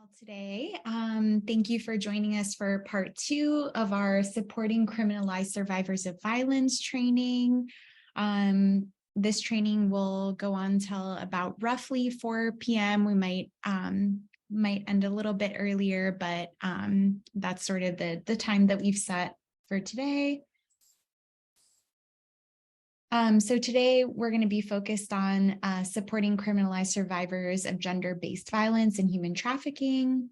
all today. Thank you for joining us for part 2 of our Supporting Criminalized Survivors of Violence training. This training will go on till about roughly 4 p.m. We might end a little bit earlier, but that's sort of the time that we've set for today. So today we're going to be focused on supporting criminalized survivors of gender-based violence and human trafficking.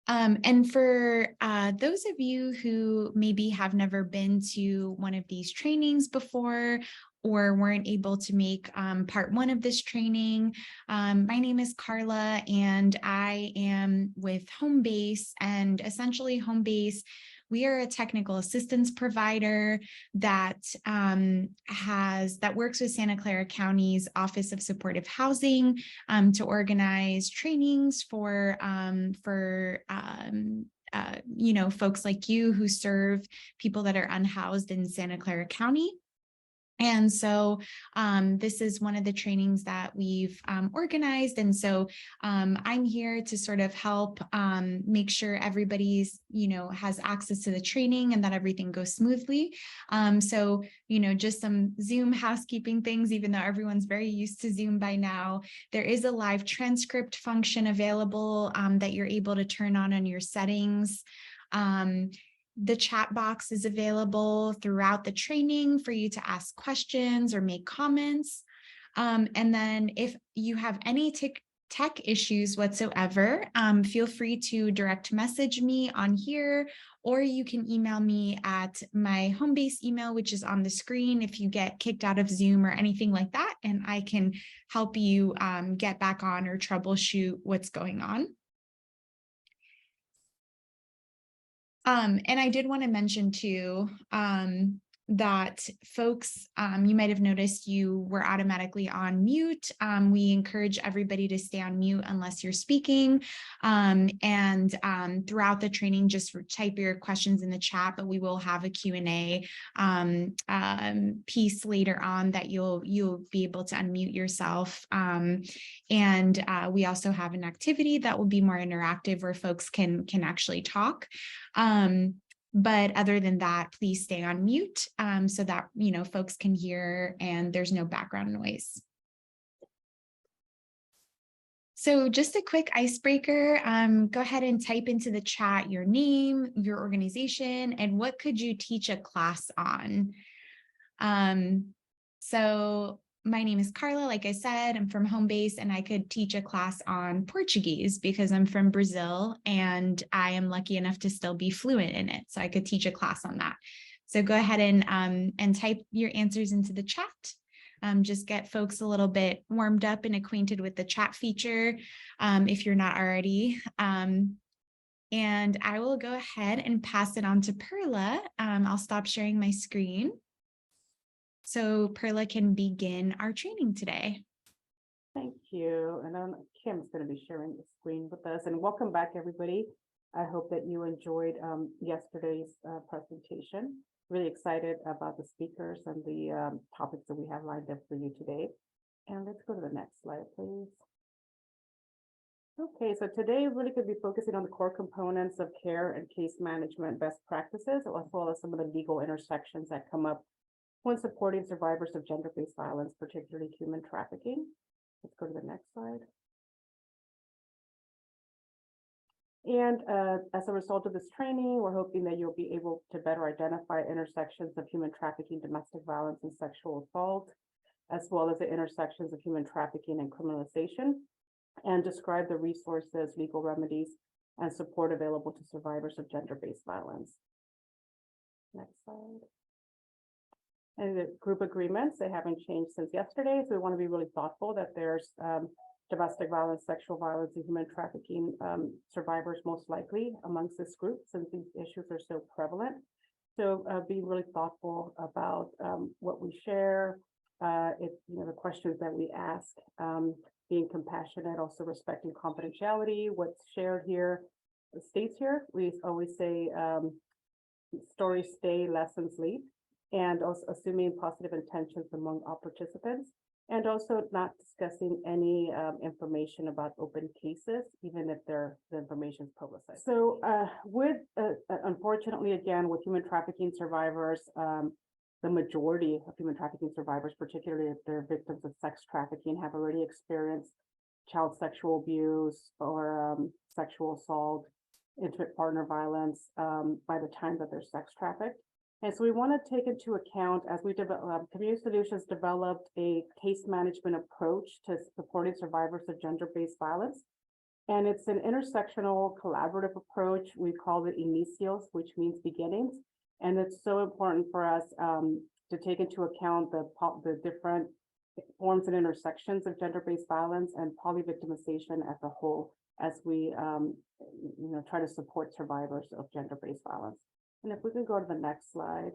And for those of you who maybe have never been to one of these trainings before or weren't able to make part 1 of this training, my name is Carla and I am with Homebase, and essentially Homebase, we are a technical assistance provider that works with Santa Clara County's Office of Supportive Housing to organize trainings for folks like you who serve people that are unhoused in Santa Clara County. And so this is one of the trainings that we've organized. And so I'm here to sort of help make sure everybody's, has access to the training and that everything goes smoothly. So, just some Zoom housekeeping things, even though everyone's very used to Zoom by now. There is a live transcript function available that you're able to turn on your settings. The chat box is available throughout the training for you to ask questions or make comments. And then if you have any tech issues whatsoever, feel free to direct message me on here, or you can email me at my Homebase email, which is on the screen if you get kicked out of Zoom or anything like that, and I can help you get back on or troubleshoot what's going on. And I did want to mention too, that folks, you might have noticed you were automatically on mute. We encourage everybody to stay on mute unless you're speaking. And throughout the training, just type your questions in the chat, but we will have a Q&A piece later on that you'll be able to unmute yourself. And we also have an activity that will be more interactive where folks can actually talk. But other than that, please stay on mute so that, folks can hear and there's no background noise. So just a quick icebreaker, go ahead and type into the chat your name, your organization, and what could you teach a class on? So my name is Carla, like I said, I'm from Homebase, and I could teach a class on Portuguese because I'm from Brazil and I am lucky enough to still be fluent in it. So I could teach a class on that. So go ahead and type your answers into the chat. Just get folks a little bit warmed up and acquainted with the chat feature if you're not already. And I will go ahead and pass it on to Perla. I'll stop sharing my screen so Perla can begin our training today. Thank you. And Kim's going to be sharing the screen with us. And welcome back, everybody. I hope that you enjoyed yesterday's presentation. Really excited about the speakers and the topics that we have lined up for you today. And let's go to the next slide, please. Okay, so today really could be focusing on the core components of care and case management best practices, as well as some of the legal intersections that come up when supporting survivors of gender-based violence, particularly human trafficking. Let's go to the next slide. And as a result of this training, we're hoping that you'll be able to better identify intersections of human trafficking, domestic violence, and sexual assault, as well as the intersections of human trafficking and criminalization, and describe the resources, legal remedies, and support available to survivors of gender-based violence. Next slide. And the group agreements, they haven't changed since yesterday, so we want to be really thoughtful that there's domestic violence, sexual violence, and human trafficking survivors most likely amongst this group, since these issues are so prevalent. So being really thoughtful about what we share, the questions that we ask, being compassionate, also respecting confidentiality. What's shared here stays here. We always say stories stay, lessons lead, and also assuming positive intentions among all participants. and also not discussing any information about open cases, even if the information is publicized. So unfortunately, again, with human trafficking survivors, the majority of human trafficking survivors, particularly if they're victims of sex trafficking, have already experienced child sexual abuse or sexual assault, intimate partner violence by the time that they're sex trafficked. And so we want to take into account, as we develop, Community Solutions developed a case management approach to supporting survivors of gender-based violence. And it's an intersectional collaborative approach. We call it inicios, which means beginnings. And it's so important for us to take into account the different forms and intersections of gender-based violence and polyvictimization as a whole, as we try to support survivors of gender-based violence. And if we can go to the next slide.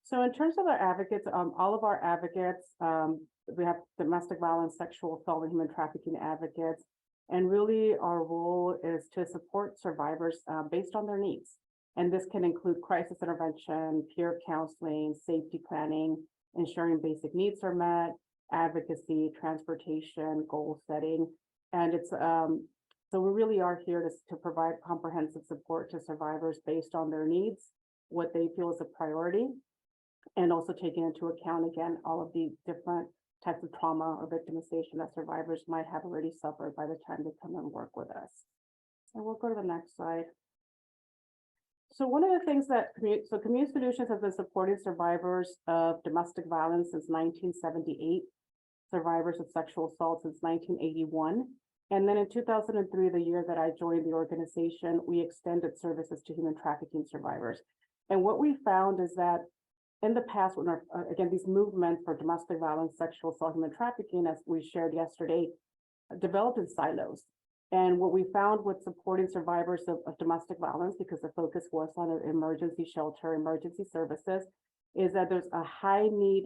So in terms of our advocates, all of our advocates, we have domestic violence, sexual assault, and human trafficking advocates. And really our role is to support survivors based on their needs. And this can include crisis intervention, peer counseling, safety planning, ensuring basic needs are met, advocacy, transportation, goal setting. And it's so we really are here to provide comprehensive support to survivors based on their needs, what they feel is a priority, and also taking into account, again, all of the different types of trauma or victimization that survivors might have already suffered by the time they come and work with us. And we'll go to the next slide. So one of the things that Community Solutions has been supporting survivors of domestic violence since 1978, survivors of sexual assault since 1981. And then in 2003, the year that I joined the organization, we extended services to human trafficking survivors. And what we found is that in the past, when again, these movements for domestic violence, sexual assault, human trafficking, as we shared yesterday, developed in silos. And what we found with supporting survivors of domestic violence, because the focus was on an emergency shelter, emergency services, is that there's a high need,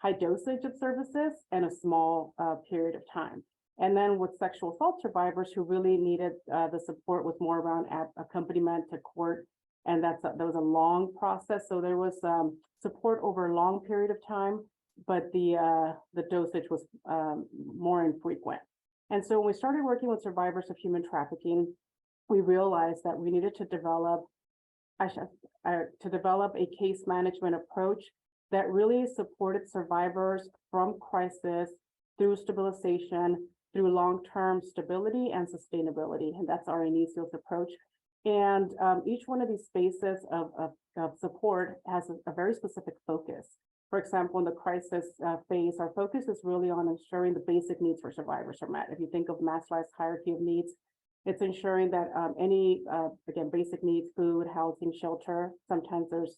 high dosage of services and a small period of time. And then with sexual assault survivors who really needed the support was more around accompaniment to court. And that was a long process. So there was support over a long period of time, but the dosage was more infrequent. And so when we started working with survivors of human trafficking, we realized that we needed to develop a case management approach that really supported survivors from crisis through stabilization, through long-term stability and sustainability. And that's our inicials approach. And each one of these spaces of support has a very specific focus. For example, in the crisis phase, our focus is really on ensuring the basic needs for survivors are met. If you think of Maslow's hierarchy of needs, it's ensuring that again, basic needs, food, housing, shelter. Sometimes there's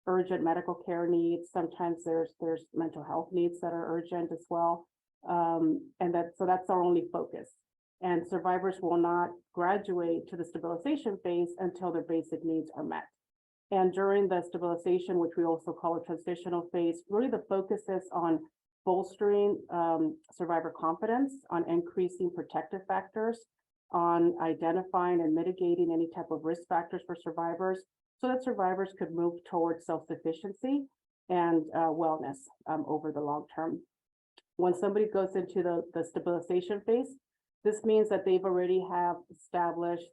urgent medical care needs. Sometimes there's mental health needs that are urgent as well. So that's our only focus. And survivors will not graduate to the stabilization phase until their basic needs are met. And during the stabilization, which we also call a transitional phase, really the focus is on bolstering survivor confidence, on increasing protective factors, on identifying and mitigating any type of risk factors for survivors so that survivors could move towards self-sufficiency and wellness over the long term. When somebody goes into the stabilization phase, this means that they've already have established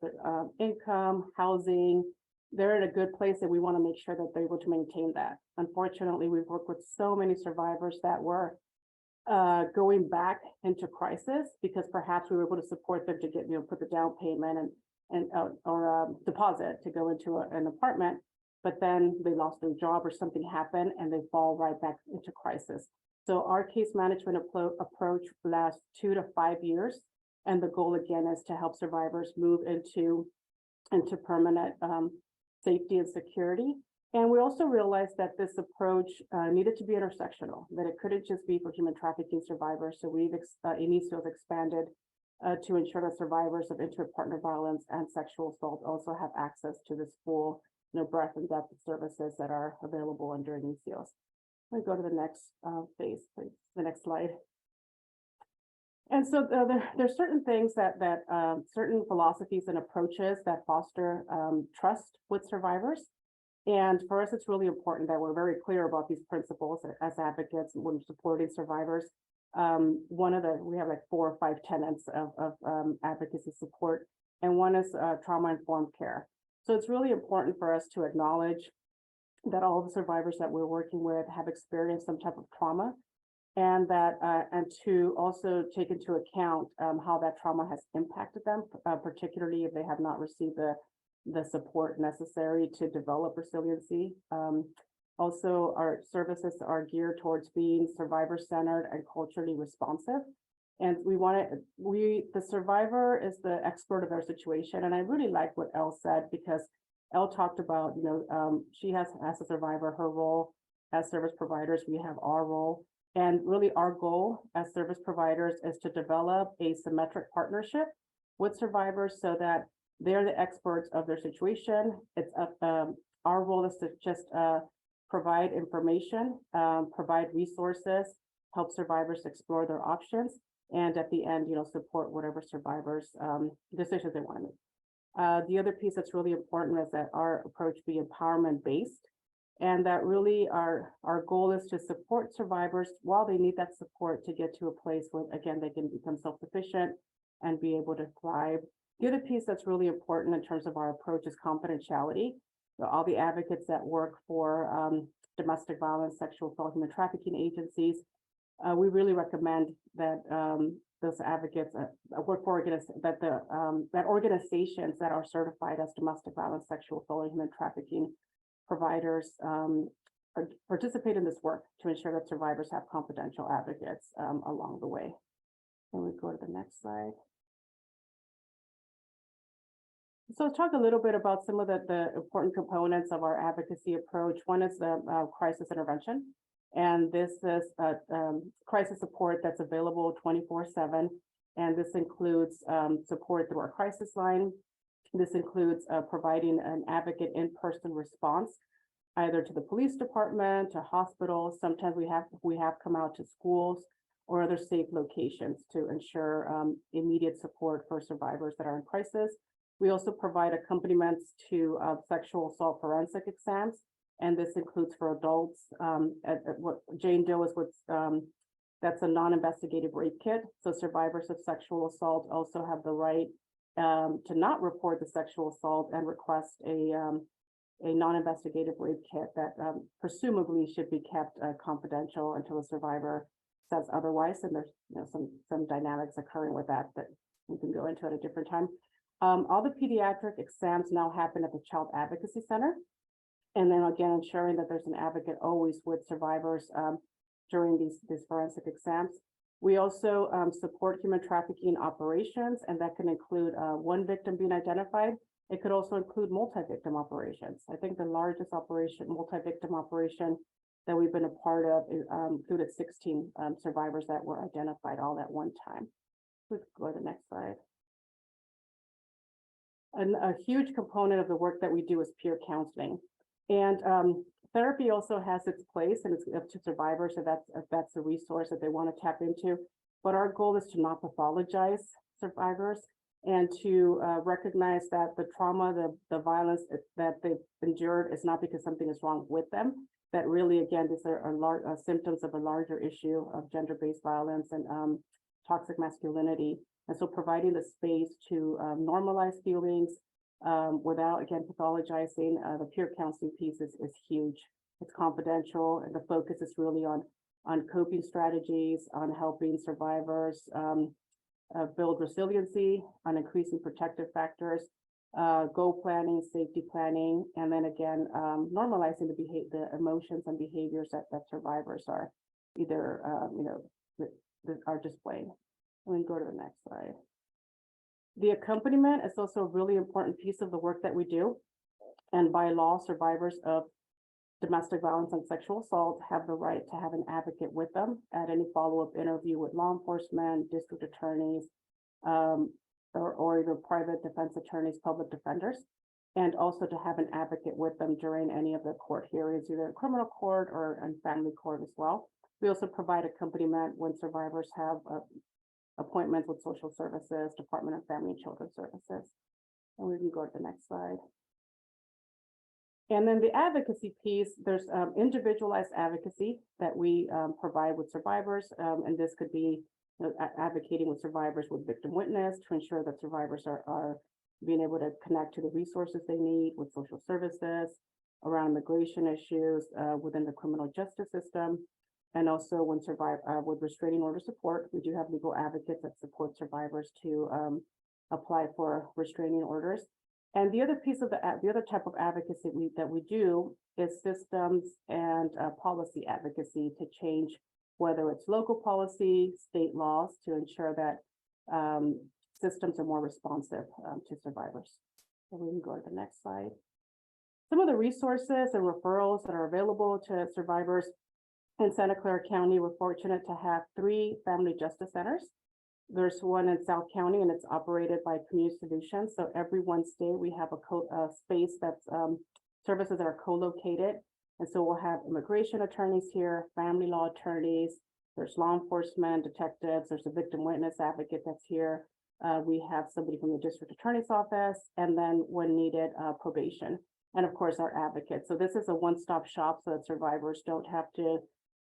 income, housing. They're in a good place, and we want to make sure that they're able to maintain that. Unfortunately, we've worked with so many survivors that were going back into crisis because perhaps we were able to support them to get, put the down payment or deposit to go into an apartment, but then they lost their job or something happened and they fall right back into crisis. So our case management approach lasts 2 to 5 years. And the goal again is to help survivors move into permanent safety and security. And we also realized that this approach needed to be intersectional, that it couldn't just be for human trafficking survivors. So we've initially expanded to ensure that survivors of intimate partner violence and sexual assault also have access to this full breadth and depth of services that are available under inicios. Let me go to the next phase, please, the next slide. And so there's certain things that certain philosophies and approaches that foster trust with survivors. And for us, it's really important that we're very clear about these principles as advocates when supporting survivors. We have like 4 or 5 tenets of advocacy support, and one is trauma-informed care. So it's really important for us to acknowledge that all the survivors that we're working with have experienced some type of trauma, and that and to also take into account how that trauma has impacted them, particularly if they have not received the support necessary to develop resiliency. Also, our services are geared towards being survivor-centered and culturally responsive. And the survivor is the expert of their situation. And I really like what Elle said, because Elle talked about, she has, as a survivor, her role as service providers, we have our role. And really our goal as service providers is to develop a symmetric partnership with survivors so that they're the experts of their situation. It's our role is to just provide information, provide resources, help survivors explore their options, and at the end, support whatever survivors decisions they want to make. The other piece that's really important is that our approach be empowerment based, and that really our goal is to support survivors while they need that support to get to a place where, again, they can become self-sufficient and be able to thrive. The other piece that's really important in terms of our approach is confidentiality. So all the advocates that work for domestic violence, sexual assault, human trafficking agencies, we really recommend that those advocates work for that organizations that are certified as domestic violence, sexual assault, and human trafficking providers participate in this work to ensure that survivors have confidential advocates along the way. And we go to the next slide. So let's talk a little bit about some of the important components of our advocacy approach. One is the crisis intervention. And this is crisis support that's available 24/7. And this includes support through our crisis line. This includes providing an advocate in-person response, either to the police department, to hospitals. Sometimes we have come out to schools or other safe locations to ensure immediate support for survivors that are in crisis. We also provide accompaniments to sexual assault forensic exams, and this includes for adults. What Jane Doe is that's a non-investigative rape kit. So survivors of sexual assault also have the right to not report the sexual assault and request a non-investigative rape kit that presumably should be kept confidential until the survivor says otherwise. And there's some dynamics occurring with that we can go into at a different time. All the pediatric exams now happen at the Child Advocacy Center. And then again, ensuring that there's an advocate always with survivors during these forensic exams. We also support human trafficking operations, and that can include one victim being identified. It could also include multi-victim operations. I think the largest multi-victim operation that we've been a part of included 16 survivors that were identified all at one time. Let's go to the next slide. And a huge component of the work that we do is peer counseling. And therapy also has its place, and it's up to survivors if that's a resource that they want to tap into. But our goal is to not pathologize survivors and to recognize that the trauma, the violence that they've endured is not because something is wrong with them. That really, again, these are symptoms of a larger issue of gender-based violence and toxic masculinity. And so providing the space to normalize feelings without, again, pathologizing, the peer counseling piece is huge. It's confidential, and the focus is really on coping strategies, on helping survivors build resiliency, on increasing protective factors, goal planning, safety planning, and then again, normalizing the emotions and behaviors that survivors are either, are displaying. We can go to the next slide. The accompaniment is also a really important piece of the work that we do. And by law, survivors of domestic violence and sexual assault have the right to have an advocate with them at any follow-up interview with law enforcement, district attorneys, or even private defense attorneys, public defenders, and also to have an advocate with them during any of the court hearings, either in criminal court or in family court as well. We also provide accompaniment when survivors have appointments with social services, Department of Family and Children Services. And we can go to the next slide. And then the advocacy piece, there's individualized advocacy that we provide with survivors. And this could be advocating with survivors with victim witness to ensure that survivors are being able to connect to the resources they need with social services, around immigration issues within the criminal justice system. And also when with restraining order support, we do have legal advocates that support survivors to apply for restraining orders. And the other piece of the other type of advocacy that we do is systems and policy advocacy to change, whether it's local policy, state laws, to ensure that systems are more responsive to survivors. So we can go to the next slide. Some of the resources and referrals that are available to survivors in Santa Clara County. We're fortunate to have 3 family justice centers. There's one in South County, and it's operated by Community Solutions. So every Wednesday we have a space that's services that are co-located. And so we'll have immigration attorneys here, family law attorneys, there's law enforcement, detectives, there's a victim witness advocate that's here. We have somebody from the district attorney's office, and then when needed, probation, and of course our advocates. So this is a one-stop shop so that survivors don't have to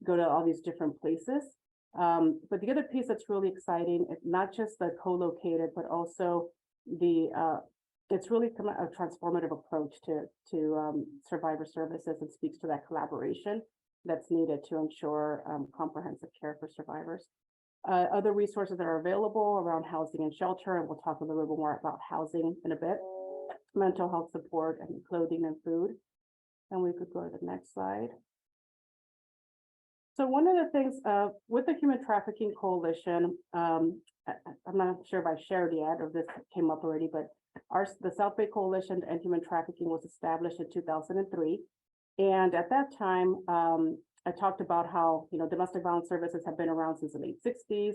go to all these different places. But the other piece that's really exciting is not just the co-located, but also it's really a transformative approach to survivor services, and speaks to that collaboration that's needed to ensure comprehensive care for survivors. Other resources that are available around housing and shelter, and we'll talk a little bit more about housing in a bit, mental health support and clothing and food. And we could go to the next slide. So one of the things with the Human Trafficking Coalition, I'm not sure if I shared yet or this came up already, but the South Bay Coalition to End Human Trafficking was established in 2003. And at that time, I talked about how domestic violence services have been around since the late 60s.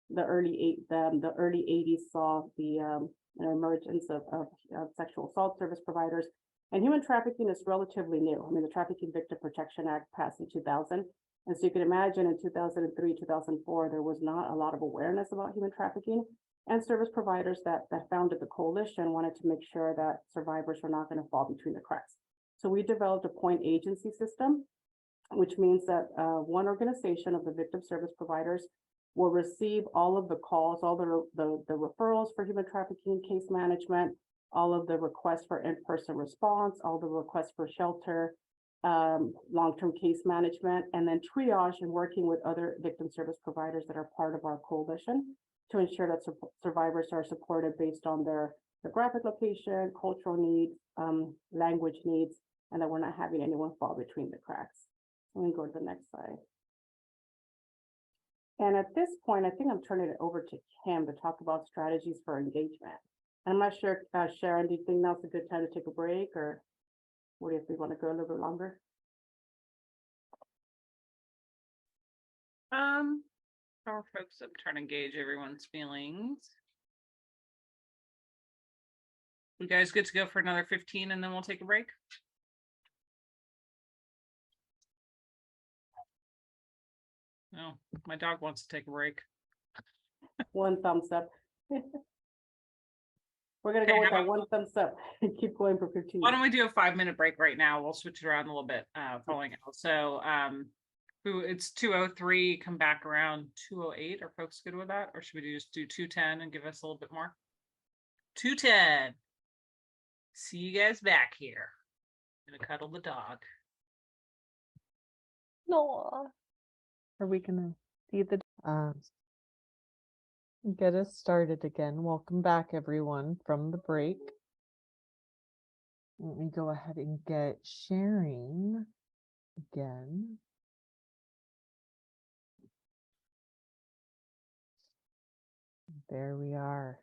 The early 80s saw the emergence of sexual assault service providers. And human trafficking is relatively new. I mean, the Trafficking Victim Protection Act passed in 2000. And so you can imagine in 2003, 2004, there was not a lot of awareness about human trafficking, and service providers that founded the coalition wanted to make sure that survivors were not going to fall between the cracks. So we developed a point agency system, which means that one organization of the victim service providers will receive all of the calls, all the referrals for human trafficking case management, all of the requests for in-person response, all the requests for shelter, long-term case management, and then triage and working with other victim service providers that are part of our coalition to ensure that survivors are supported based on their geographic location, cultural needs, language needs, and that we're not having anyone fall between the cracks. Let me go to the next slide. And at this point, I think I'm turning it over to Kim to talk about strategies for engagement. And I'm not sure, Sharon, do you think now's a good time to take a break, or what if we want to go a little bit longer? Our folks, I'm trying to gauge everyone's feelings. You guys good to go for another 15 and then we'll take a break? No, my dog wants to take a break. One thumbs up. We're gonna go with that one thumbs up and keep going for 15. Why don't we do a 5-minute break right now? We'll switch it around a little bit following out. So it's 2:03, come back around 2:08. Are folks good with that? Or should we just do 2:10 and give us a little bit more? 2:10. See you guys back here. I'm gonna cuddle the dog. No. Are we gonna see the get us started again? Welcome back, everyone, from the break. Let me go ahead and get sharing again. There we are.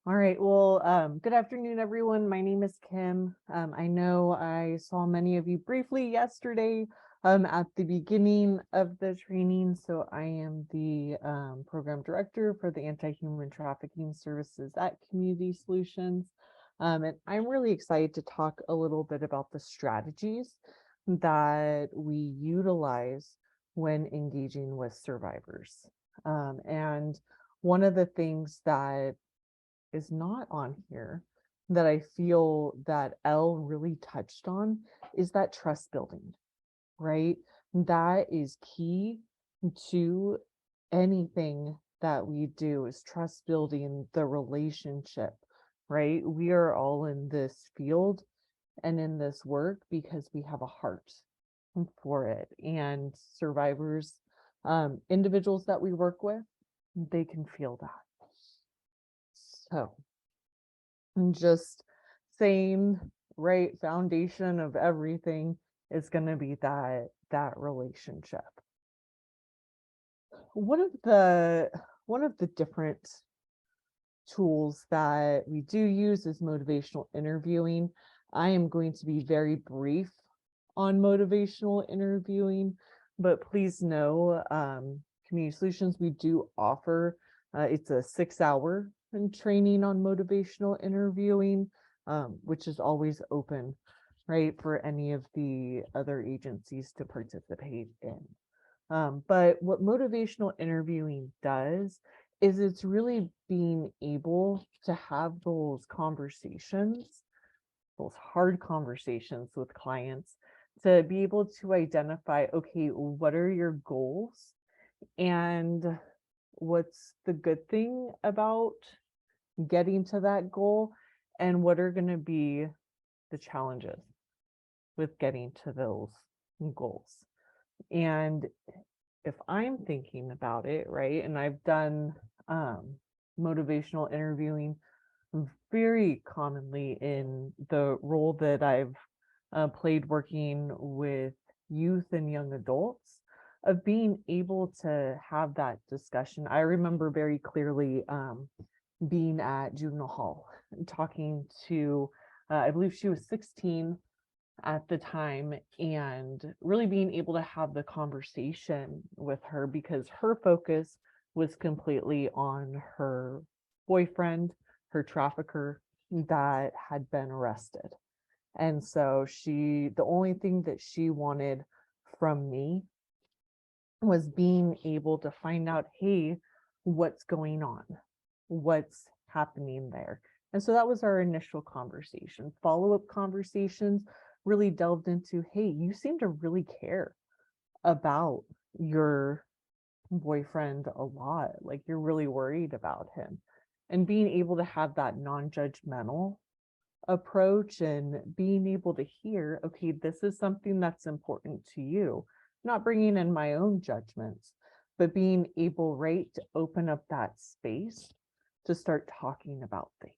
All right. Well, good afternoon, everyone. My name is Kim. I know I saw many of you briefly yesterday at the beginning of the training. So I am the program director for the anti-human trafficking services at Community Solutions. And I'm really excited to talk a little bit about the strategies that we utilize when engaging with survivors. And one of the things that is not on here that I feel that Elle really touched on is that trust building, right? That is key to anything that we do, is trust building the relationship, right? We are all in this field and in this work because we have a heart for it. And survivors, individuals that we work with, they can feel that. So, and just same, right, foundation of everything is going to be that relationship. One of the different tools that we do use is motivational interviewing. I am going to be very brief on motivational interviewing, but please know, Community Solutions, we do offer, it's a 6-hour training on motivational interviewing, which is always open, right, for any of the other agencies to participate in. But what motivational interviewing does is it's really being able to have those conversations, those hard conversations with clients, to be able to identify, okay, what are your goals and what's the good thing about getting to that goal, and what are going to be the challenges with getting to those goals. And if I'm thinking about it, right, and I've done motivational interviewing very commonly in the role that I've played working with youth and young adults, of being able to have that discussion. I remember very clearly being at juvenile hall and talking to, I believe she was 16 at the time, and really being able to have the conversation with her because her focus was completely on her boyfriend, her trafficker that had been arrested. And so the only thing that she wanted from me was being able to find out, hey, what's going on? What's happening there? And so that was our initial conversation. Follow-up conversations really delved into, hey, you seem to really care about your boyfriend a lot. Like, you're really worried about him. And being able to have that non-judgmental approach and being able to hear, okay, this is something that's important to you, not bringing in my own judgments, but being able, right, to open up that space to start talking about things.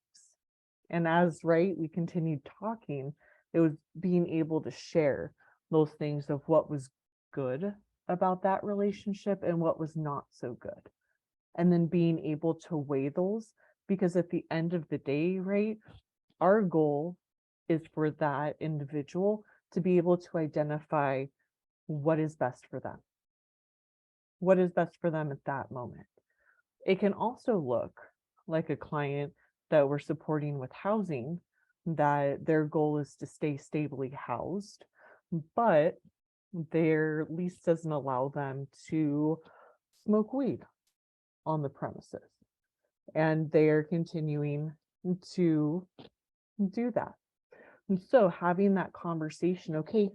And as, right, we continued talking, it was being able to share those things of what was good about that relationship and what was not so good. And then being able to weigh those, because at the end of the day, right, our goal is for that individual to be able to identify what is best for them. What is best for them at that moment. It can also look like a client that we're supporting with housing, that their goal is to stay stably housed, but their lease doesn't allow them to smoke weed on the premises. And they're continuing to do that. And so having that conversation, okay,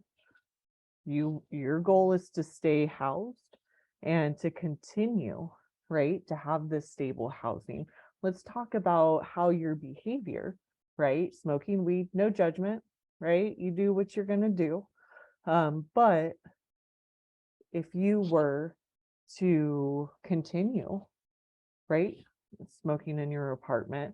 your goal is to stay housed and to continue, right, to have this stable housing. Let's talk about how your behavior, right, smoking weed, no judgment, right, you do what you're going to do. But if you were to continue, right, smoking in your apartment,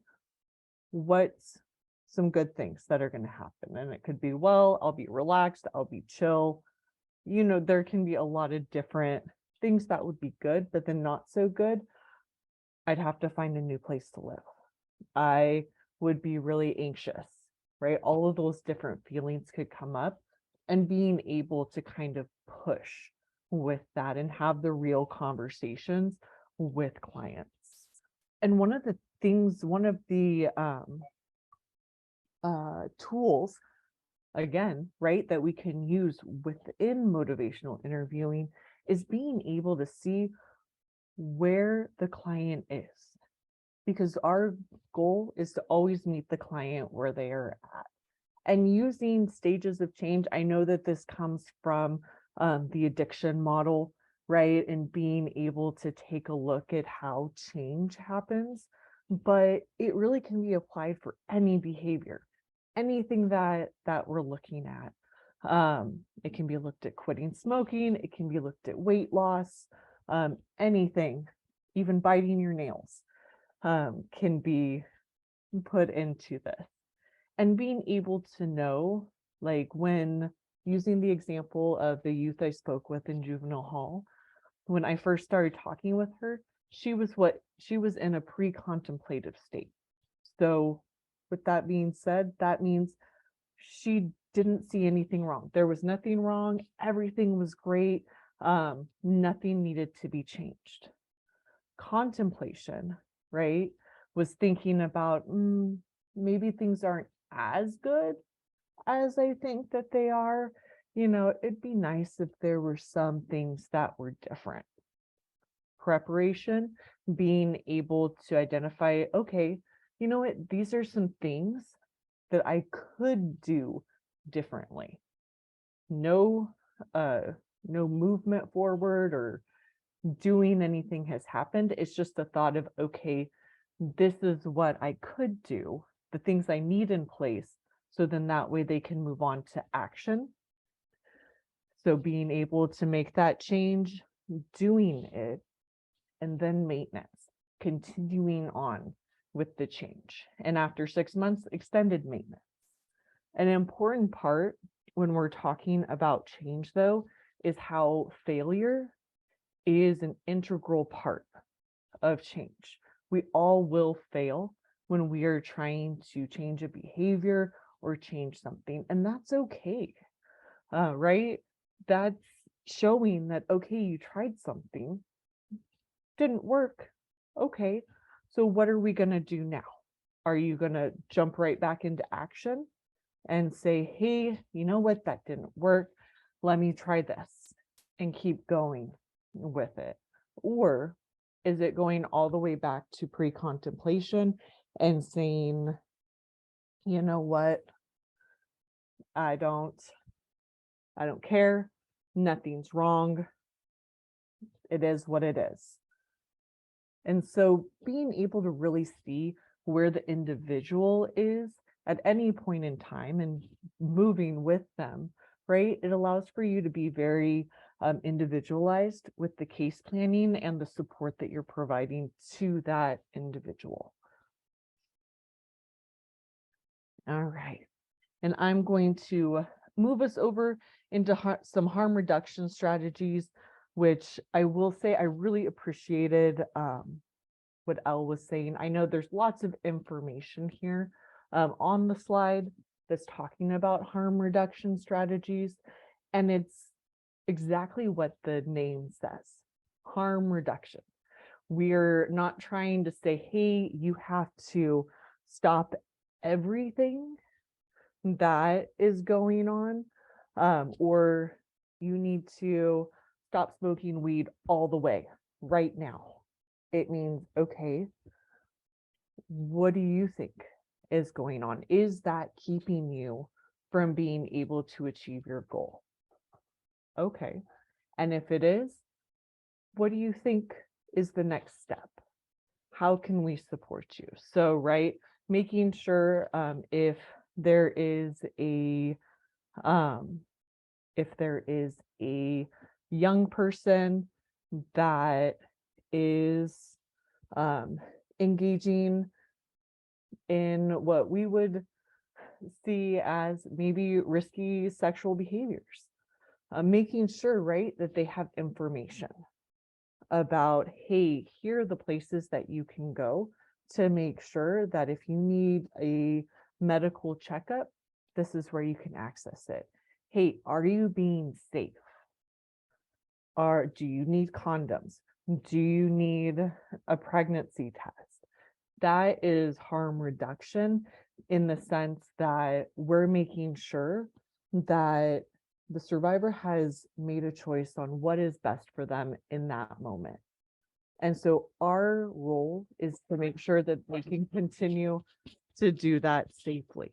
what's some good things that are going to happen? And it could be, well, I'll be relaxed, I'll be chill. You know, there can be a lot of different things that would be good, but then not so good. I'd have to find a new place to live. I would be really anxious, right? All of those different feelings could come up, and being able to kind of push with that and have the real conversations with clients. And one of the tools, again, right, that we can use within motivational interviewing is being able to see where the client is, because our goal is to always meet the client where they are at. And using stages of change, I know that this comes from the addiction model, right? And being able to take a look at how change happens, but it really can be applied for any behavior, anything that we're looking at. It can be looked at quitting smoking, it can be looked at weight loss, anything, even biting your nails, can be put into this. And being able to know, like when using the example of the youth I spoke with in juvenile hall, when I first started talking with her, she was in a pre-contemplative state. So with that being said, that means she didn't see anything wrong. There was nothing wrong. Everything was great. Nothing needed to be changed. Contemplation, right, was thinking about maybe things aren't as good as I think that they are. It'd be nice if there were some things that were different. Preparation, being able to identify, okay, you know what, these are some things that I could do differently. No movement forward or doing anything has happened. It's just the thought of, okay, this is what I could do, the things I need in place. So then that way they can move on to action. So being able to make that change, doing it, and then maintenance, continuing on with the change. And after 6 months, extended maintenance. An important part when we're talking about change, though, is how failure is an integral part of change. We all will fail when we are trying to change a behavior or change something, and that's okay, right? That's showing that, okay, you tried something, didn't work. Okay, so what are we going to do now? Are you going to jump right back into action and say, hey, you know what, that didn't work, let me try this, and keep going with it? Or is it going all the way back to pre-contemplation and saying, you know what, I don't care, nothing's wrong, it is what it is? And so being able to really see where the individual is at any point in time and moving with them, right? It allows for you to be very individualized with the case planning and the support that you're providing to that individual. All right. And I'm going to move us over into some harm reduction strategies, which I will say I really appreciated what Elle was saying. I know there's lots of information here on the slide that's talking about harm reduction strategies, and it's exactly what the name says, harm reduction. We're not trying to say, hey, you have to stop everything that is going on, or you need to stop smoking weed all the way right now. It means, okay, what do you think is going on? Is that keeping you from being able to achieve your goal? Okay. And if it is, what do you think is the next step? How can we support you? So, right, making sure if there is a young person that is engaging in what we would see as maybe risky sexual behaviors, making sure, right, that they have information about, hey, here are the places that you can go to make sure that if you need a medical checkup, this is where you can access it. Hey, are you being safe? Or do you need condoms? Do you need a pregnancy test? That is harm reduction in the sense that we're making sure that the survivor has made a choice on what is best for them in that moment. And so our role is to make sure that they can continue to do that safely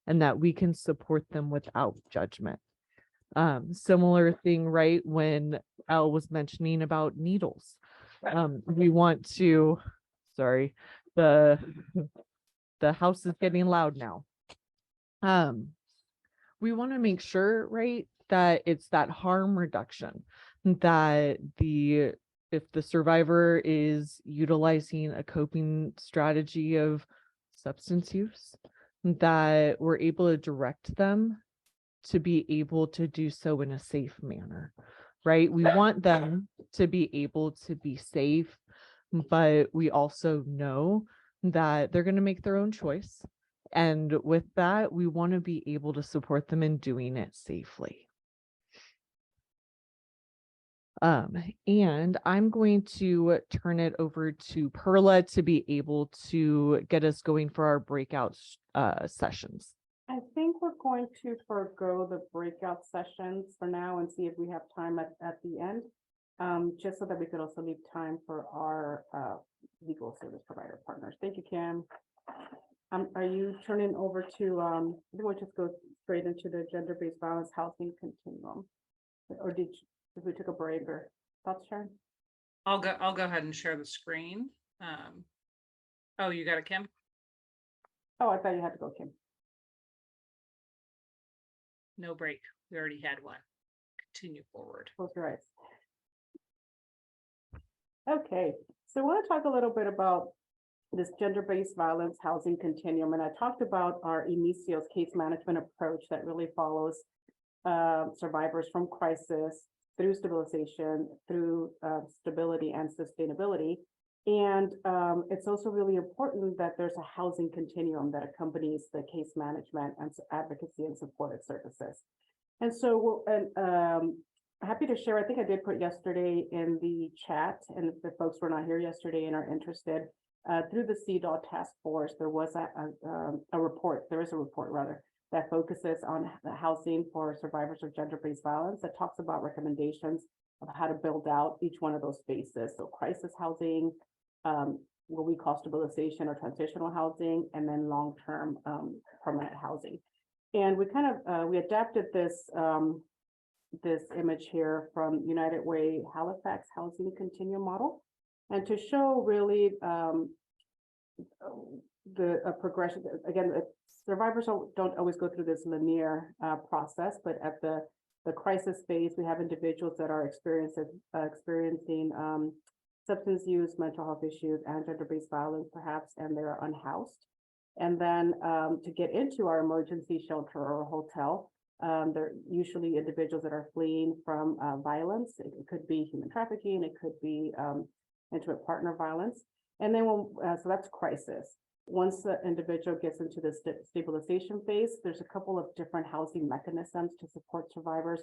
and that we can support them without judgment. Similar thing, right? When Elle was mentioning about needles, we want to, sorry, the house is getting loud now. We want to make sure, right, that it's that harm reduction, that if the survivor is utilizing a coping strategy of substance use, that we're able to direct them to be able to do so in a safe manner, right? We want them to be able to be safe, but we also know that they're going to make their own choice. And with that, we want to be able to support them in doing it safely. And I'm going to turn it over to Perla to be able to get us going for our breakout sessions. I think we're going to forego the breakout sessions for now and see if we have time at the end, just so that we could also leave time for our legal service provider partners. Thank you, Kim. Are you turning over to, I think we'll just go straight into the gender-based violence housing continuum? Or did we took a break, or thoughts, Sharon? I'll go ahead and share the screen. Oh, you got it, Kim? Oh, I thought you had to go, Kim. No break. We already had one. Continue forward. Close your eyes. Okay, so I want to talk a little bit about this gender-based violence housing continuum. And I talked about our Inicios case management approach that really follows survivors from crisis through stabilization, through stability and sustainability. And it's also really important that there's a housing continuum that accompanies the case management and advocacy and supportive services. And so, happy to share, I think I did put yesterday in the chat, and if the folks were not here yesterday and are interested, through the CDAW task force, there was a report, there is a report rather, that focuses on the housing for survivors of gender-based violence, that talks about recommendations of how to build out each one of those spaces. So crisis housing, what we call stabilization or transitional housing, and then long-term permanent housing. And we kind of, we adapted this image here from United Way Halifax Housing Continuum Model, and to show really the progression. Again, survivors don't always go through this linear process, but at the crisis phase, we have individuals that are experiencing substance use, mental health issues, and gender-based violence, perhaps, and they're unhoused. And then to get into our emergency shelter or hotel, they're usually individuals that are fleeing from violence. It could be human trafficking, it could be intimate partner violence. And then, so that's crisis. Once the individual gets into the stabilization phase, there's a couple of different housing mechanisms to support survivors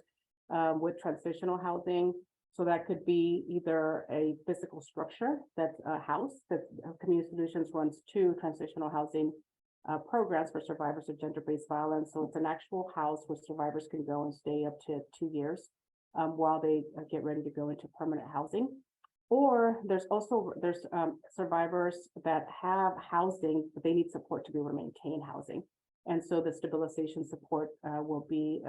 with transitional housing. So that could be either a physical structure that's a house, that Community Solutions runs 2 transitional housing programs for survivors of gender-based violence. So it's an actual house where survivors can go and stay up to 2 years while they get ready to go into permanent housing. Or there's survivors that have housing, but they need support to be able to maintain housing. And so the stabilization support will be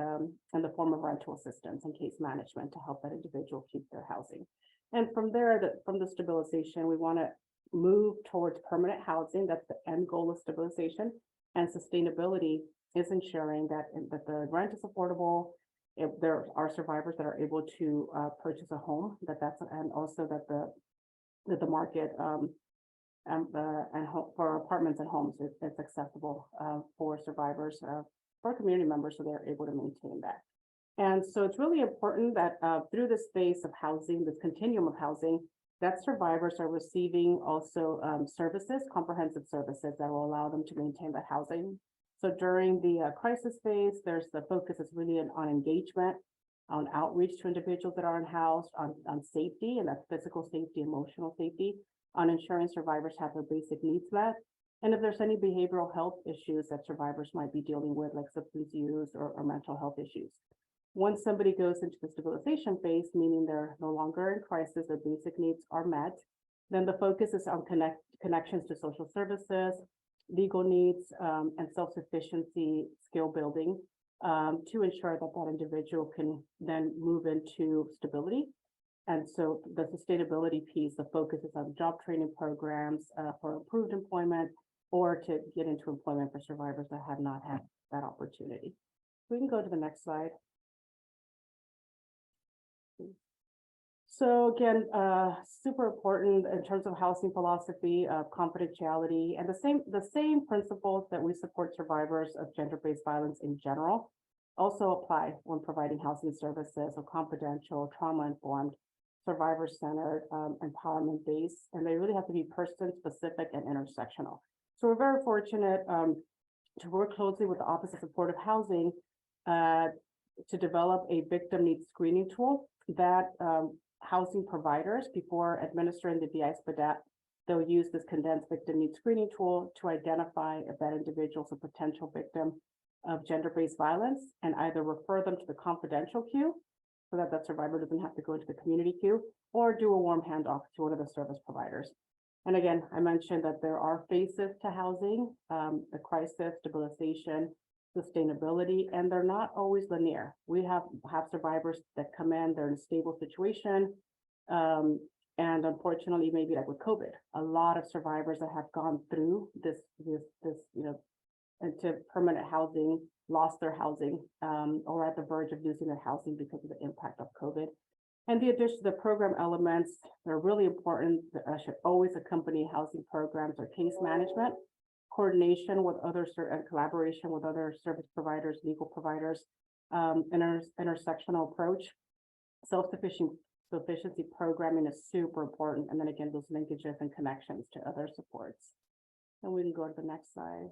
in the form of rental assistance and case management to help that individual keep their housing. And from there, from the stabilization, we want to move towards permanent housing. That's the end goal of stabilization. And sustainability is ensuring that the rent is affordable. If there are survivors that are able to purchase a home, and also that the market and for apartments and homes, it's accessible for survivors, for community members, so they're able to maintain that. And so it's really important that through this space of housing, this continuum of housing, that survivors are receiving also services, comprehensive services that will allow them to maintain that housing. So during the crisis phase, there's the focus is really on engagement, on outreach to individuals that are unhoused, on safety, and that's physical safety, emotional safety, on ensuring survivors have their basic needs met. And if there's any behavioral health issues that survivors might be dealing with, like substance use or mental health issues. Once somebody goes into the stabilization phase, meaning they're no longer in crisis, their basic needs are met, then the focus is on connections to social services, legal needs, and self-sufficiency skill building to ensure that that individual can then move into stability. And so the sustainability piece, the focus is on job training programs for improved employment or to get into employment for survivors that have not had that opportunity. We can go to the next slide. So again, super important in terms of housing philosophy, confidentiality, and the same principles that we support survivors of gender-based violence in general also apply when providing housing services, or confidential, trauma-informed, survivor-centered, empowerment-based, and they really have to be person-specific and intersectional. So we're very fortunate to work closely with the Office of Supportive Housing to develop a victim needs screening tool that housing providers, before administering the VI-SPDAT, they'll use this condensed victim needs screening tool to identify if that individual is a potential victim of gender-based violence and either refer them to the confidential queue so that that survivor doesn't have to go into the community queue, or do a warm handoff to one of the service providers. And again, I mentioned that there are phases to housing, the crisis, stabilization, sustainability, and they're not always linear. We have survivors that come in, they're in a stable situation. And unfortunately, maybe like with COVID, a lot of survivors that have gone through this, into permanent housing, lost their housing, or at the verge of losing their housing because of the impact of COVID. And the program elements, they're really important, should always accompany housing programs or case management, coordination with other and collaboration with other service providers, legal providers, intersectional approach, self-sufficiency programming is super important. And then again, those linkages and connections to other supports. And we can go to the next slide.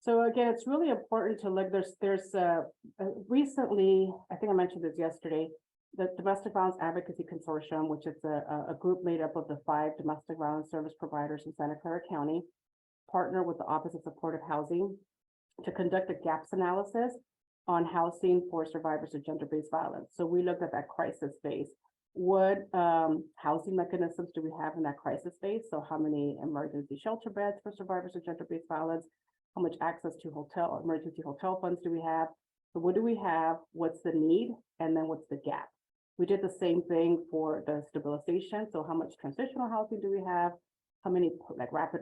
So again, it's really important to look, there's recently, I think I mentioned this yesterday, the Domestic Violence Advocacy Consortium, which is a group made up of the 5 domestic violence service providers in Santa Clara County, partner with the Office of Supportive Housing to conduct a gaps analysis on housing for survivors of gender-based violence. So we looked at that crisis phase. What housing mechanisms do we have in that crisis phase? So how many emergency shelter beds for survivors of gender-based violence? How much access to emergency hotel funds do we have? So what do we have? What's the need? And then what's the gap? We did the same thing for the stabilization. So how much transitional housing do we have? How many like rapid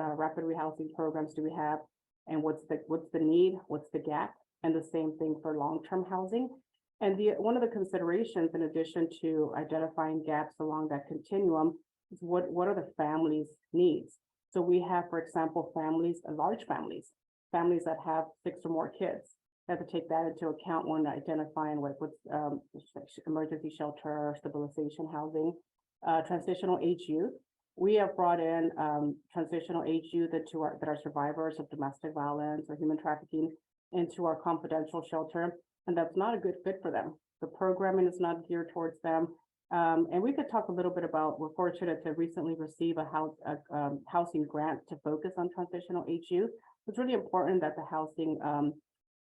rehousing programs do we have? And what's the need? What's the gap? And the same thing for long-term housing. And one of the considerations, in addition to identifying gaps along that continuum, is what are the families' needs? So we have, for example, large families that have 6 or more kids. They have to take that into account when identifying what's emergency shelter, stabilization housing, transitional age youth. We have brought in transitional age youth that are survivors of domestic violence or human trafficking into our confidential shelter, and that's not a good fit for them. The programming is not geared towards them. And we could talk a little bit about, we're fortunate to recently receive a housing grant to focus on transitional age youth. It's really important that the housing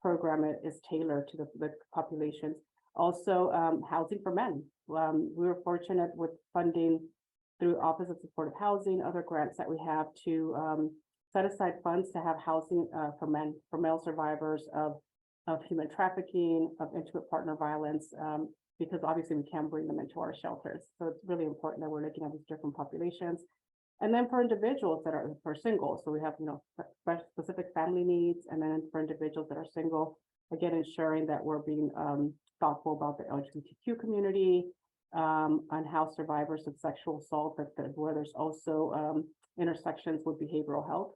program is tailored to the populations. Also, housing for men. We were fortunate with funding through Office of Supportive Housing, other grants that we have to set aside funds to have housing for men, for male survivors of human trafficking, of intimate partner violence, because obviously we can't bring them into our shelters. So it's really important that we're looking at these different populations. And then for individuals that are single, so we have, specific family needs, and then for individuals that are single, again, ensuring that we're being thoughtful about the LGBTQ community, on how survivors of sexual assault, where there's also intersections with behavioral health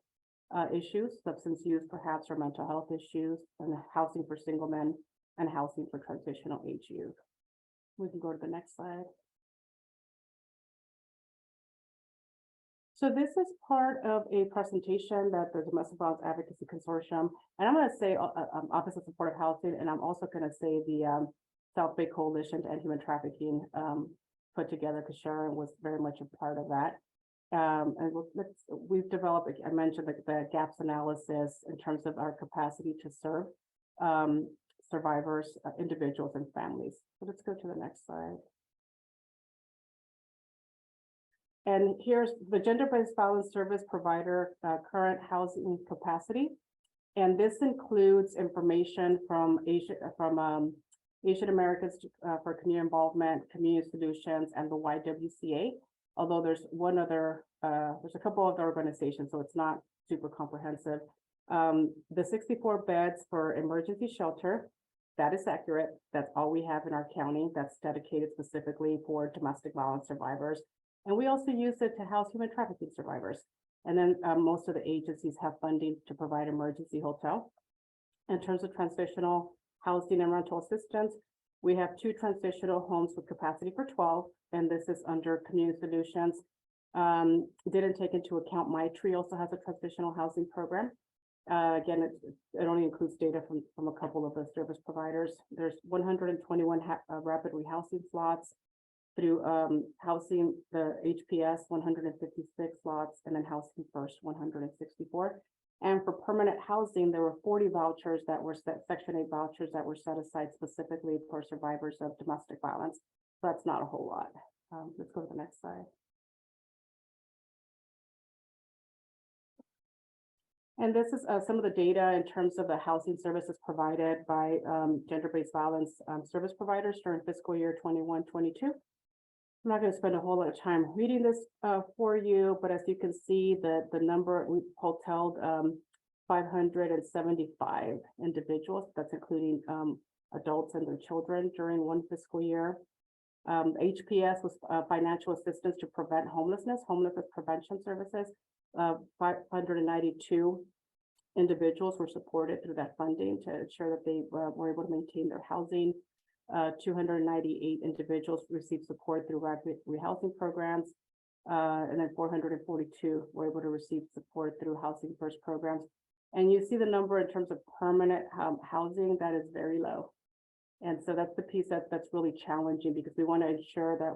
issues, substance use perhaps, or mental health issues, and housing for single men, and housing for transitional age youth. We can go to the next slide. So this is part of a presentation that the Domestic Violence Advocacy Consortium, and I'm going to say Office of Supportive Housing, and I'm also going to say the South Bay Coalition to End Human Trafficking put together, because Sharon was very much a part of that. And we've developed, I mentioned the gaps analysis in terms of our capacity to serve survivors, individuals, and families. So let's go to the next slide. And here's the gender-based violence service provider current housing capacity. And this includes information from Asian Americans for Community Involvement, Community Solutions, and the YWCA. Although there's there's a couple other organizations, so it's not super comprehensive. The 64 beds for emergency shelter, that is accurate. That's all we have in our county that's dedicated specifically for domestic violence survivors. And we also use it to house human trafficking survivors. And then most of the agencies have funding to provide emergency hotel. In terms of transitional housing and rental assistance, we have 2 transitional homes with capacity for 12, and this is under Community Solutions. Didn't take into account Tree also has a transitional housing program. Again, it only includes data from a couple of the service providers. There's 121 rapid rehousing slots through housing, the HPS 156 slots, and then Housing First 164. And for permanent housing, there were 40 vouchers that were Section 8 vouchers that were set aside specifically for survivors of domestic violence. So that's not a whole lot. Let's go to the next slide. And this is some of the data in terms of the housing services provided by gender-based violence service providers during fiscal year 21-22. I'm not going to spend a whole lot of time reading this for you, but as you can see, the number we hoteled 575 individuals. That's including adults and their children during one fiscal year. HPS was financial assistance to prevent homelessness prevention services. 592 individuals were supported through that funding to ensure that they were able to maintain their housing. 298 individuals received support through rapid rehousing programs, and then 442 were able to receive support through Housing First programs. And you see the number in terms of permanent housing, that is very low. And so that's the piece that's really challenging, because we want to ensure that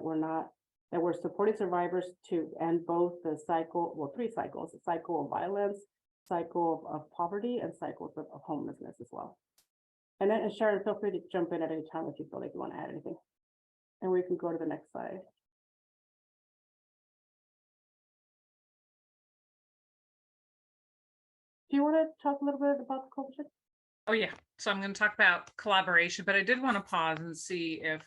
we're supporting survivors to end both the cycle, well, 3 cycles, the cycle of violence, cycle of poverty, and cycles of homelessness as well. And then Sharon, feel free to jump in at any time if you feel like you want to add anything. And we can go to the next slide. Do you want to talk a little bit about the coalition? Oh, yeah. So I'm going to talk about collaboration, but I did want to pause and see if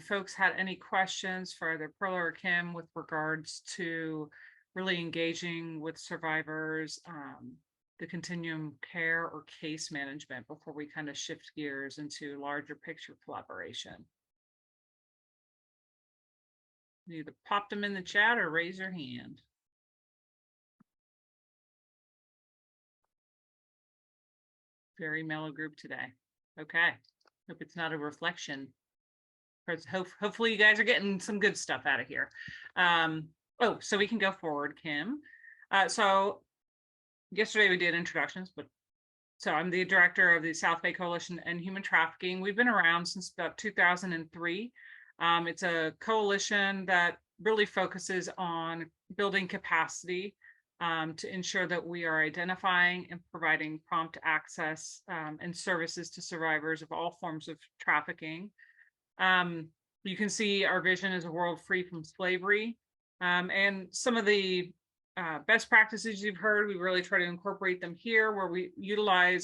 folks had any questions for either Perla or Kim with regards to really engaging with survivors, the continuum care or case management, before we kind of shift gears into larger picture collaboration. You either pop them in the chat or raise your hand. Very mellow group today. Okay. Hope it's not a reflection. Hopefully you guys are getting some good stuff out of here. Oh, so we can go forward, Kim. So yesterday we did introductions, but so I'm the director of the South Bay Coalition and Human Trafficking. We've been around since about 2003. It's a coalition that really focuses on building capacity to ensure that we are identifying and providing prompt access and services to survivors of all forms of trafficking. You can see our vision is a world free from slavery. And some of the best practices you've heard, we really try to incorporate them here, where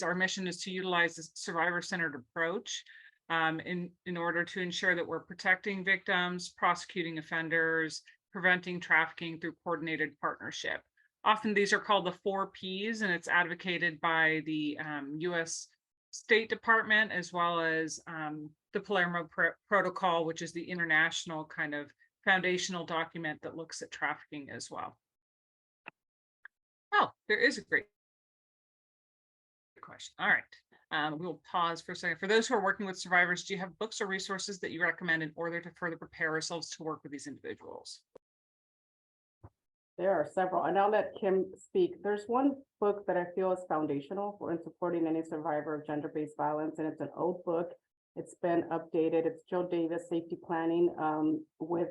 our mission is to utilize the survivor-centered approach in order to ensure that we're protecting victims, prosecuting offenders, preventing trafficking through coordinated partnership. Often these are called the 4 Ps, and it's advocated by the U.S. State Department, as well as the Palermo Protocol, which is the international kind of foundational document that looks at trafficking as well. Oh, there is a great question. All right. We'll pause for a second. For those who are working with survivors, do you have books or resources that you recommend in order to further prepare ourselves to work with these individuals? There are several, and I'll let Kim speak. There's one book that I feel is foundational in supporting any survivor of gender-based violence, and it's an old book. It's been updated. It's Joe Davis, Safety Planning, with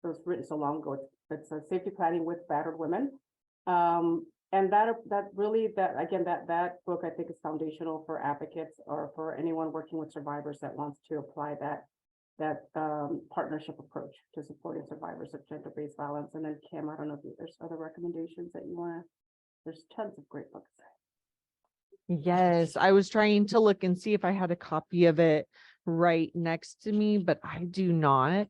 it was written so long ago. It's a safety planning with battered women. And that really, that book I think is foundational for advocates or for anyone working with survivors that wants to apply that partnership approach to supporting survivors of gender-based violence. And then Kim, I don't know if there's other recommendations that you want to, there's tons of great books. Yes, I was trying to look and see if I had a copy of it right next to me, but I do not.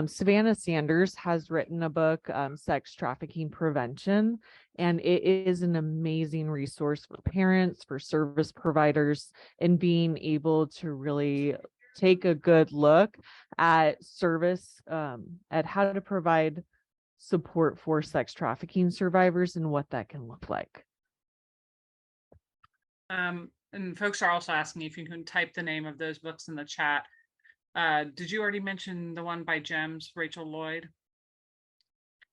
Savannah Sanders has written a book, Sex Trafficking Prevention, and it is an amazing resource for parents, for service providers, and being able to really take a good look at service, at how to provide support for sex trafficking survivors and what that can look like. And folks are also asking if you can type the name of those books in the chat. Did you already mention the one by GEMS, Rachel Lloyd?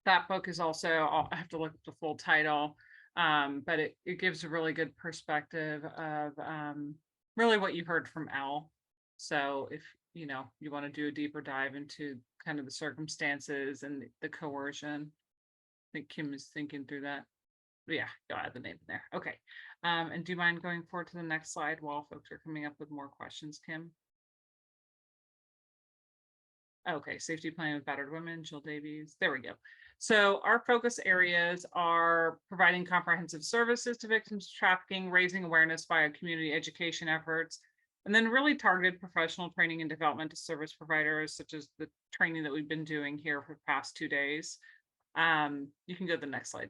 That book is also, I have to look up the full title, but it gives a really good perspective of really what you heard from Elle. So if you want to do a deeper dive into kind of the circumstances and the coercion, I think Kim is thinking through that. Yeah, you'll add the name in there. Okay. And do you mind going forward to the next slide while folks are coming up with more questions, Kim? Okay, safety planning with battered women, Jill Davies. There we go. So our focus areas are providing comprehensive services to victims of trafficking, raising awareness via community education efforts, and then really targeted professional training and development to service providers, such as the training that we've been doing here for the past 2 days. You can go to the next slide.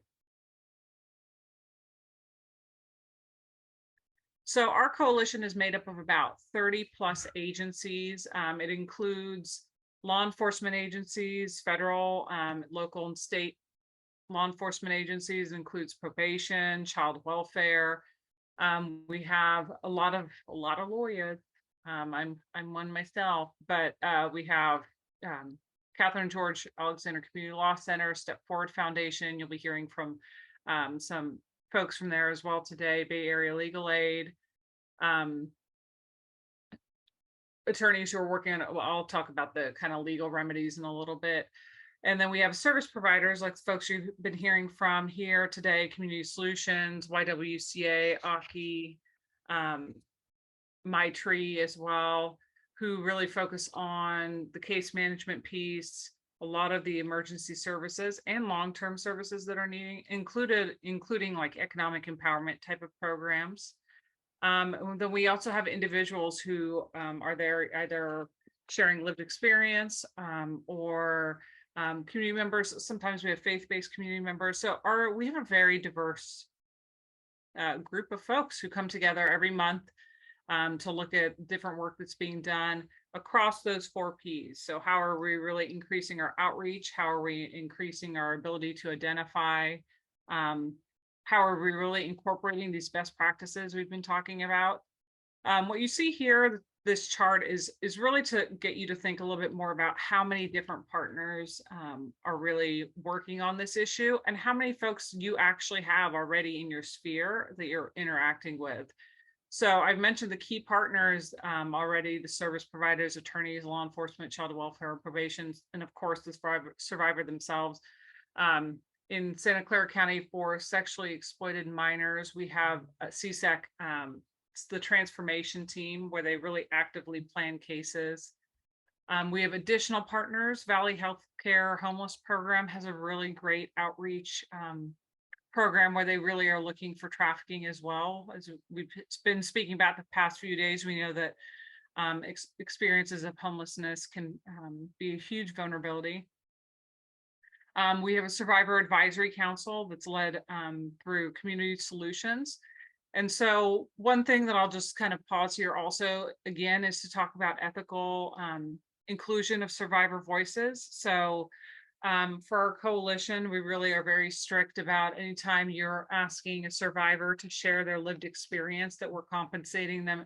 So our coalition is made up of about 30 plus agencies. It includes law enforcement agencies, federal, local and state law enforcement agencies, includes probation, child welfare. We have a lot of lawyers. I'm one myself, but we have Catherine George Alexander Community Law Center, Step Forward Foundation. You'll be hearing from some folks from there as well today, Bay Area Legal Aid, attorneys who are working on it. Well, I'll talk about the kind of legal remedies in a little bit. And then we have service providers like folks you've been hearing from here today, Community Solutions, YWCA, AKI, MyTree as well, who really focus on the case management piece, a lot of the emergency services and long-term services that are needing including like economic empowerment type of programs. Then we also have individuals who are there either sharing lived experience or community members. Sometimes we have faith-based community members. So we have a very diverse group of folks who come together every month to look at different work that's being done across those 4 Ps. So how are we really increasing our outreach? How are we increasing our ability to identify? How are we really incorporating these best practices we've been talking about? What you see here, this chart is really to get you to think a little bit more about how many different partners are really working on this issue and how many folks you actually have already in your sphere that you're interacting with. So I've mentioned the key partners already, the service providers, attorneys, law enforcement, child welfare, probation, and of course the survivor themselves. In Santa Clara County for sexually exploited minors, we have CSEC, the transformation team, where they really actively plan cases. We have additional partners. Valley Healthcare Homeless Program has a really great outreach program where they really are looking for trafficking as well. As we've been speaking about the past few days, we know that experiences of homelessness can be a huge vulnerability. We have a survivor advisory council that's led through Community Solutions. And so one thing that I'll just kind of pause here also, again, is to talk about ethical inclusion of survivor voices. So for our coalition, we really are very strict about anytime you're asking a survivor to share their lived experience, that we're compensating them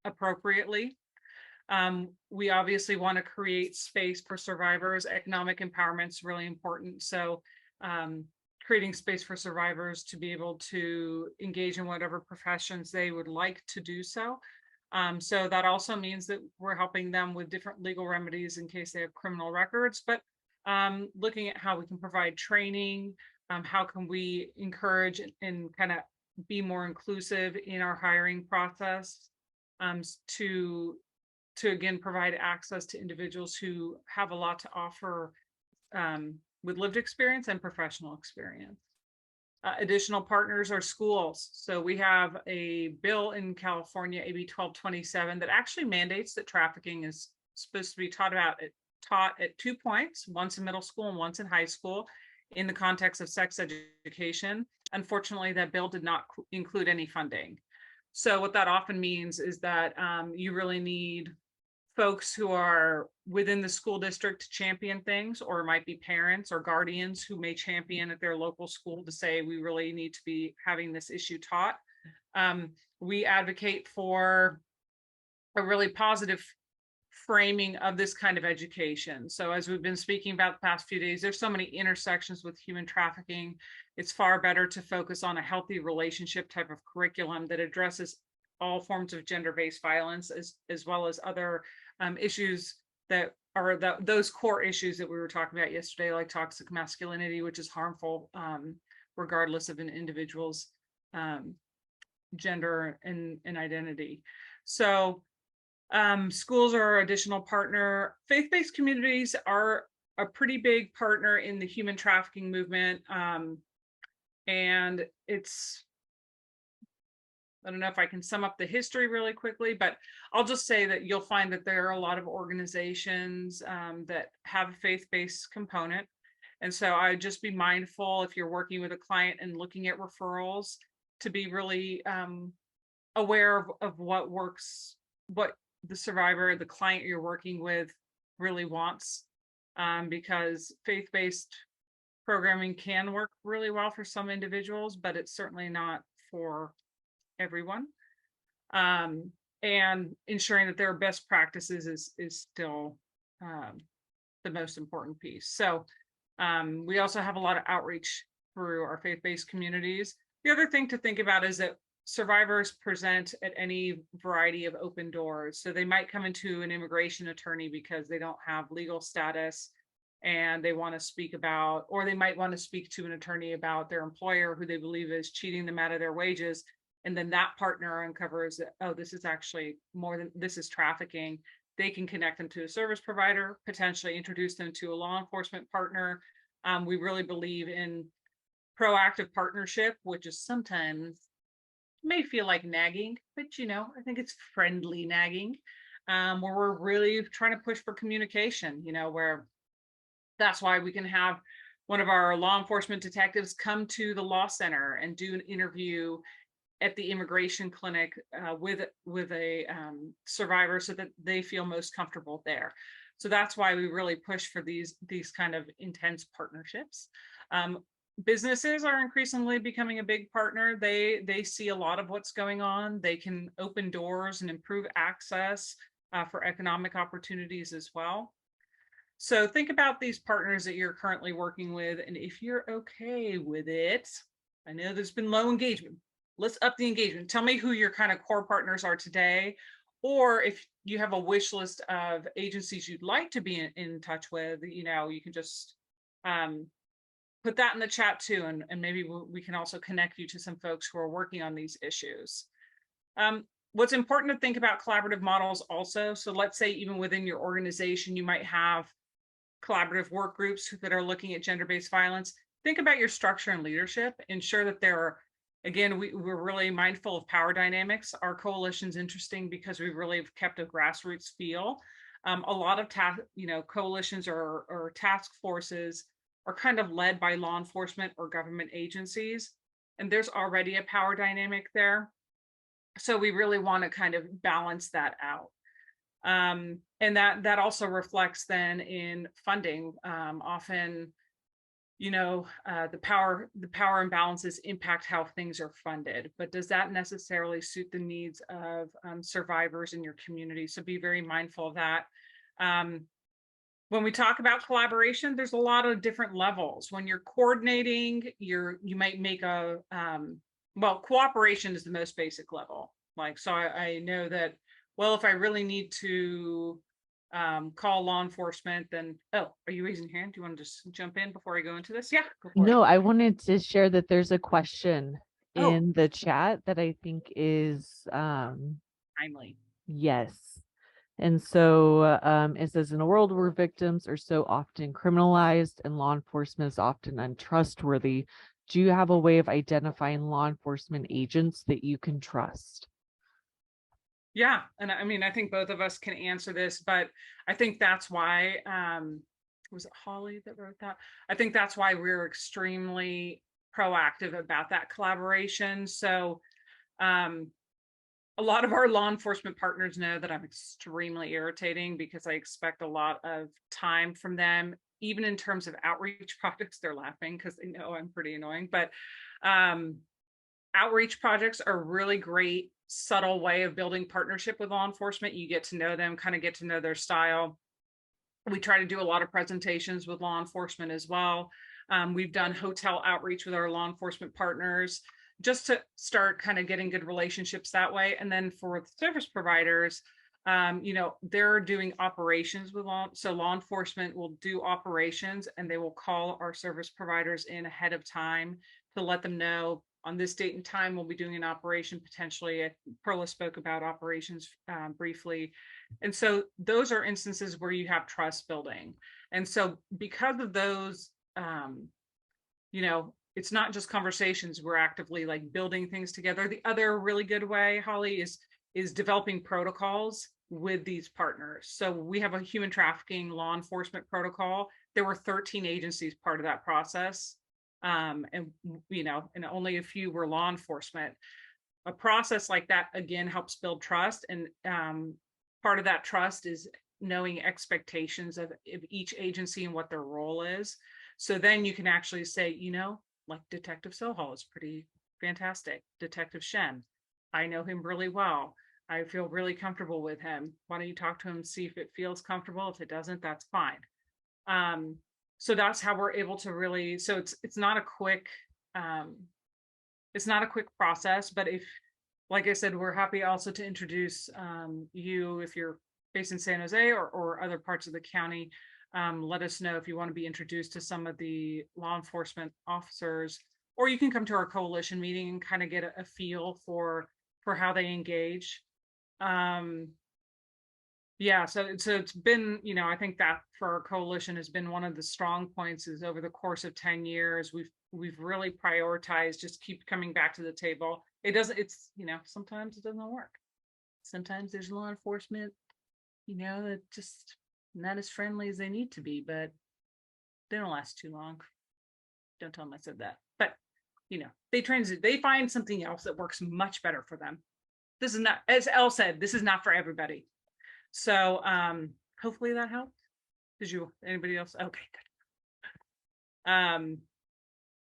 appropriately. We obviously want to create space for survivors. Economic empowerment is really important. So creating space for survivors to be able to engage in whatever professions they would like to do so. So that also means that we're helping them with different legal remedies in case they have criminal records, but looking at how we can provide training, how can we encourage and kind of be more inclusive in our hiring process, to again provide access to individuals who have a lot to offer, with lived experience and professional experience. Additional partners are schools. So we have a bill in California, AB 1227, that actually mandates that trafficking is supposed to be taught at 2 points, once in middle school and once in high school, in the context of sex education. Unfortunately, that bill did not include any funding. So what that often means is that you really need folks who are within the school district to champion things, or it might be parents or guardians who may champion at their local school to say, we really need to be having this issue taught. We advocate for a really positive framing of this kind of education. So as we've been speaking about the past few days, there's so many intersections with human trafficking. It's far better to focus on a healthy relationship type of curriculum that addresses all forms of gender-based violence, as well as other issues that are those core issues that we were talking about yesterday, like toxic masculinity, which is harmful regardless of an individual's gender and identity. So schools are our additional partner. Faith-based communities are a pretty big partner in the human trafficking movement. And it's, I don't know if I can sum up the history really quickly, but I'll just say that you'll find that there are a lot of organizations that have a faith-based component. And so I would just be mindful, if you're working with a client and looking at referrals, to be really aware of what works, what the survivor, the client you're working with really wants, because faith-based programming can work really well for some individuals, but it's certainly not for everyone. And ensuring that their best practices is still the most important piece. So we also have a lot of outreach through our faith-based communities. The other thing to think about is that survivors present at any variety of open doors. So they might come into an immigration attorney because they don't have legal status and they want to speak about, or they might want to speak to an attorney about their employer who they believe is cheating them out of their wages. And then that partner uncovers that, oh, this is actually more than, this is trafficking. They can connect them to a service provider, potentially introduce them to a law enforcement partner. We really believe in proactive partnership, which is sometimes may feel like nagging, but I think it's friendly nagging, where we're really trying to push for communication, where that's why we can have one of our law enforcement detectives come to the law center and do an interview at the immigration clinic with a survivor, so that they feel most comfortable there. So that's why we really push for these kind of intense partnerships. Businesses are increasingly becoming a big partner. They see a lot of what's going on. They can open doors and improve access for economic opportunities as well. So think about these partners that you're currently working with, and if you're okay with it, I know there's been low engagement. Let's up the engagement. Tell me who your kind of core partners are today, or if you have a wish list of agencies you'd like to be in touch with, you can just put that in the chat too, and maybe we can also connect you to some folks who are working on these issues. What's important to think about collaborative models also. So let's say even within your organization, you might have collaborative work groups that are looking at gender-based violence. Think about your structure and leadership. Ensure that there are, again, we're really mindful of power dynamics. Our coalition's interesting because we really have kept a grassroots feel. A lot of coalitions or task forces are kind of led by law enforcement or government agencies, and there's already a power dynamic there. So we really want to kind of balance that out. And that also reflects then in funding. Often, the power imbalances impact how things are funded, but does that necessarily suit the needs of survivors in your community? So be very mindful of that. When we talk about collaboration, there's a lot of different levels. When you're coordinating, you might make cooperation is the most basic level. So I know that, well, if I really need to call law enforcement, then, oh, are you raising your hand? Do you want to just jump in before I go into this? Yeah, go for it. No, I wanted to share that there's a question Oh. in the chat that I think is Timely. yes. And so it says, in a world where victims are so often criminalized and law enforcement is often untrustworthy, do you have a way of identifying law enforcement agents that you can trust? Yeah, and I mean, I think both of us can answer this, but I think that's why, was it Holly that wrote that? I think that's why we're extremely proactive about that collaboration. So, a lot of our law enforcement partners know that I'm extremely irritating because I expect a lot of time from them, even in terms of outreach projects. They're laughing because they know I'm pretty annoying, but outreach projects are a really great, subtle way of building partnership with law enforcement. You get to know them, kind of get to know their style. We try to do a lot of presentations with law enforcement as well. We've done hotel outreach with our law enforcement partners just to start kind of getting good relationships that way. And then for the service providers, they're doing operations with law enforcement will do operations, and they will call our service providers in ahead of time to let them know on this date and time we'll be doing an operation potentially. Perla spoke about operations briefly. And so those are instances where you have trust building. And so because of those, it's not just conversations, we're actively like building things together. The other really good way, Holly, is developing protocols with these partners. So we have a human trafficking law enforcement protocol. There were 13 agencies part of that process. And only a few were law enforcement. A process like that, again, helps build trust. And part of that trust is knowing expectations of each agency and what their role is. So then you can actually say, like Detective Sohal is pretty fantastic. Detective Shen, I know him really well. I feel really comfortable with him. Why don't you talk to him, see if it feels comfortable? If it doesn't, that's fine. So that's how we're able to really, so it's not a quick process, but if, like I said, we're happy also to introduce you if you're based in San Jose or other parts of the county. Let us know if you want to be introduced to some of the law enforcement officers, or you can come to our coalition meeting and kind of get a feel for how they engage. Yeah, so it's been, I think that for our coalition has been one of the strong points is over the course of 10 years, we've really prioritized, just keep coming back to the table. Sometimes it doesn't work. Sometimes there's law enforcement, that just not as friendly as they need to be, but they don't last too long. Don't tell them I said that, but they find something else that works much better for them. This is not, as Elle said, this is not for everybody. So hopefully that helped. Anybody else? Okay, good.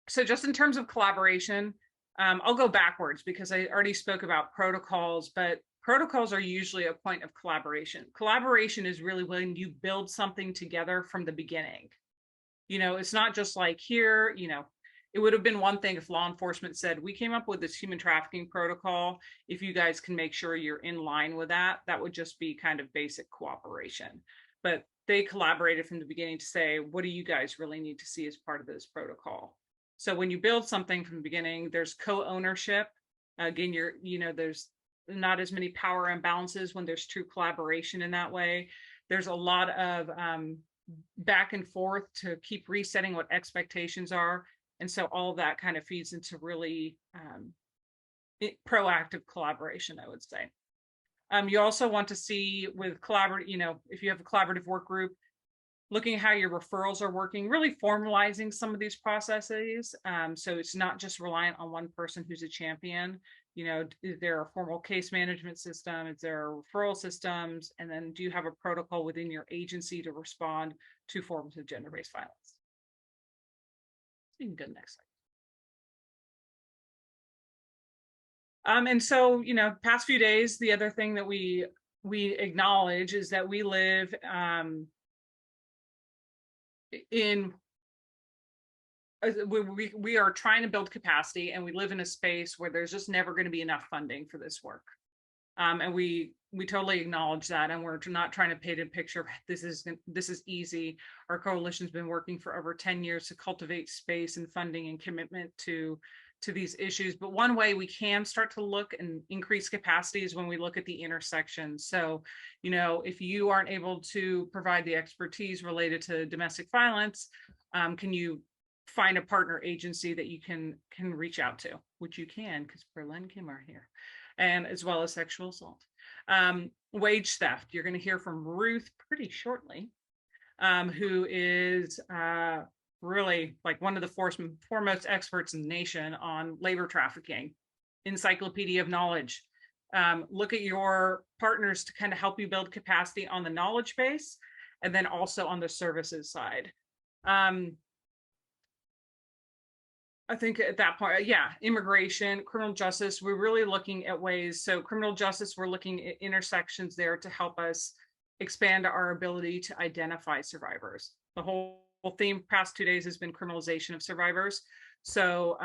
So just in terms of collaboration, I'll go backwards because I already spoke about protocols, but protocols are usually a point of collaboration. Collaboration is really when you build something together from the beginning. It's not just like here, it would have been one thing if law enforcement said, we came up with this human trafficking protocol. If you guys can make sure you're in line with that, that would just be kind of basic cooperation. But they collaborated from the beginning to say, what do you guys really need to see as part of this protocol? So when you build something from the beginning, there's co-ownership. Again, there's not as many power imbalances when there's true collaboration in that way. There's a lot of back and forth to keep resetting what expectations are. And so all of that kind of feeds into really proactive collaboration, I would say. You also want to see with if you have a collaborative work group, looking at how your referrals are working, really formalizing some of these processes. So it's not just reliant on one person who's a champion. Is there a formal case management system? Is there referral systems? And then do you have a protocol within your agency to respond to forms of gender-based violence? You can go next slide. And so, past few days, the other thing that we acknowledge is that we live we are trying to build capacity, and we live in a space where there's just never going to be enough funding for this work. And we we totally acknowledge that, and we're not trying to paint a picture of this is easy. Our coalition's been working for over 10 years to cultivate space and funding and commitment to these issues. But one way we can start to look and increase capacity is when we look at the intersections. So, you know, if you aren't able to provide the expertise related to domestic violence, can you find a partner agency that you can reach out to, which you can, because Berlin and Kim are here, and as well as sexual assault. Wage theft, you're going to hear from Ruth pretty shortly, who is really like one of the foremost experts in the nation on labor trafficking, encyclopedia of knowledge. Look at your partners to kind of help you build capacity on the knowledge base, and then also on the services side. I think at that point, yeah, immigration, criminal justice, we're really looking at ways. So criminal justice, we're looking at intersections there to help us expand our ability to identify survivors. The whole theme past 2 days has been criminalization of survivors. So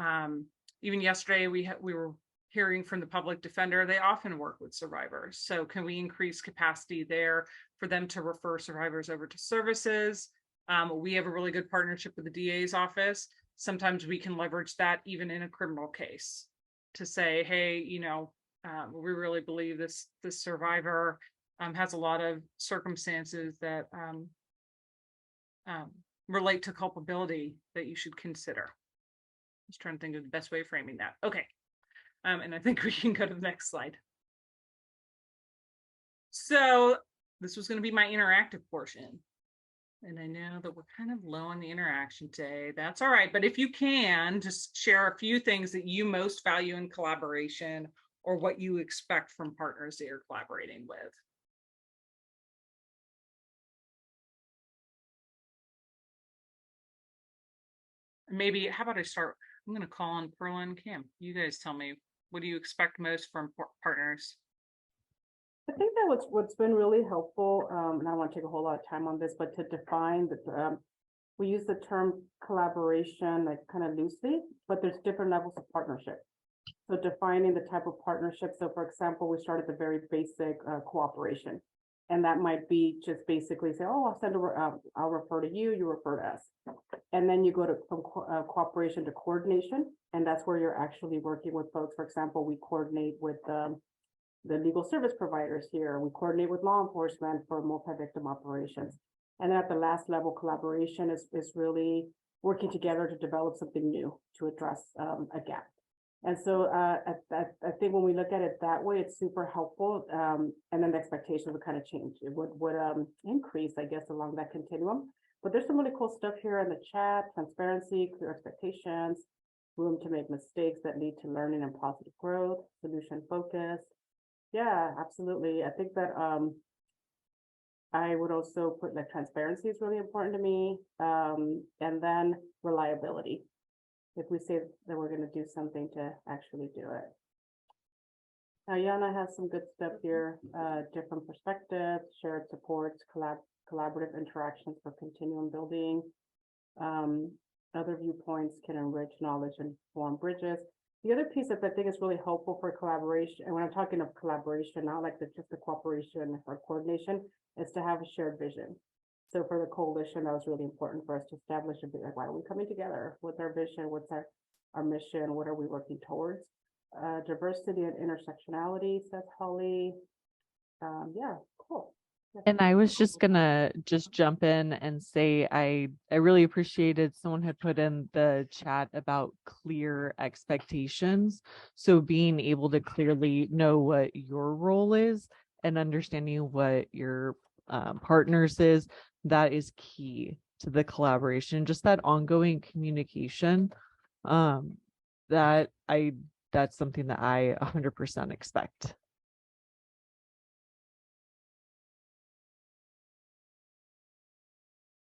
even yesterday, we were hearing from the public defender, they often work with survivors. So can we increase capacity there for them to refer survivors over to services? We have a really good partnership with the DA's office. Sometimes we can leverage that even in a criminal case to say, hey, you know, we really believe this survivor has a lot of circumstances that relate to culpability that you should consider. Just trying to think of the best way of framing that. Okay. And I think we can go to the next slide. So this was going to be my interactive portion. And I know that we're kind of low on the interaction today. That's all right. But if you can, just share a few things that you most value in collaboration, or what you expect from partners that you're collaborating with. Maybe, how about I start? I'm going to call on Perla and Kim. You guys tell me, what do you expect most from partners? I think that what's been really helpful, and I don't want to take a whole lot of time on this, but to define that we use the term collaboration like kind of loosely, but there's different levels of partnership. So defining the type of partnership. So for example, we started the very basic cooperation, and that might be just basically say, oh, I'll refer to you, you refer to us. And then you go to from cooperation to coordination, and that's where you're actually working with folks. For example, we coordinate with the legal service providers here. We coordinate with law enforcement for multi-victim operations. And then at the last level, collaboration is really working together to develop something new to address a gap. And so I think when we look at it that way, it's super helpful. And then the expectations would kind of change. It would increase, I guess, along that continuum. But there's some really cool stuff here in the chat: transparency, clear expectations, room to make mistakes that lead to learning and positive growth, solution focus. Yeah, absolutely. I think that I would also put like transparency is really important to me. And then reliability. If we say that we're going to do something to actually do it. Now, Yana has some good stuff here, different perspectives, shared supports, collaborative interactions for continuum building. Other viewpoints can enrich knowledge and form bridges. The other piece that I think is really helpful for collaboration, and when I'm talking of collaboration, not like just the cooperation or coordination, is to have a shared vision. So for the coalition, that was really important for us to establish a bit like, why are we coming together? What's our vision? What's our mission? What are we working towards? Diversity and intersectionality, says Holly. Yeah, cool. And I was just gonna jump in and say I really appreciated someone had put in the chat about clear expectations. So being able to clearly know what your role is and understanding what your partners is, that is key to the collaboration. Just that ongoing communication. That's something that I 100% expect.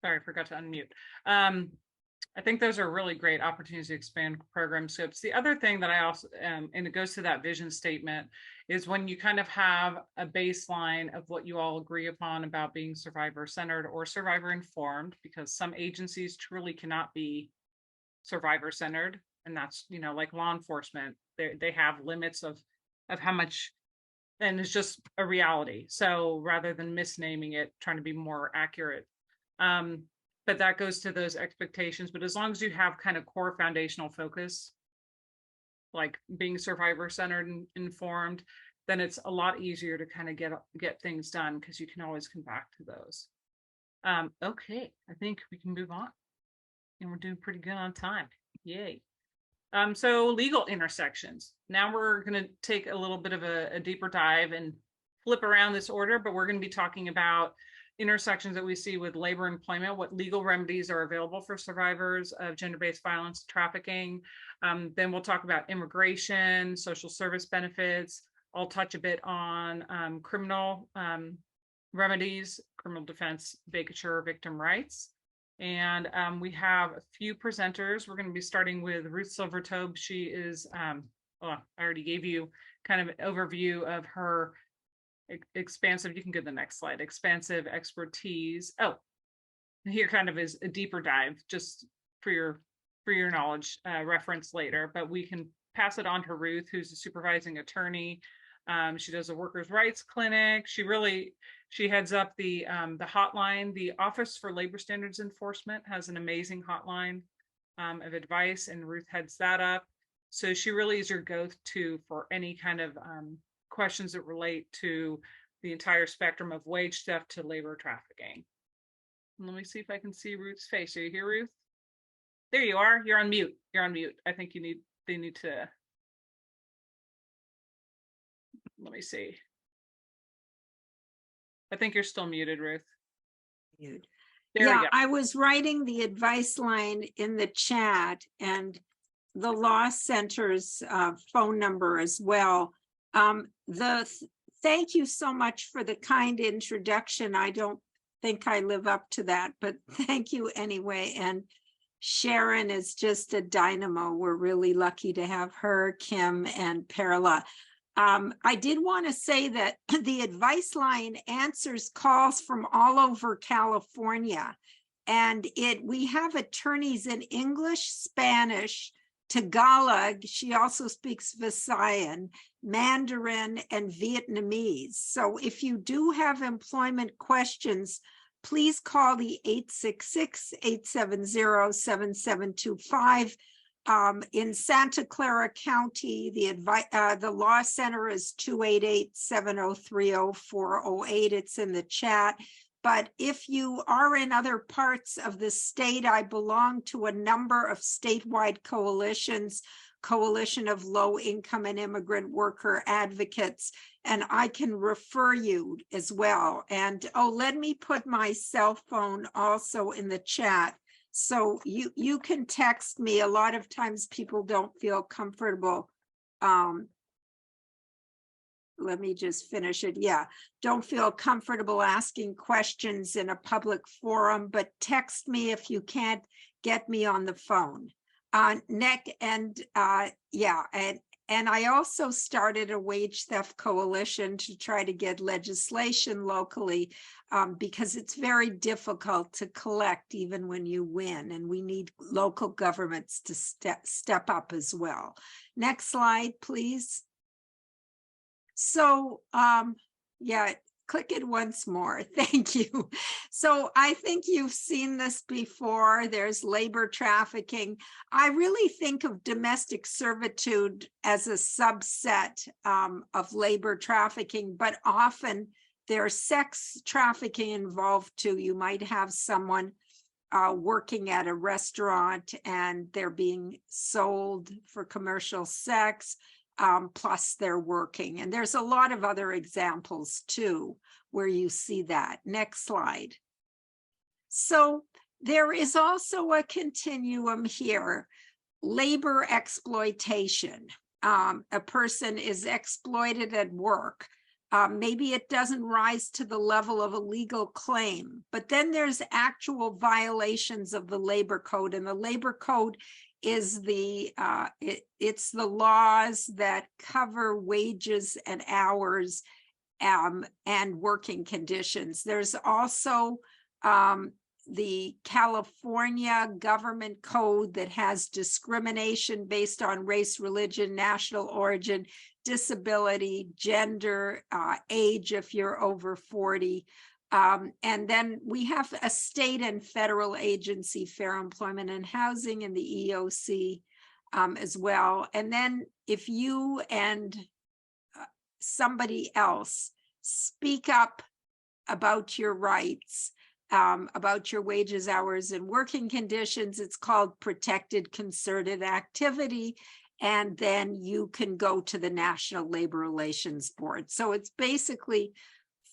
Sorry, I forgot to unmute. I think those are really great opportunities to expand program scopes. The other thing that I also, and it goes to that vision statement, is when you kind of have a baseline of what you all agree upon about being survivor-centered or survivor-informed, because some agencies truly cannot be survivor-centered. And that's, you know, like law enforcement, they have limits of how much and it's just a reality. So rather than misnaming it, trying to be more accurate. But that goes to those expectations. But as long as you have kind of core foundational focus, like being survivor centered and informed, then it's a lot easier to kind of get things done because you can always come back to those. Okay, I think we can move on. And we're doing pretty good on time. Yay. So legal intersections. Now we're going to take a little bit of a deeper dive and flip around this order, but we're going to be talking about intersections that we see with labor employment, what legal remedies are available for survivors of gender-based violence, trafficking. Then we'll talk about immigration, social service benefits. I'll touch a bit on criminal remedies, criminal defense, vacatur, victim rights. And we have a few presenters. We're going to be starting with Ruth Silvertobe. She is, I already gave you kind of an overview of her expansive, you can go to the next slide, expansive expertise. Oh, here kind of is a deeper dive just for your knowledge reference later, but we can pass it on to Ruth, who's a supervising attorney. She does a workers' rights clinic. She heads up the hotline. The Office for Labor Standards Enforcement has an amazing hotline of advice, and Ruth heads that up. So she really is your go-to for any kind of questions that relate to the entire spectrum of wage theft to labor trafficking. And let me see if I can see Ruth's face. Are you here, Ruth? There you are. You're on mute. You're on mute. I think they need to. Let me see. I think you're still muted, Ruth. Mute. There we Yeah, go. I was writing the advice line in the chat and the law center's phone number as well. Thank you so much for the kind introduction. I don't think I live up to that, but thank you anyway. And Sharon is just a dynamo. We're really lucky to have her, Kim, and Perla. I did want to say that the advice line answers calls from all over California, and we have attorneys in English, Spanish, Tagalog. She also speaks Visayan, Mandarin, and Vietnamese. So if you do have employment questions, please call the 866-870-7725. In Santa Clara County, the law center is 288-703-0408. It's in the chat. But if you are in other parts of the state, I belong to a number of statewide coalitions, Coalition of Low Income and Immigrant Worker Advocates, and I can refer you as well. And let me put my cell phone also in the chat. So you can text me. A lot of times people don't feel comfortable. Let me just finish it. Yeah, don't feel comfortable asking questions in a public forum, but text me if you can't get me on the phone. And I also started a wage theft coalition to try to get legislation locally because it's very difficult to collect even when you win, and we need local governments to step up as well. Next slide, please. So, click it once more. Thank you. So I think you've seen this before. There's labor trafficking. I really think of domestic servitude as a subset of labor trafficking, but often there's sex trafficking involved too. You might have someone working at a restaurant and they're being sold for commercial sex. Plus they're working. And there's a lot of other examples too, where you see that. Next slide. So there is also a continuum here, labor exploitation. A person is exploited at work. Maybe it doesn't rise to the level of a legal claim, but then there's actual violations of the labor code, and the labor code is it's the laws that cover wages and hours and working conditions. There's also the California government code that has discrimination based on race, religion, national origin, disability, gender, age if you're over 40. And then we have a state and federal agency, Fair Employment and Housing, and the EOC as well. And then if you and somebody else speak up about your rights, about your wages, hours, and working conditions, it's called protected concerted activity. And then you can go to the National Labor Relations Board. So it's basically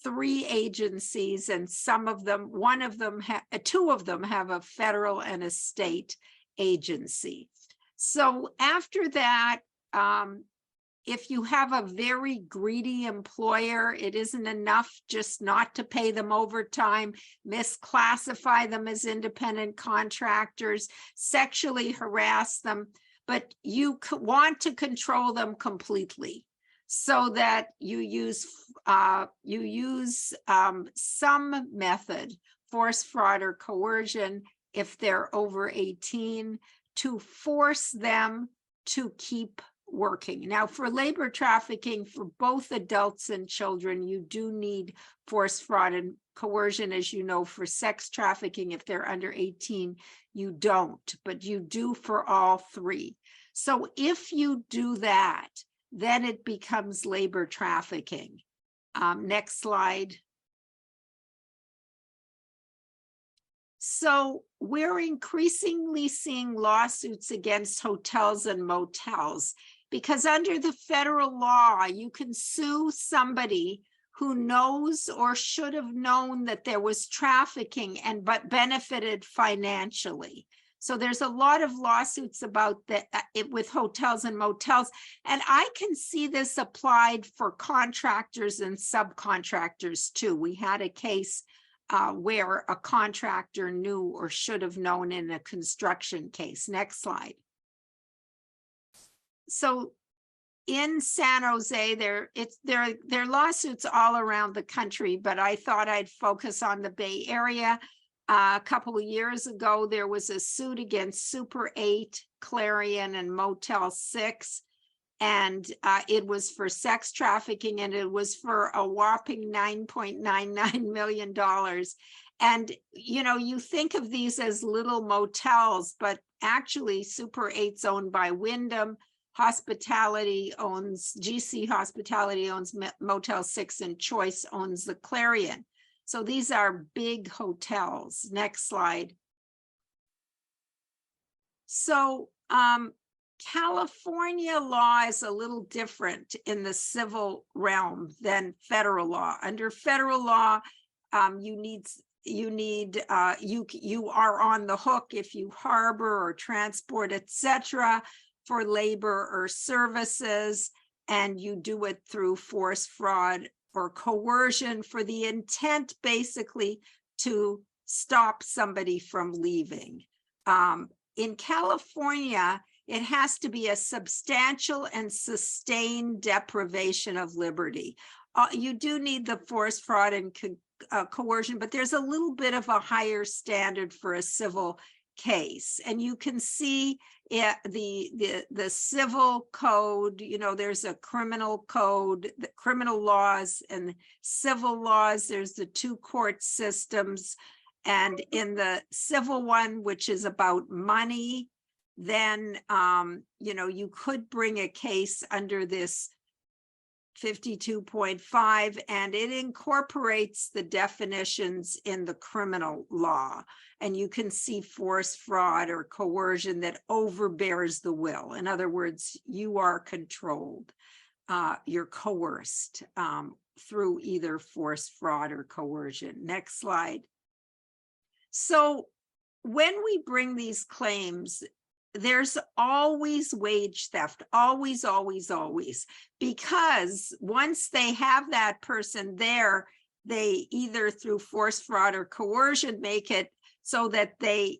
3 agencies, and some of them, two of them have a federal and a state agency. So after that, if you have a very greedy employer, it isn't enough just not to pay them overtime, misclassify them as independent contractors, sexually harass them, but you want to control them completely so that you use some method, force, fraud, or coercion if they're over 18, to force them to keep working. Now, for labor trafficking, for both adults and children, you do need force, fraud, and coercion. As you know, for sex trafficking, if they're under 18, you don't, but you do for all 3. So if you do that, then it becomes labor trafficking. Next slide. So we're increasingly seeing lawsuits against hotels and motels because under the federal law, you can sue somebody who knows or should have known that there was trafficking but benefited financially. So there's a lot of lawsuits about that with hotels and motels. And I can see this applied for contractors and subcontractors too. We had a case where a contractor knew or should have known in a construction case. Next slide. So in San Jose, there are lawsuits all around the country, but I thought I'd focus on the Bay Area. A couple of years ago, there was a suit against Super 8, Clarion, and Motel 6. And it was for sex trafficking, and it was for a whopping $9.99 million. And, you know, you think of these as little motels, but actually Super 8's owned by Wyndham. GC Hospitality owns Motel 6, and Choice owns the Clarion. So these are big hotels. Next slide. So California law is a little different in the civil realm than federal law. Under federal law, you are on the hook if you harbor or transport, etc., for labor or services, and you do it through force, fraud, or coercion for the intent basically to stop somebody from leaving. In California, it has to be a substantial and sustained deprivation of liberty. You do need the force, fraud, and coercion, but there's a little bit of a higher standard for a civil case. And you can see the civil code, you know, there's a criminal code, the criminal laws and civil laws, there's the 2 court systems. And in the civil one, which is about money, then, you know, you could bring a case under this 52.5, and it incorporates the definitions in the criminal law. And you can see force, fraud, or coercion that overbears the will. In other words, you are controlled, you're coerced through either force, fraud, or coercion. Next slide. So when we bring these claims, there's always wage theft, always, always, always, because once they have that person there, they either through force, fraud, or coercion make it so that they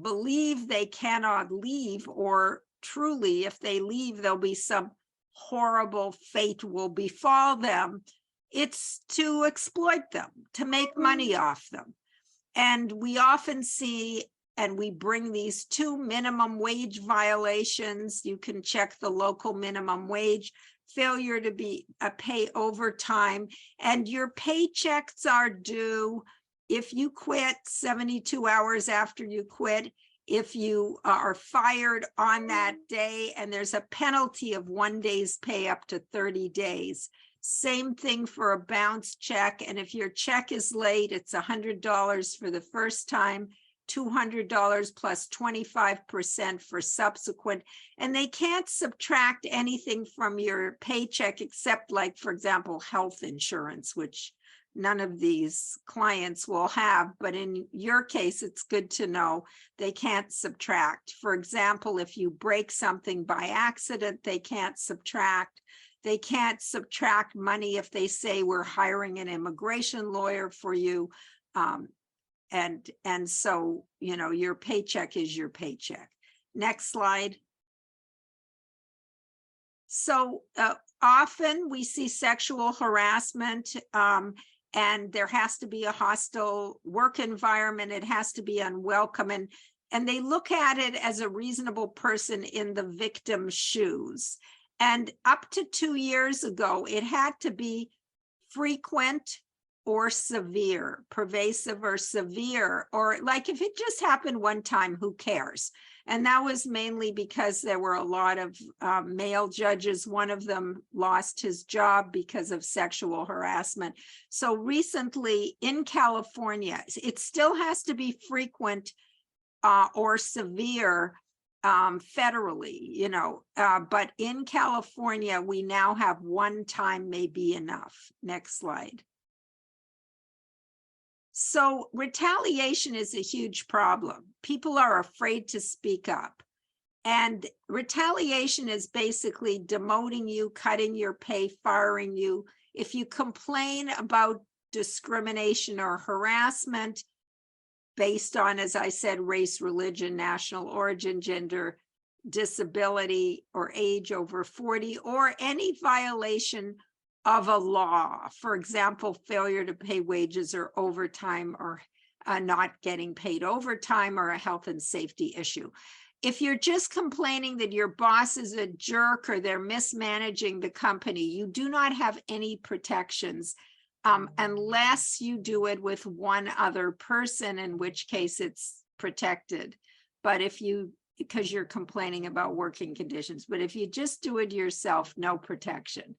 believe they cannot leave, or truly, if they leave, there'll be some horrible fate will befall them. It's to exploit them, to make money off them. And we often see, and we bring these 2 minimum wage violations. You can check the local minimum wage. failure to pay overtime, and your paychecks are due if you quit 72 hours after you quit, if you are fired on that day, and there's a penalty of 1 day's pay up to 30 days. Same thing for a bounce check. And if your check is late, it's $100 for the first time, $200 plus 25% for subsequent. And they can't subtract anything from your paycheck except, like, for example, health insurance, which none of these clients will have, but in your case, it's good to know they can't subtract. For example, if you break something by accident, they can't subtract. They can't subtract money if they say we're hiring an immigration lawyer for you. And so, you know, your paycheck is your paycheck. Next slide. So often we see sexual harassment, and there has to be a hostile work environment. It has to be unwelcome. And they look at it as a reasonable person in the victim's shoes. And up to 2 years ago, it had to be frequent or severe, pervasive or severe, or like if it just happened one time, who cares? And that was mainly because there were a lot of male judges. One of them lost his job because of sexual harassment. So recently in California, it still has to be frequent or severe federally, you know, but in California, we now have one time may be enough. Next slide. So retaliation is a huge problem. People are afraid to speak up. And retaliation is basically demoting you, cutting your pay, firing you. If you complain about discrimination or harassment based on, as I said, race, religion, national origin, gender, disability, or age over 40, or any violation of a law, for example, failure to pay wages or overtime, or not getting paid overtime, or a health and safety issue. If you're just complaining that your boss is a jerk or they're mismanaging the company, you do not have any protections unless you do it with one other person, in which case it's protected. But if you, because you're complaining about working conditions, but if you just do it yourself, no protection.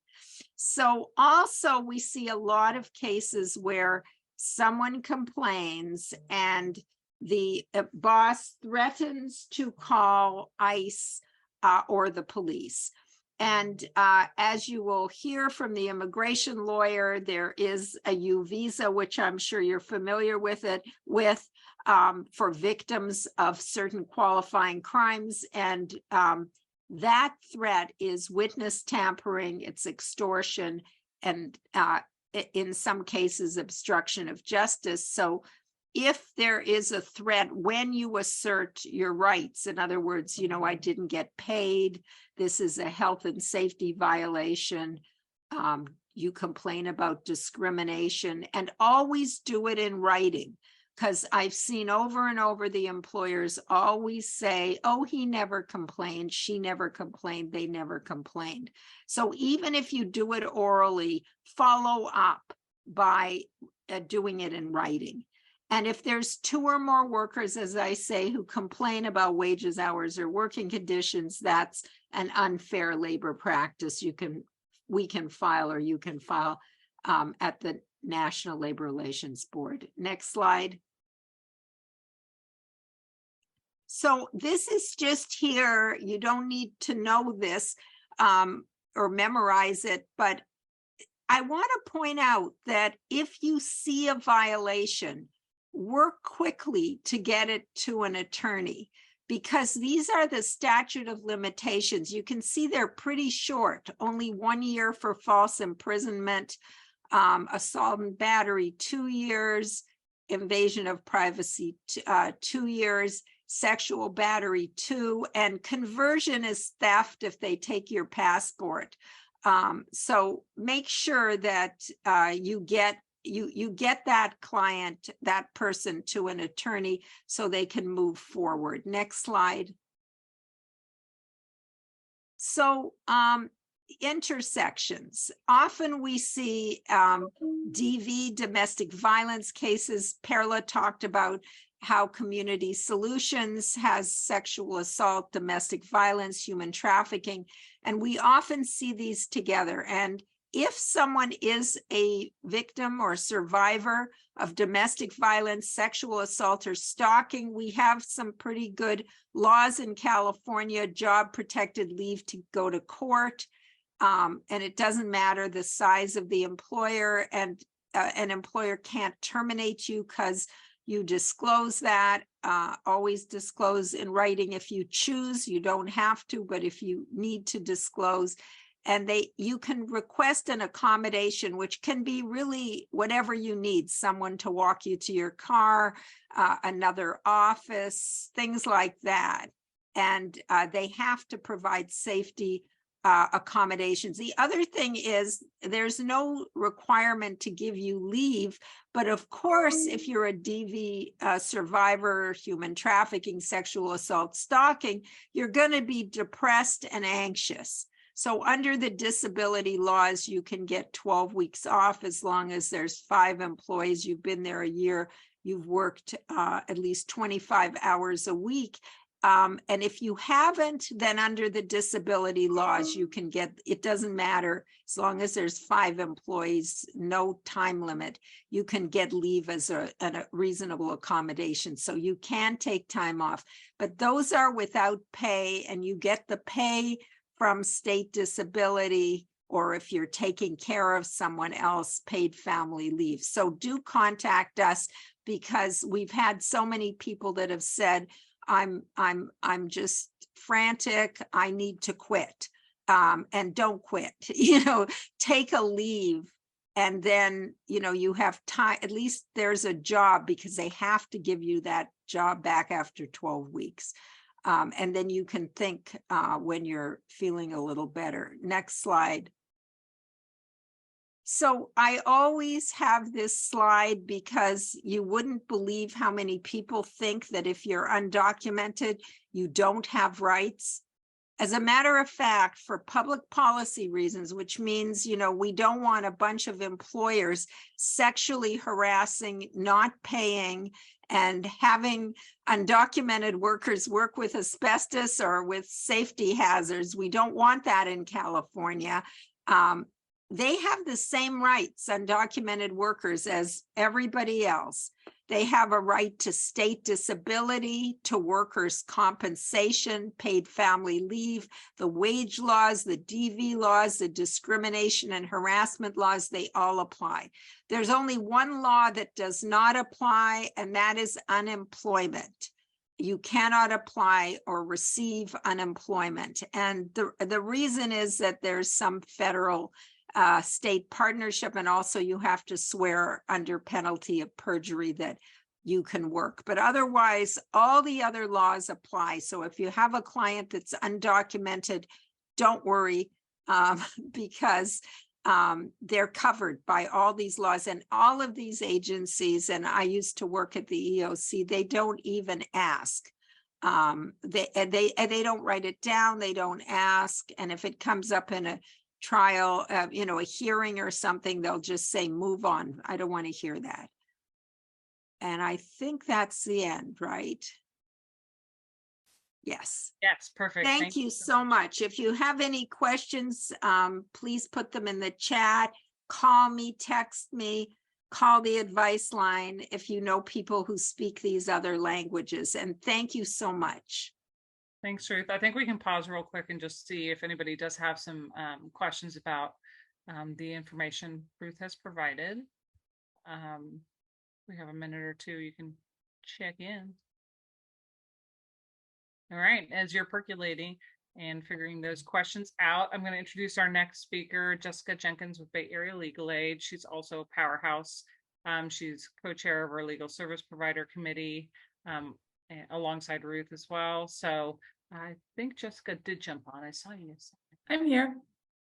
So also we see a lot of cases where someone complains and the boss threatens to call ICE or the police. And as you will hear from the immigration lawyer, there is a U visa, which I'm sure you're familiar with for victims of certain qualifying crimes. And that threat is witness tampering, it's extortion, and in some cases, obstruction of justice. So if there is a threat when you assert your rights, in other words, you know, I didn't get paid, this is a health and safety violation, you complain about discrimination, and always do it in writing. Because I've seen over and over the employers always say, oh, he never complained, she never complained, they never complained. So even if you do it orally, follow up by doing it in writing. And if there's 2 or more workers, as I say, who complain about wages, hours, or working conditions, that's an unfair labor practice. We can file, or you can file at the National Labor Relations Board. Next slide. So this is just here. You don't need to know this or memorize it, but I want to point out that if you see a violation, work quickly to get it to an attorney, because these are the statute of limitations. You can see they're pretty short, only 1 year for false imprisonment, assault and battery 2 years, invasion of privacy 2 years, sexual battery 2, and conversion is theft if they take your passport. So make sure that you get that client, that person, to an attorney so they can move forward. Next slide. So intersections. Often we see DV, domestic violence cases. Perla talked about how Community Solutions has sexual assault, domestic violence, human trafficking, and we often see these together. And if someone is a victim or survivor of domestic violence, sexual assault, or stalking, we have some pretty good laws in California, job protected leave to go to court. And it doesn't matter the size of the employer, and an employer can't terminate you because you disclose that. Always disclose in writing if you choose. You don't have to, but if you need to disclose. And you can request an accommodation, which can be really whatever you need, someone to walk you to your car, another office, things like that. And they have to provide safety accommodations. The other thing is there's no requirement to give you leave, but of course, if you're a DV survivor, human trafficking, sexual assault, stalking, you're going to be depressed and anxious. So under the disability laws, you can get 12 weeks off as long as there's 5 employees, you've been there a year, you've worked at least 25 hours a week. And if you haven't, then under the disability laws, you can get, it doesn't matter, as long as there's 5 employees, no time limit, you can get leave as a reasonable accommodation. So you can take time off, but those are without pay, and you get the pay from state disability, or if you're taking care of someone else, paid family leave. So do contact us, because we've had so many people that have said, I'm just frantic, I need to quit. And don't quit, take a leave, and then, you have time, at least there's a job, because they have to give you that job back after 12 weeks. And then you can think when you're feeling a little better. Next slide. So I always have this slide because you wouldn't believe how many people think that if you're undocumented, you don't have rights. As a matter of fact, for public policy reasons, which means, we don't want a bunch of employers sexually harassing, not paying, and having undocumented workers work with asbestos or with safety hazards. We don't want that in California. They have the same rights, undocumented workers, as everybody else. They have a right to state disability, to workers' compensation, paid family leave, the wage laws, the DV laws, the discrimination and harassment laws, they all apply. There's only one law that does not apply, and that is unemployment. You cannot apply or receive unemployment. And the reason is that there's some federal state partnership, and also you have to swear under penalty of perjury that you can work. But otherwise, all the other laws apply. So if you have a client that's undocumented, don't worry, because they're covered by all these laws, and all of these agencies, and I used to work at the EOC, they don't even ask. They don't write it down, they don't ask. And if it comes up in a trial, a hearing or something, they'll just say, move on. I don't want to hear that. And I think that's the end, right? Yes. Yes, perfect. Thank you so much. If you have any questions, please put them in the chat. Call me, text me, call the advice line if you know people who speak these other languages. And thank you so much. Thanks, Ruth. I think we can pause real quick and just see if anybody does have some questions about the information Ruth has provided. We have a minute or two, you can check in. All right, as you're percolating and figuring those questions out, I'm going to introduce our next speaker, Jessica Jenkins with Bay Area Legal Aid. She's also a powerhouse. She's co-chair of our Legal Service Provider Committee, alongside Ruth as well. So I think Jessica did jump on. I saw you. I'm here.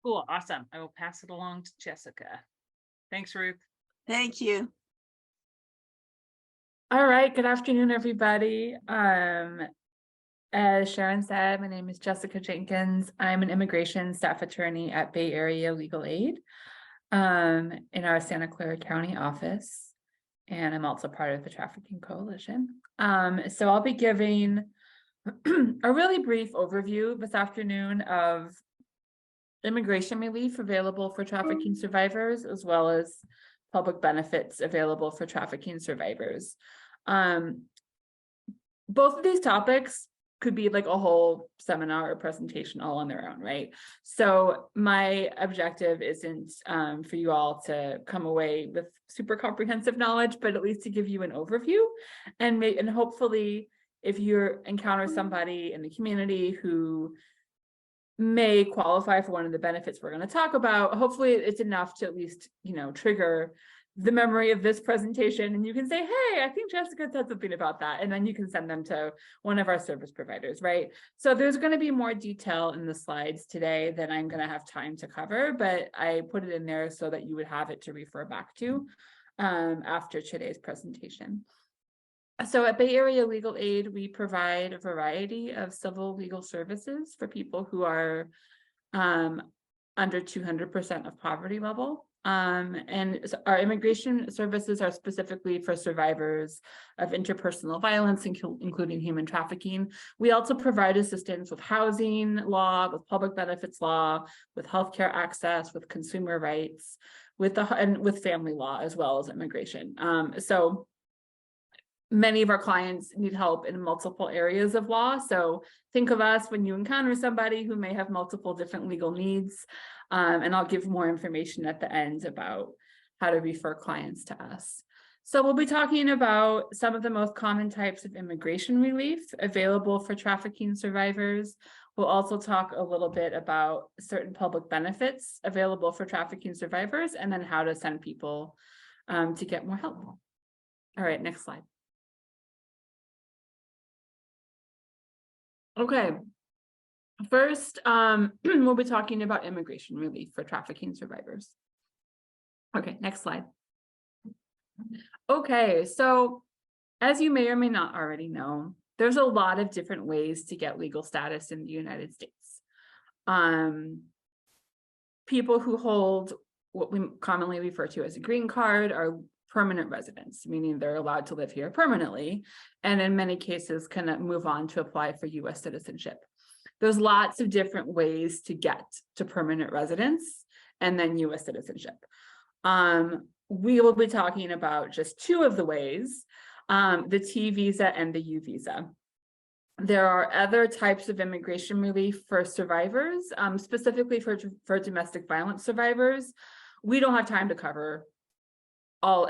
Cool. Awesome. I will pass it along to Jessica. Thanks, Ruth. Thank you. All right. Good afternoon, everybody. As Sharon said, my name is Jessica Jenkins. I'm an immigration staff attorney at Bay Area Legal Aid in our Santa Clara County office. And I'm also part of the Trafficking Coalition. So I'll be giving a really brief overview this afternoon of immigration relief available for trafficking survivors, as well as public benefits available for trafficking survivors. Both of these topics could be like a whole seminar or presentation all on their own, right? So my objective isn't for you all to come away with super comprehensive knowledge, but at least to give you an overview, and hopefully if you encounter somebody in the community who may qualify for one of the benefits we're going to talk about, hopefully it's enough to at least, trigger the memory of this presentation, and you can say, hey, I think Jessica said something about that, and then you can send them to one of our service providers, right? So there's going to be more detail in the slides today than I'm going to have time to cover, but I put it in there so that you would have it to refer back to after today's presentation. So at Bay Area Legal Aid, we provide a variety of civil legal services for people who are under 200% of poverty level. And our immigration services are specifically for survivors of interpersonal violence, including human trafficking. We also provide assistance with housing law, with public benefits law, with healthcare access, with consumer rights, and with family law, as well as immigration. So many of our clients need help in multiple areas of law. So think of us when you encounter somebody who may have multiple different legal needs. And I'll give more information at the end about how to refer clients to us. So we'll be talking about some of the most common types of immigration relief available for trafficking survivors. We'll also talk a little bit about certain public benefits available for trafficking survivors, and then how to send people to get more help. All right, next slide. Okay, first, we'll be talking about immigration relief for trafficking survivors. Okay, next slide. Okay, so as you may or may not already know, there's a lot of different ways to get legal status in the United States. People who hold what we commonly refer to as a green card are permanent residents, meaning they're allowed to live here permanently, and in many cases can move on to apply for US citizenship. There's lots of different ways to get to permanent residence and then US citizenship. We will be talking about just two of the ways, the T visa and the U visa. There are other types of immigration relief for survivors, specifically for domestic violence survivors. We don't have time to cover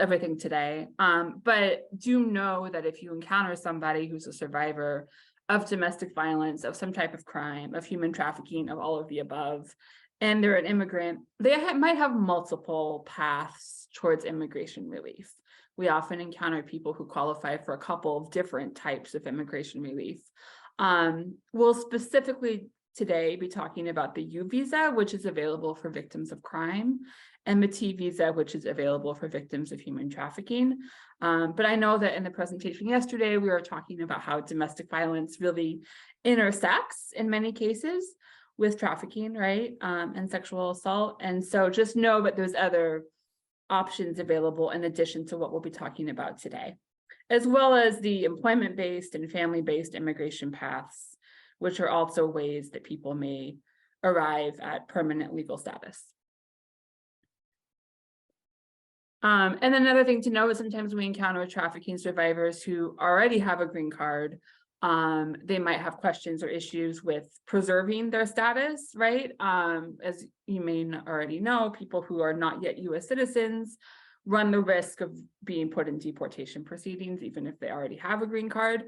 everything today, but do know that if you encounter somebody who's a survivor of domestic violence, of some type of crime, of human trafficking, of all of the above, and they're an immigrant, they might have multiple paths towards immigration relief. We often encounter people who qualify for a couple of different types of immigration relief. We'll specifically today be talking about the U visa, which is available for victims of crime, and the T visa, which is available for victims of human trafficking. But I know that in the presentation yesterday, we were talking about how domestic violence really intersects in many cases with trafficking, right? And sexual assault. And so just know that there's other options available in addition to what we'll be talking about today, as well as the employment-based and family-based immigration paths, which are also ways that people may arrive at permanent legal status. And another thing to know is sometimes we encounter trafficking survivors who already have a green card. They might have questions or issues with preserving their status, right? As you may already know, people who are not yet US citizens run the risk of being put in deportation proceedings, even if they already have a green card.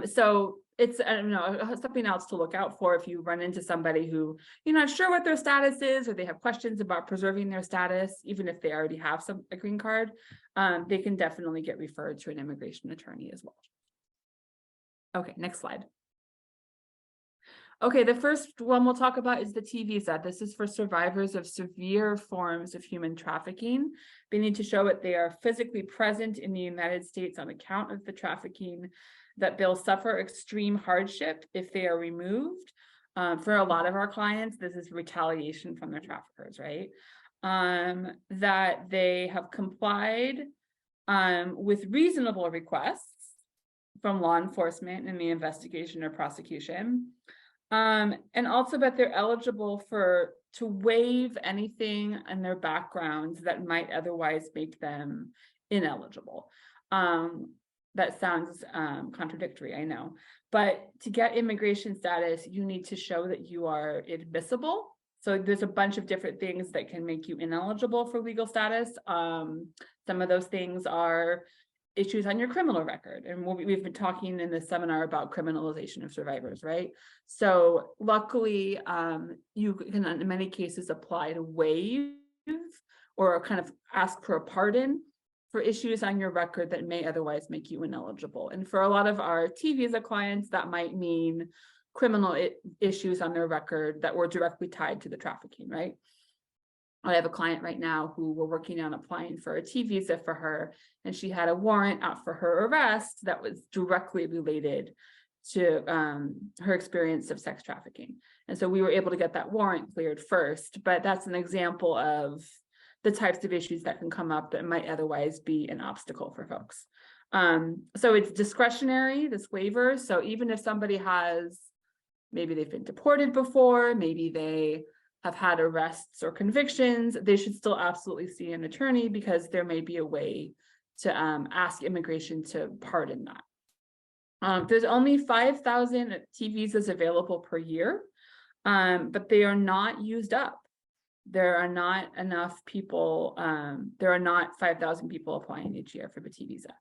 So it's something else to look out for if you run into somebody who you're not sure what their status is, or they have questions about preserving their status, even if they already have a green card. They can definitely get referred to an immigration attorney as well. Okay, next slide. Okay, the first one we'll talk about is the T visa. This is for survivors of severe forms of human trafficking. They need to show that they are physically present in the United States on account of the trafficking, that they'll suffer extreme hardship if they are removed. For a lot of our clients, this is retaliation from their traffickers, right? That they have complied with reasonable requests from law enforcement in the investigation or prosecution. And also that they're eligible to waive anything in their backgrounds that might otherwise make them ineligible. That sounds contradictory, I know. But to get immigration status, you need to show that you are admissible. So there's a bunch of different things that can make you ineligible for legal status. Some of those things are issues on your criminal record. And we've been talking in this seminar about criminalization of survivors, right? So luckily, you can in many cases apply to waive or kind of ask for a pardon for issues on your record that may otherwise make you ineligible. And for a lot of our T visa clients, that might mean criminal issues on their record that were directly tied to the trafficking, right? I have a client right now who we're working on applying for a T visa for her, and she had a warrant out for her arrest that was directly related to her experience of sex trafficking. And so we were able to get that warrant cleared first, but that's an example of the types of issues that can come up that might otherwise be an obstacle for folks. So it's discretionary, this waiver. So even if somebody maybe they've been deported before, maybe they have had arrests or convictions, they should still absolutely see an attorney because there may be a way to ask immigration to pardon that. There's only 5,000 T visas available per year, but they are not used up. There are not enough people, there are not 5,000 people applying each year for the T visa.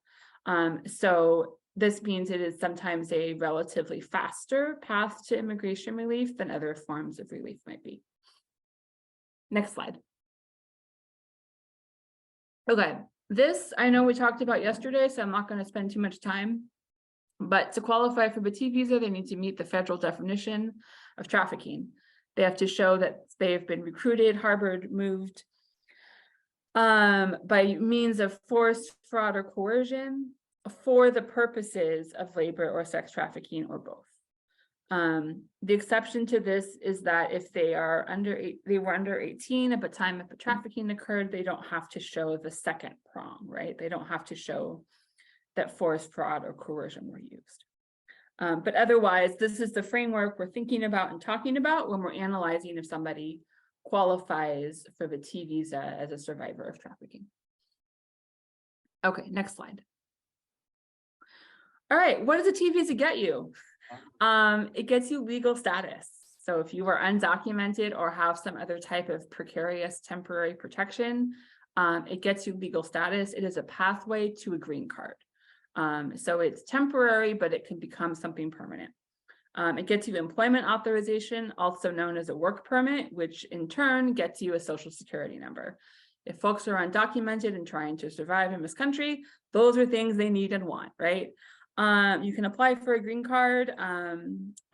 So this means it is sometimes a relatively faster path to immigration relief than other forms of relief might be. Next slide. Okay, this I know we talked about yesterday, so I'm not going to spend too much time. But to qualify for the T visa, they need to meet the federal definition of trafficking. They have to show that they have been recruited, harbored, moved by means of force, fraud, or coercion for the purposes of labor or sex trafficking or both. The exception to this is that if they were under 18 at the time that the trafficking occurred, they don't have to show the second prong, right? They don't have to show that force, fraud, or coercion were used. But otherwise, this is the framework we're thinking about and talking about when we're analyzing if somebody qualifies for the T visa as a survivor of trafficking. Okay, next slide. All right, what does a T visa get you? It gets you legal status. So if you are undocumented or have some other type of precarious temporary protection, it gets you legal status. It is a pathway to a green card. So it's temporary, but it can become something permanent. It gets you employment authorization, also known as a work permit, which in turn gets you a social security number. If folks are undocumented and trying to survive in this country, those are things they need and want, right? You can apply for a green card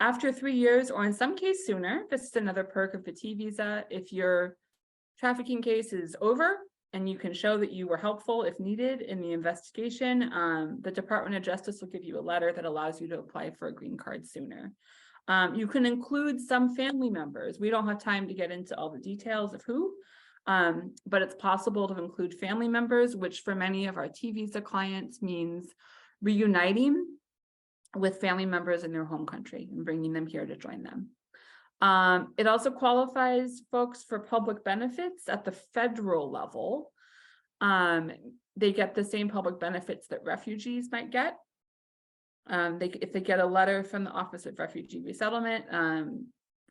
after 3 years, or in some case sooner. This is another perk of the T visa. If your trafficking case is over and you can show that you were helpful if needed in the investigation, the Department of Justice will give you a letter that allows you to apply for a green card sooner. You can include some family members. We don't have time to get into all the details of who, but it's possible to include family members, which for many of our T visa clients means reuniting with family members in their home country and bringing them here to join them. It also qualifies folks for public benefits at the federal level. They get the same public benefits that refugees might get. If they get a letter from the Office of Refugee Resettlement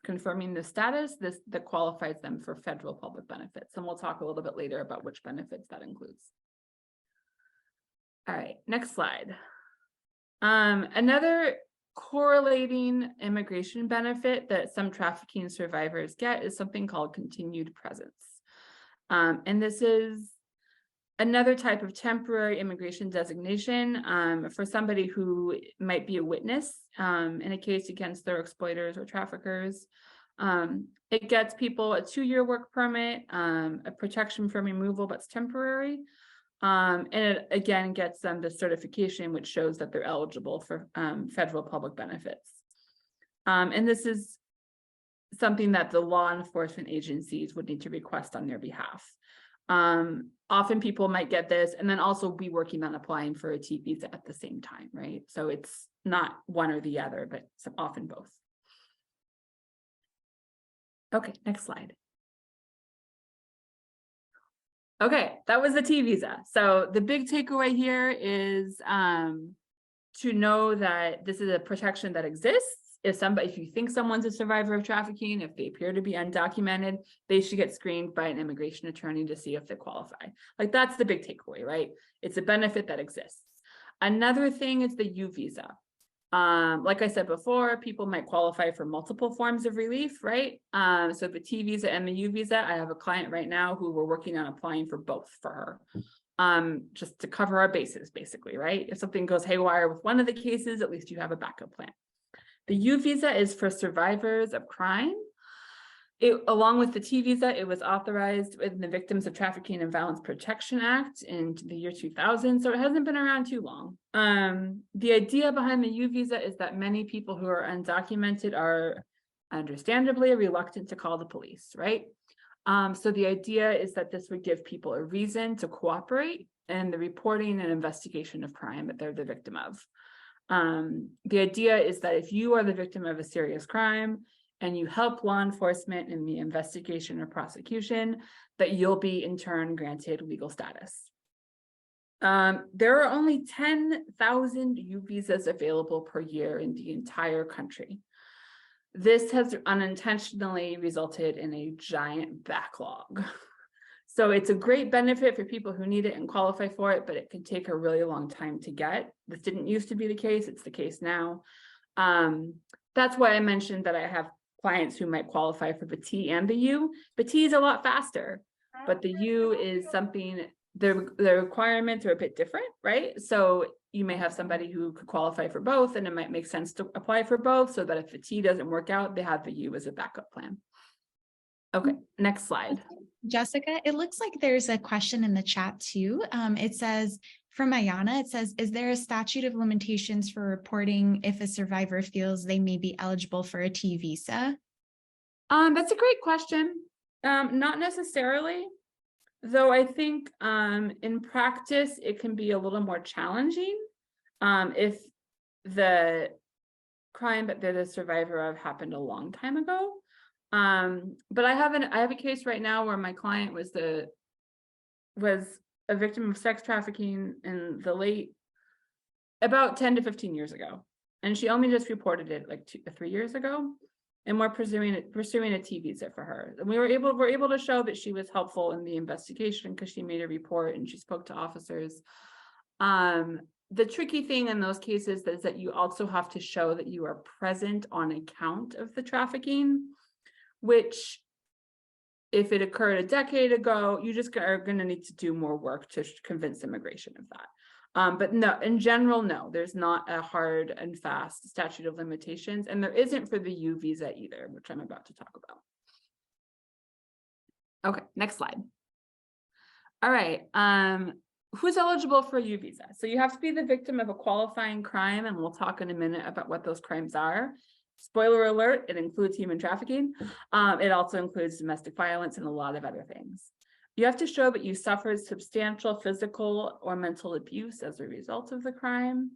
confirming the status, that qualifies them for federal public benefits. And we'll talk a little bit later about which benefits that includes. All right, next slide. Another correlating immigration benefit that some trafficking survivors get is something called continued presence. And this is Another type of temporary immigration designation for somebody who might be a witness in a case against their exploiters or traffickers. It gets people a 2-year work permit, a protection from removal that's temporary. And it again gets them the certification, which shows that they're eligible for federal public benefits. And this is something that the law enforcement agencies would need to request on their behalf. Often people might get this and then also be working on applying for a T visa at the same time, right? So it's not one or the other, but often both. Okay, next slide. Okay, that was the T visa. So the big takeaway here is to know that this is a protection that exists. If you think someone's a survivor of trafficking, if they appear to be undocumented, they should get screened by an immigration attorney to see if they qualify. Like, that's the big takeaway, right? It's a benefit that exists. Another thing is the U visa. Like I said before, people might qualify for multiple forms of relief, right? So the T visa and the U visa, I have a client right now who we're working on applying for both for her. Just to cover our bases, basically, right? If something goes haywire with one of the cases, at least you have a backup plan. The U visa is for survivors of crime. Along with the T visa, it was authorized in the Victims of Trafficking and Violence Protection Act in the year 2000, so it hasn't been around too long. The idea behind the U visa is that many people who are undocumented are understandably reluctant to call the police, right? So the idea is that this would give people a reason to cooperate in the reporting and investigation of crime that they're the victim of. The idea is that if you are the victim of a serious crime and you help law enforcement in the investigation or prosecution, that you'll be in turn granted legal status. There are only 10,000 U visas available per year in the entire country. This has unintentionally resulted in a giant backlog. So it's a great benefit for people who need it and qualify for it, but it can take a really long time to get. This didn't used to be the case, it's the case now. That's why I mentioned that I have clients who might qualify for the T and the U. The T is a lot faster, but the U is something, the requirements are a bit different, right? So you may have somebody who could qualify for both, and it might make sense to apply for both so that if the T doesn't work out, they have the U as a backup plan. Okay, next slide. Jessica, it looks like there's a question in the chat too. It says, from Ayana, it says, is there a statute of limitations for reporting if a survivor feels they may be eligible for a T visa? That's a great question. Not necessarily, though I think in practice, it can be a little more challenging if the crime that they're the survivor of happened a long time ago. But I have a case right now where my client was a victim of sex trafficking in the about 10 to 15 years ago. And she only just reported it like 2 to 3 years ago. And we're pursuing a T visa for her. And we're able to show that she was helpful in the investigation because she made a report and she spoke to officers. The tricky thing in those cases is that you also have to show that you are present on account of the trafficking, which if it occurred a decade ago, you just are going to need to do more work to convince immigration of that. But no, in general, no, there's not a hard and fast statute of limitations, and there isn't for the U visa either, which I'm about to talk about. Okay, next slide. All right, who's eligible for a U visa? So you have to be the victim of a qualifying crime, and we'll talk in a minute about what those crimes are. Spoiler alert, it includes human trafficking. It also includes domestic violence and a lot of other things. You have to show that you suffered substantial physical or mental abuse as a result of the crime,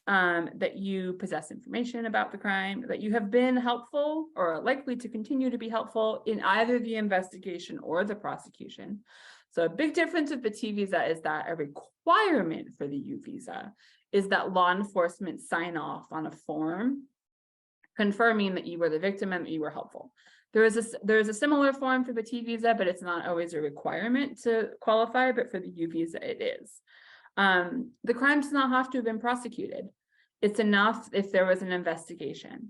that you possess information about the crime, that you have been helpful or are likely to continue to be helpful in either the investigation or the prosecution. So a big difference with the T visa is that a requirement for the U visa is that law enforcement sign off on a form confirming that you were the victim and that you were helpful. There is a similar form for the T visa, but it's not always a requirement to qualify, but for the U visa, it is. The crime does not have to have been prosecuted. It's enough if there was an investigation.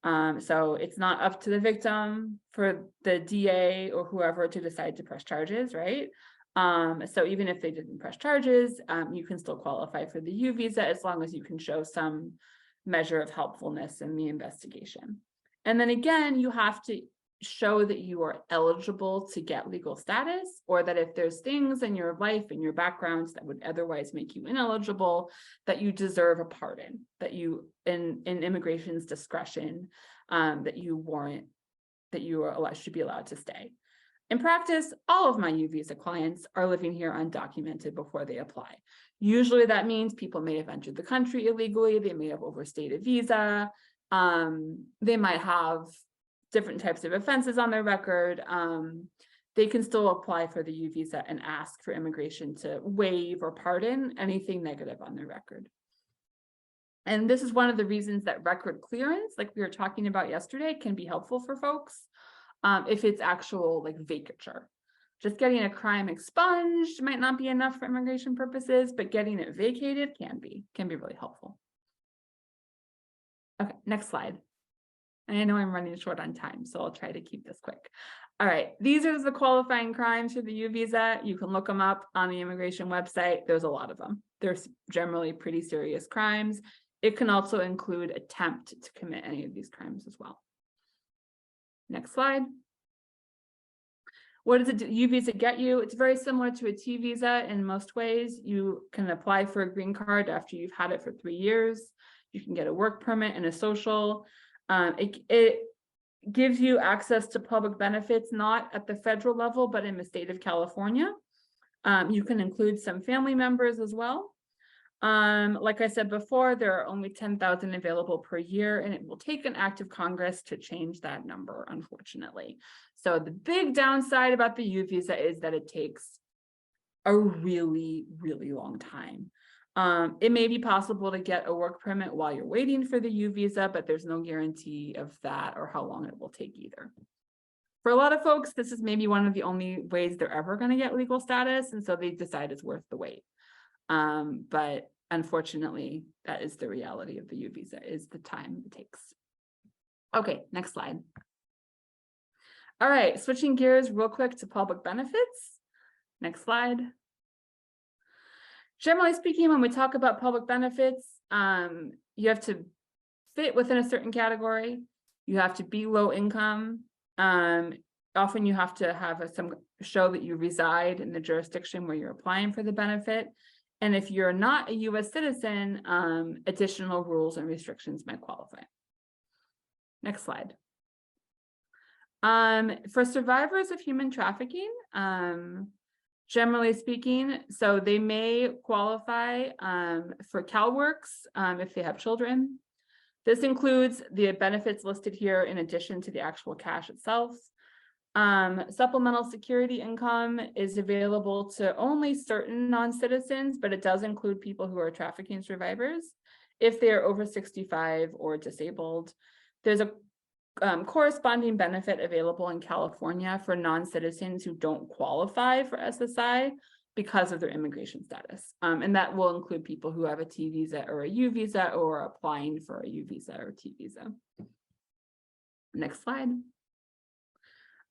So it's not up to the victim for the DA or whoever to decide to press charges, right? So even if they didn't press charges, you can still qualify for the U visa as long as you can show some measure of helpfulness in the investigation. And then again, you have to show that you are eligible to get legal status, or that if there's things in your life and your backgrounds that would otherwise make you ineligible, that you deserve a pardon, that you, in immigration's discretion, that you warrant, that you are allowed, should be allowed to stay. In practice, all of my U visa clients are living here undocumented before they apply. Usually that means people may have entered the country illegally, they may have overstayed a visa, they might have different types of offenses on their record. They can still apply for the U visa and ask for immigration to waive or pardon anything negative on their record. And this is one of the reasons that record clearance, like we were talking about yesterday, can be helpful for folks. If it's actual like vacatur. Just getting a crime expunged might not be enough for immigration purposes, but getting it vacated can be really helpful. Okay, next slide. I know I'm running short on time, so I'll try to keep this quick. All right, these are the qualifying crimes for the U visa. You can look them up on the immigration website. There's a lot of them. There's generally pretty serious crimes. It can also include attempt to commit any of these crimes as well. Next slide. What does a U visa get you? It's very similar to a T visa in most ways. You can apply for a green card after you've had it for 3 years. You can get a work permit and a social. It gives you access to public benefits, not at the federal level, but in the state of California. You can include some family members as well. Like I said before, there are only 10,000 available per year, and it will take an act of Congress to change that number, unfortunately. So the big downside about the U visa is that it takes a really, really long time. It may be possible to get a work permit while you're waiting for the U visa, but there's no guarantee of that or how long it will take either. For a lot of folks, this is maybe one of the only ways they're ever going to get legal status, and so they decide it's worth the wait. But unfortunately, that is the reality of the U visa, is the time it takes. Okay, next slide. All right, switching gears real quick to public benefits. Next slide. Generally speaking, when we talk about public benefits, you have to fit within a certain category. You have to be low income. Often you have to have some show that you reside in the jurisdiction where you're applying for the benefit. And if you're not a US citizen, additional rules and restrictions might qualify. Next slide. For survivors of human trafficking, generally speaking, so they may qualify for CalWORKs if they have children. This includes the benefits listed here in addition to the actual cash itself. Supplemental security income is available to only certain non-citizens, but it does include people who are trafficking survivors if they are over 65 or disabled. There's a corresponding benefit available in California for non-citizens who don't qualify for SSI because of their immigration status. And that will include people who have a T visa or a U visa or are applying for a U visa or T visa. Next slide.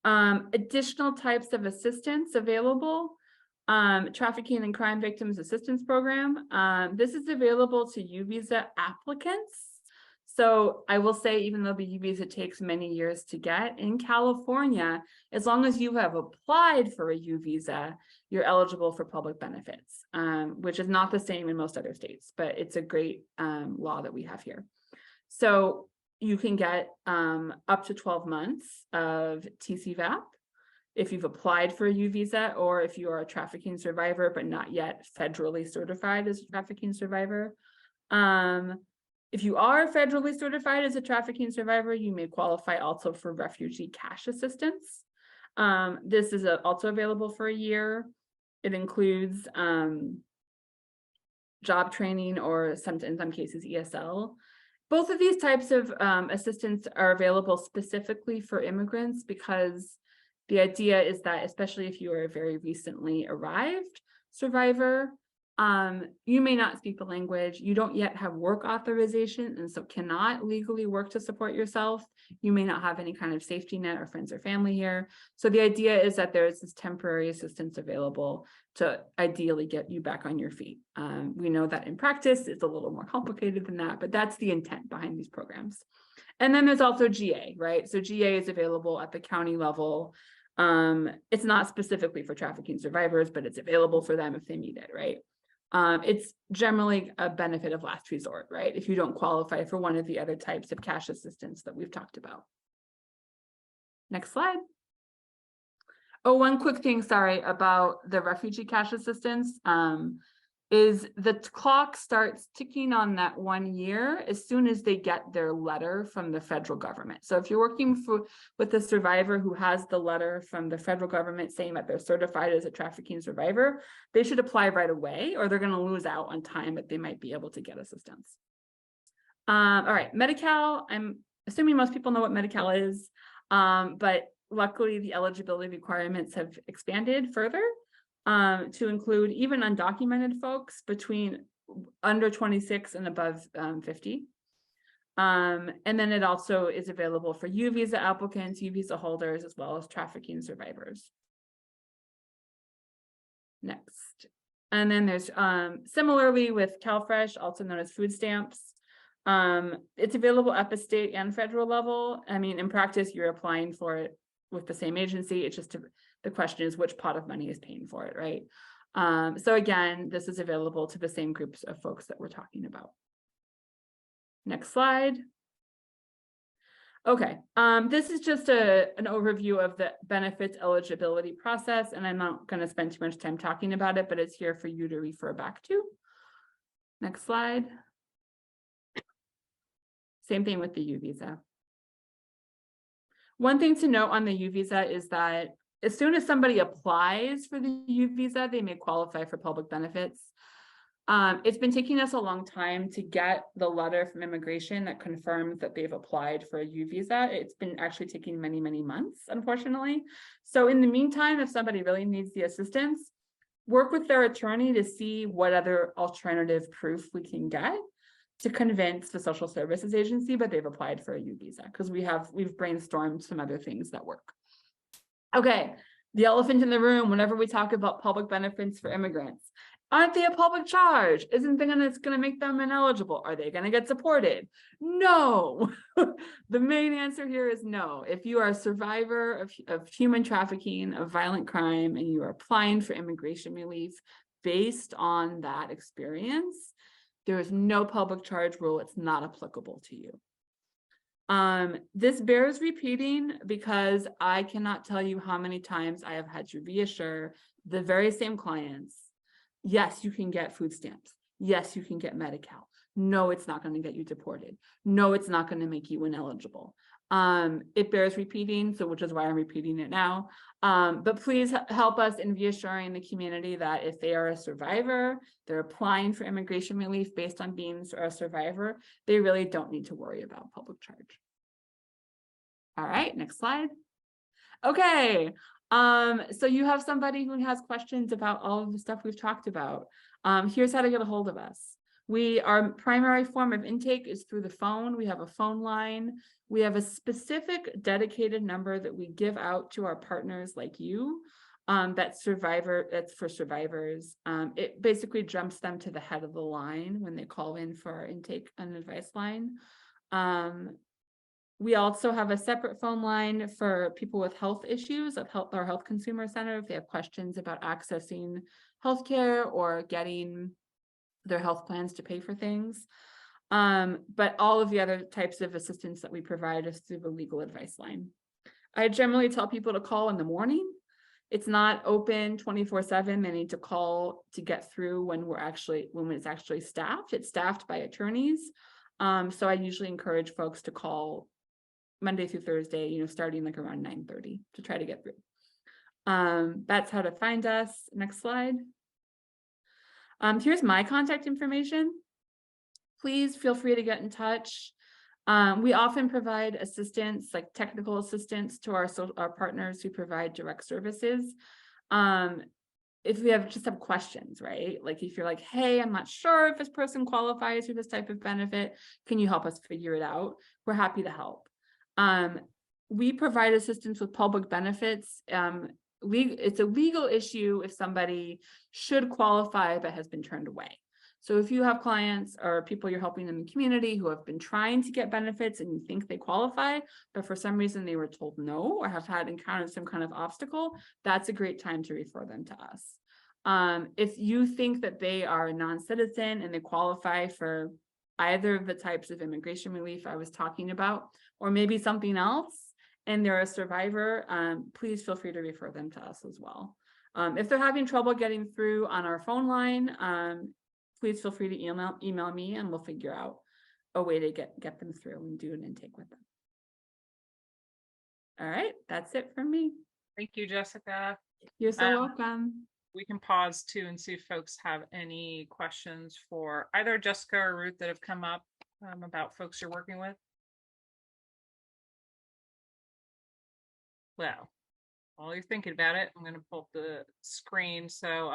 Additional types of assistance available. Trafficking and Crime Victims Assistance Program. This is available to U visa applicants. So I will say, even though the U visa takes many years to get, in California, as long as you have applied for a U visa, you're eligible for public benefits, which is not the same in most other states, but it's a great law that we have here. So you can get up to 12 months of TCVAP if you've applied for a U visa, or if you are a trafficking survivor, but not yet federally certified as a trafficking survivor. If you are federally certified as a trafficking survivor, you may qualify also for refugee cash assistance. This is also available for a year. It includes job training or in some cases ESL. Both of these types of assistance are available specifically for immigrants because the idea is that, especially if you are a very recently arrived survivor, You may not speak the language, you don't yet have work authorization, and so cannot legally work to support yourself. You may not have any kind of safety net or friends or family here. So the idea is that there is this temporary assistance available to ideally get you back on your feet. We know that in practice, it's a little more complicated than that, but that's the intent behind these programs. And then there's also GA, right? So GA is available at the county level. It's not specifically for trafficking survivors, but it's available for them if they need it, right? It's generally a benefit of last resort, right? If you don't qualify for one of the other types of cash assistance that we've talked about. Next slide. Oh, one quick thing, sorry, about the refugee cash assistance. Is the clock starts ticking on that 1 year as soon as they get their letter from the federal government. So if you're working with a survivor who has the letter from the federal government saying that they're certified as a trafficking survivor, they should apply right away or they're going to lose out on time that they might be able to get assistance. All right, Medi-Cal, I'm assuming most people know what Medi-Cal is, but luckily the eligibility requirements have expanded further. To include even undocumented folks between under 26 and above 50. And then it also is available for U visa applicants, U visa holders, as well as trafficking survivors. Next. And then there's similarly with CalFresh, also known as food stamps. It's available at the state and federal level. I mean, in practice, you're applying for it with the same agency. It's just the question is which pot of money is paying for it, right? So again, this is available to the same groups of folks that we're talking about. Next slide. Okay, this is just an overview of the benefits eligibility process, and I'm not going to spend too much time talking about it, but it's here for you to refer back to. Next slide. Same thing with the U visa. One thing to note on the U visa is that as soon as somebody applies for the U visa, they may qualify for public benefits. It's been taking us a long time to get the letter from immigration that confirms that they've applied for a U visa. It's been actually taking many, many months, unfortunately. So in the meantime, if somebody really needs the assistance, work with their attorney to see what other alternative proof we can get to convince the social services agency, but they've applied for a U visa, because we've brainstormed some other things that work. Okay, the elephant in the room, whenever we talk about public benefits for immigrants, aren't they a public charge? Isn't it's going to make them ineligible? Are they going to get supported? No. The main answer here is no. If you are a survivor of human trafficking, of violent crime, and you are applying for immigration relief based on that experience, there is no public charge rule. It's not applicable to you. This bears repeating because I cannot tell you how many times I have had to reassure the very same clients, yes, you can get food stamps. Yes, you can get Medi-Cal. No, it's not going to get you deported. No, it's not going to make you ineligible. It bears repeating, so which is why I'm repeating it now. But please help us in reassuring the community that if they are a survivor, they're applying for immigration relief based on being a survivor, they really don't need to worry about public charge. All right, next slide. Okay, so you have somebody who has questions about all of the stuff we've talked about. Here's how to get a hold of us. Our primary form of intake is through the phone. We have a phone line. We have a specific dedicated number that we give out to our partners like you. That's for survivors. It basically jumps them to the head of the line when they call in for our intake and advice line. We also have a separate phone line for people with health issues at our Health Consumer Center if they have questions about accessing healthcare or getting their health plans to pay for things. But all of the other types of assistance that we provide is through the legal advice line. I generally tell people to call in the morning. It's not open 24/7. They need to call to get through when it's actually staffed. It's staffed by attorneys. So I usually encourage folks to call Monday through Thursday, starting like around 9:30 to try to get through. That's how to find us. Next slide. Here's my contact information. Please feel free to get in touch. We often provide assistance, like technical assistance, to our partners who provide direct services. if we just have questions, right? Like if you're like, hey, I'm not sure if this person qualifies for this type of benefit, can you help us figure it out? We're happy to help. We provide assistance with public benefits. It's a legal issue if somebody should qualify but has been turned away. So if you have clients or people you're helping in the community who have been trying to get benefits and you think they qualify, but for some reason they were told no or have encountered some kind of obstacle, that's a great time to refer them to us. If you think that they are a non-citizen and they qualify for either of the types of immigration relief I was talking about, or maybe something else, and they're a survivor, please feel free to refer them to us as well. If they're having trouble getting through on our phone line, please feel free to email me and we'll figure out a way to get them through and do an intake with them. All right, that's it from me. Thank you, Jessica. You're so welcome. We can pause too and see if folks have any questions for either Jessica or Ruth that have come up about folks you're working with. Well, while you're thinking about it, I'm going to pull up the screen. So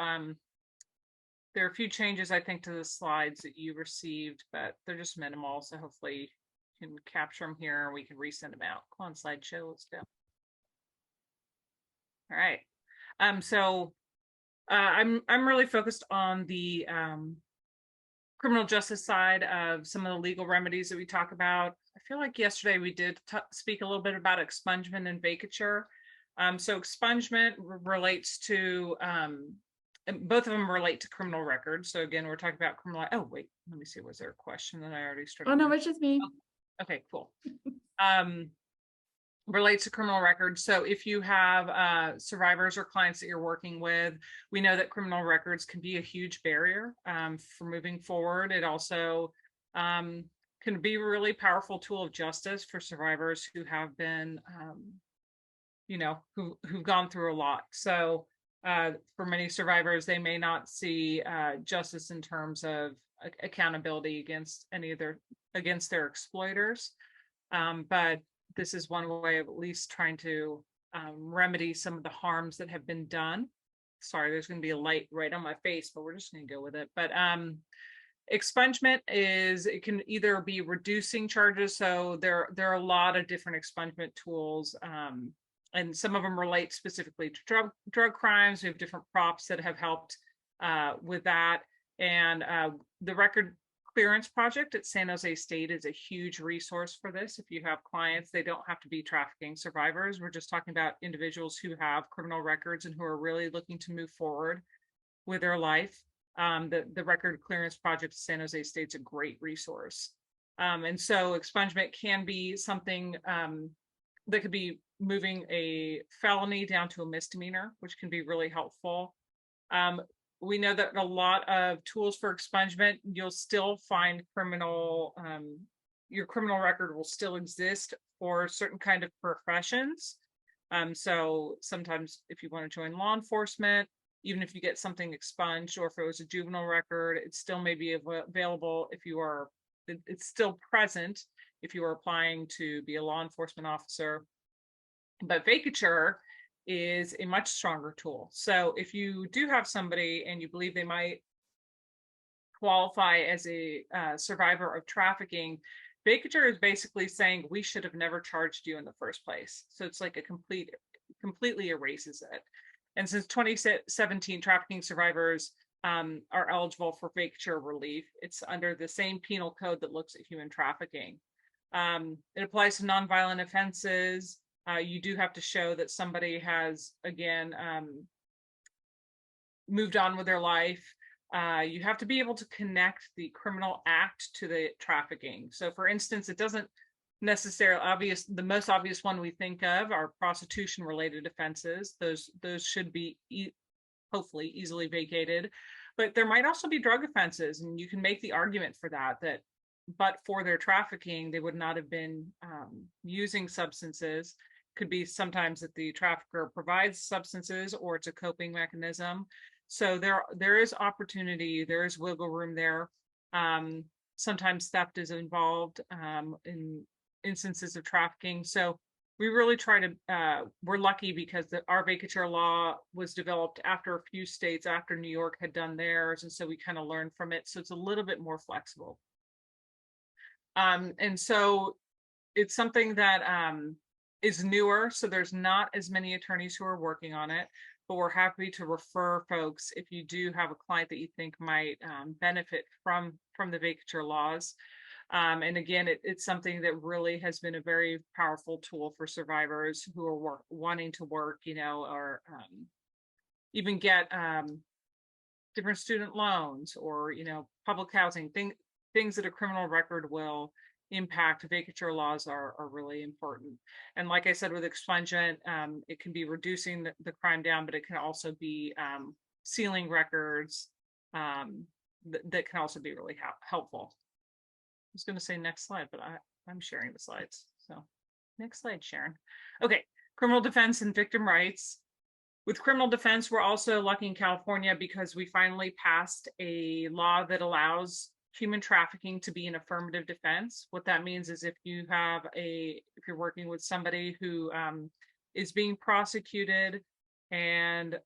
there are a few changes, I think, to the slides that you received, but they're just minimal. So hopefully you can capture them here and we can resend them out. Come on, slideshow, let's go. All right. I'm really focused on the criminal justice side of some of the legal remedies that we talk about. I feel like yesterday we did speak a little bit about expungement and vacature. So expungement relates to, both of them relate to criminal records. So again, we're talking about criminal. Oh, wait, let me see. Was there a question that I already started? Oh, no, it's just me. Oh, okay, cool. Relates to criminal records. So if you have survivors or clients that you're working with, we know that criminal records can be a huge barrier for moving forward. It also can be a really powerful tool of justice for survivors who have been, who've gone through a lot. So for many survivors, they may not see justice in terms of accountability against against their exploiters. But this is one way of at least trying to remedy some of the harms that have been done. Sorry, there's going to be a light right on my face, but we're just going to go with it. But expungement it can either be reducing charges. So there are a lot of different expungement tools, and some of them relate specifically to drug crimes. We have different props that have helped with that. And the Record Clearance Project at San Jose State is a huge resource for this. If you have clients, they don't have to be trafficking survivors. We're just talking about individuals who have criminal records and who are really looking to move forward with their life. The Record Clearance Project at San Jose State's a great resource. And so expungement can be something that could be moving a felony down to a misdemeanor, which can be really helpful. We know that a lot of tools for expungement, you'll still find your criminal record will still exist for certain kind of professions. So sometimes if you want to join law enforcement, even if you get something expunged, or if it was a juvenile record, it still may be available if you are, it's still present if you are applying to be a law enforcement officer. But vacature is a much stronger tool. So if you do have somebody and you believe they might qualify as a survivor of trafficking, vacature is basically saying we should have never charged you in the first place. So it's like completely erases it. And since 2017, trafficking survivors are eligible for vacature relief. It's under the same penal code that looks at human trafficking. It applies to nonviolent offenses. You do have to show that somebody has, again, moved on with their life. You have to be able to connect the criminal act to the trafficking. So for instance, it doesn't necessarily the most obvious one we think of are prostitution related offenses. Those should be hopefully easily vacated, but there might also be drug offenses, and you can make the argument for that but for their trafficking, they would not have been using substances. Could be sometimes that the trafficker provides substances or it's a coping mechanism. So there is opportunity, there is wiggle room there. Sometimes theft is involved in instances of trafficking. So we really try to, we're lucky because our vacatur law was developed after a few states, after New York had done theirs. And so we kind of learned from it. So it's a little bit more flexible. And so it's something that is newer. So there's not as many attorneys who are working on it, but we're happy to refer folks if you do have a client that you think might benefit from the vacatur laws. And again, it's something that really has been a very powerful tool for survivors who are wanting to work, you know, or even get different student loans or, you know, public housing, things that a criminal record will impact. Vacatur laws are really important. And like I said, with expungement, it can be reducing the crime down, but it can also be sealing records that can also be really helpful. I was going to say next slide, but I'm sharing the slides. So next slide, Sharon. Okay, criminal defense and victim rights. With criminal defense, we're also lucky in California because we finally passed a law that allows human trafficking to be an affirmative defense. What that means is if you're working with somebody who is being prosecuted and,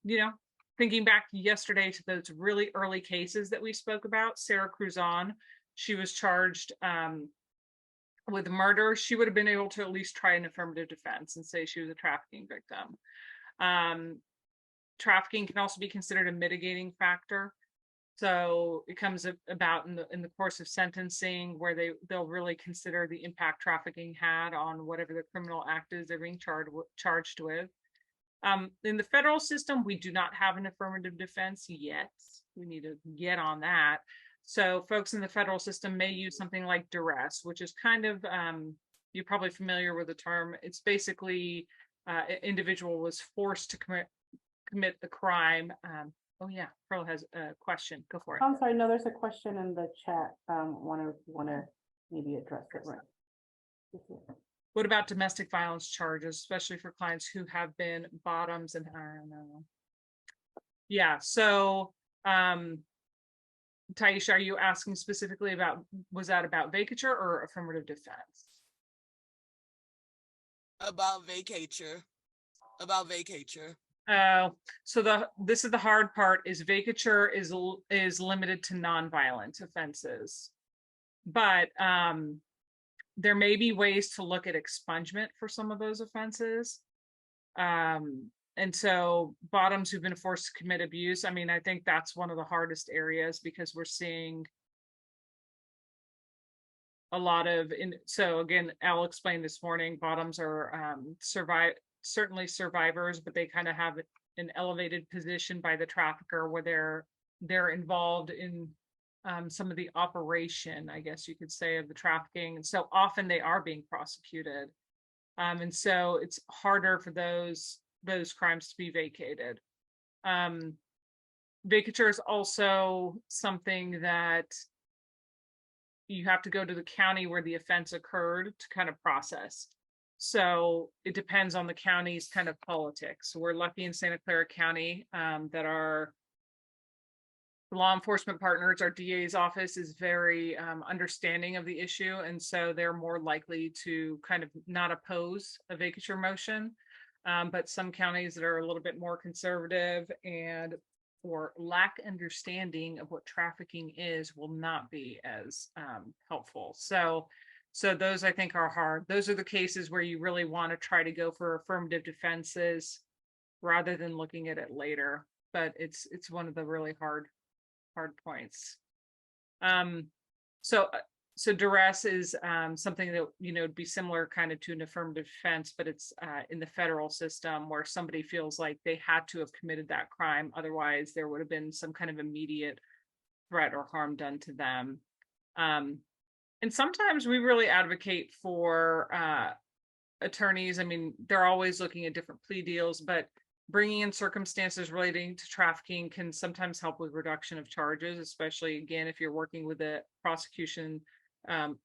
you know, thinking back yesterday to those really early cases that we spoke about, Sarah Cruzon, she was charged with murder. She would have been able to at least try an affirmative defense and say she was a trafficking victim. Trafficking can also be considered a mitigating factor. So it comes about in the course of sentencing where they'll really consider the impact trafficking had on whatever the criminal act is they're being charged with. In the federal system, we do not have an affirmative defense yet. We need to get on that. So folks in the federal system may use something like duress, which is kind of, you're probably familiar with the term. It's basically an individual was forced to commit the crime. Oh yeah, Pearl has a question. Go for it. I'm sorry, no, there's a question in the chat. Want to maybe address it right. What about domestic violence charges, especially for clients who have been bottoms and I don't know. Yeah, so Taisha, are you asking specifically about, was that about vacatur or affirmative defense? About vacatur. About vacatur. So this is the hard part, is vacatur is limited to non-violent offenses. But there may be ways to look at expungement for some of those offenses. And so bottoms who've been forced to commit abuse, I mean, I think that's one of the hardest areas because we're seeing a lot of, so again, I'll explain this morning, bottoms are certainly survivors, but they kind of have an elevated position by the trafficker where they're involved in some of the operation, I guess you could say, of the trafficking. And so often they are being prosecuted. And so it's harder for those crimes to be vacated. Vacatur is also something that you have to go to the county where the offense occurred to kind of process. So it depends on the county's kind of politics. So we're lucky in Santa Clara County that our law enforcement partners, our DA's office is very understanding of the issue. And so they're more likely to kind of not oppose a vacatur motion. But some counties that are a little bit more conservative and or lack understanding of what trafficking is will not be as helpful. So those I think are hard. Those are the cases where you really want to try to go for affirmative defenses rather than looking at it later. But it's one of the really hard points. So duress is something that, you know, would be similar kind of to an affirmative defense, but it's in the federal system where somebody feels like they had to have committed that crime. Otherwise, there would have been some kind of immediate threat or harm done to them. And sometimes we really advocate for attorneys. I mean, they're always looking at different plea deals, but bringing in circumstances relating to trafficking can sometimes help with reduction of charges, especially, again, if you're working with a prosecution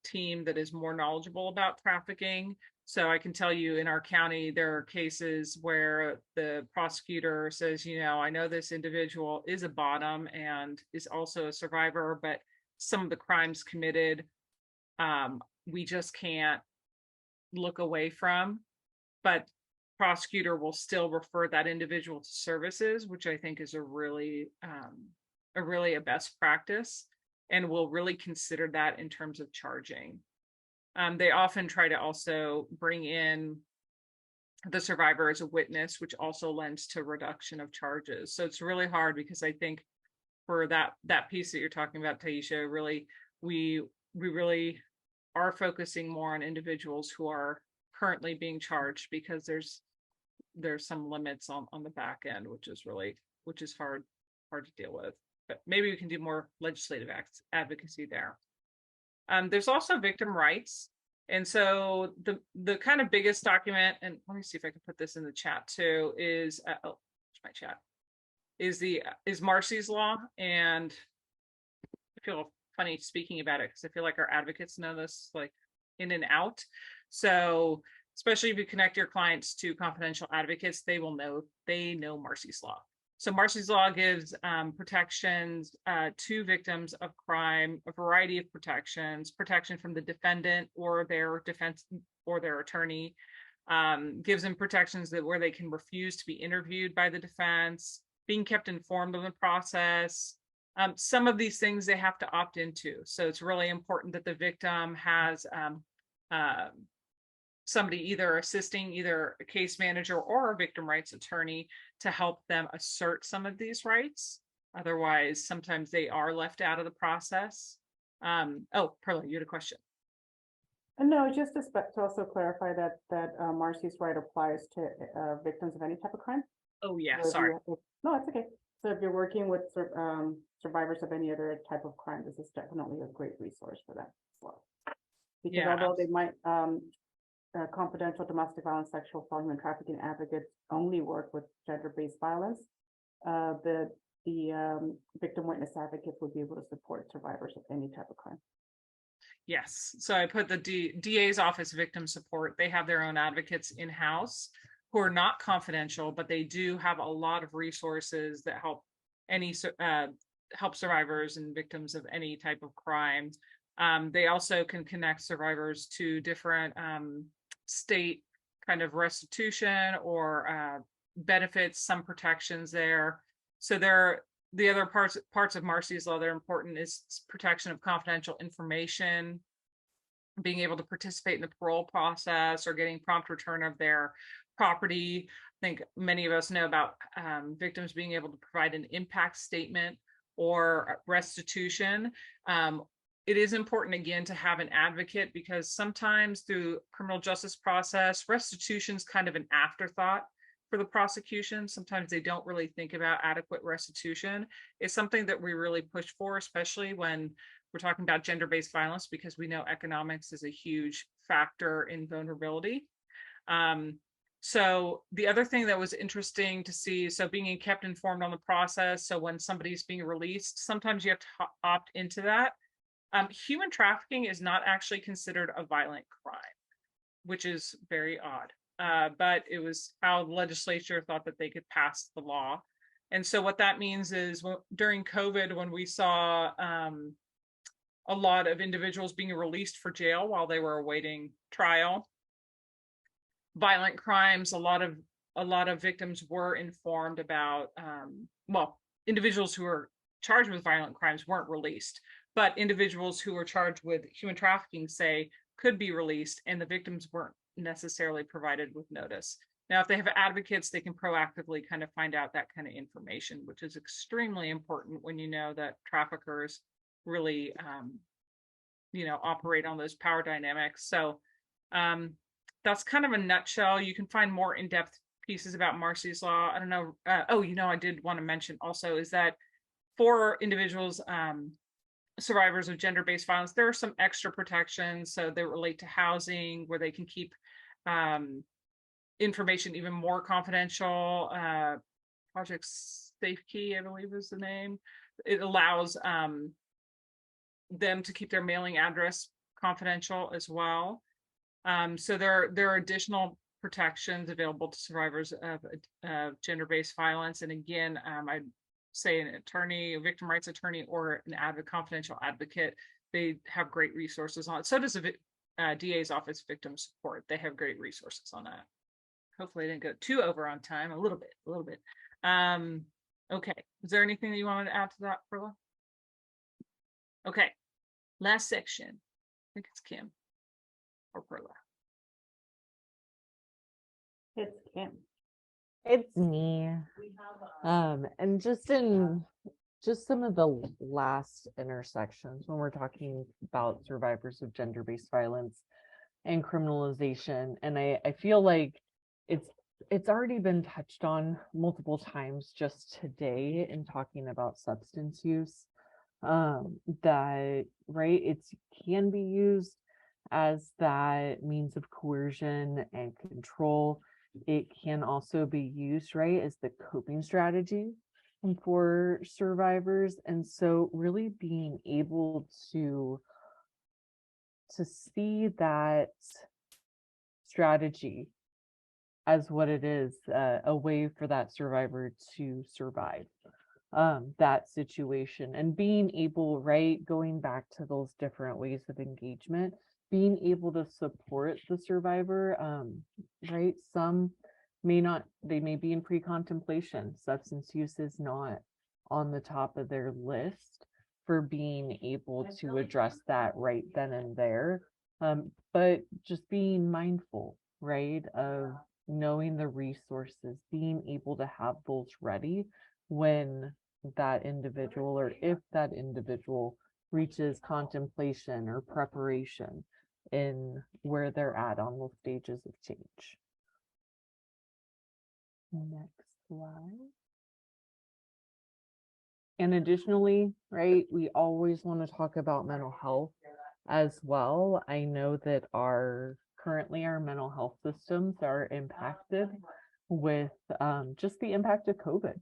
team that is more knowledgeable about trafficking. So I can tell you in our county, there are cases where the prosecutor says, you know, I know this individual is a bottom and is also a survivor, but some of the crimes committed, we just can't look away from, but prosecutor will still refer that individual to services, which I think is a really a best practice, and will really consider that in terms of charging. They often try to also bring in the survivor as a witness, which also lends to reduction of charges. So it's really hard, because I think for that piece that you're talking about, Taisha, really we really are focusing more on individuals who are currently being charged, because there's some limits on the back end, which is hard to deal with. But maybe we can do more legislative advocacy there. There's also victim rights. And so the kind of biggest document, and let me see if I can put this in the chat too, is oh, my chat is Marcy's Law. And I feel funny speaking about it, because I feel like our advocates know this like in and out. So especially if you connect your clients to confidential advocates, they know Marcy's Law. So Marcy's Law gives protections to victims of crime, a variety of protections: protection from the defendant or their defense or their attorney, gives them protections where they can refuse to be interviewed by the defense, being kept informed of the process. Some of these things they have to opt into. So it's really important that the victim has somebody either assisting, either a case manager or a victim rights attorney, to help them assert some of these rights. Otherwise, sometimes they are left out of the process. Oh, Perla, you had a question. No, just to also clarify that Marcy's right applies to victims of any type of crime. Oh yeah, So sorry. No, it's okay. So if you're working with survivors of any other type of crime, this is definitely a great resource for that as well. Because Yeah, although they might confidential domestic violence, sexual assault, human trafficking advocates only work with gender-based violence, the victim witness advocates would be able to support survivors of any type of crime. yes. So I put the DA's Office of Victim Support. They have their own advocates in-house who are not confidential, but they do have a lot of resources that help help survivors and victims of any type of crime. They also can connect survivors to different state kind of restitution or benefits, some protections there. So the other parts of Marcy's Law that are important is protection of confidential information, being able to participate in the parole process, or getting prompt return of their property. I think many of us know about victims being able to provide an impact statement or restitution. It is important, again, to have an advocate, because sometimes through criminal justice process, restitution is kind of an afterthought for the prosecution. Sometimes they don't really think about adequate restitution. It's something that we really push for, especially when we're talking about gender-based violence, because we know economics is a huge factor in vulnerability. So the other thing that was interesting to see, so being kept informed on the process. So when somebody's being released, sometimes you have to opt into that. Human trafficking is not actually considered a violent crime, which is very odd. But it was how the legislature thought that they could pass the law. And so what that means is during COVID, when we saw a lot of individuals being released for jail while they were awaiting trial, violent crimes, a lot of victims were informed about, individuals who were charged with violent crimes weren't released, but individuals who were charged with human trafficking, say, could be released, and the victims weren't necessarily provided with notice. Now, if they have advocates, they can proactively kind of find out that kind of information, which is extremely important when you know that traffickers really, operate on those power dynamics. So that's kind of a nutshell. You can find more in-depth pieces about Marcy's Law. I don't know. I did want to mention also is that for individuals, survivors of gender-based violence, there are some extra protections. So they relate to housing, where they can keep information even more confidential. Project Safe Key, I believe is the name. It allows them to keep their mailing address confidential as well. So there are additional protections available to survivors of gender-based violence. And again, I'd say an attorney, a victim rights attorney, or an confidential advocate, they have great resources on it. So does DA's office victim support. They have great resources on that. Hopefully I didn't go too over on time, a little bit. Okay, is there anything that you wanted to add to that, Perla? Okay, last section. I think it's Kim or Perla. It's Kim. It's me. And just in some of the last intersections when we're talking about survivors of gender-based violence and criminalization, and I feel like it's already been touched on multiple times just today in talking about substance use, that right, it can be used as that means of coercion and control. It can also be used, right, as the coping strategy for survivors. And so really being able to see that strategy as what it is, a way for that survivor to survive that situation, and being able, right, going back to those different ways of engagement, being able to support the survivor, right? Some they may be in pre-contemplation. Substance use is not on the top of their list for being able to address that right then and there. But just being mindful, right, of knowing the resources, being able to have those ready when that individual, or if that individual reaches contemplation or preparation in where they're at on those stages of change. Next slide. And additionally, right, we always want to talk about mental health as well. I know that currently our mental health systems are impacted with just the impact of COVID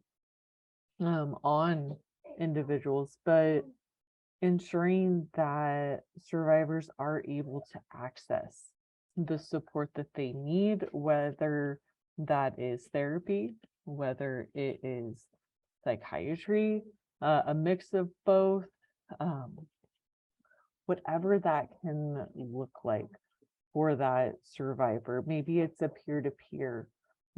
on individuals, but ensuring that survivors are able to access the support that they need, whether that is therapy, whether it is psychiatry, a mix of both, whatever that can look like for that survivor. Maybe it's a peer-to-peer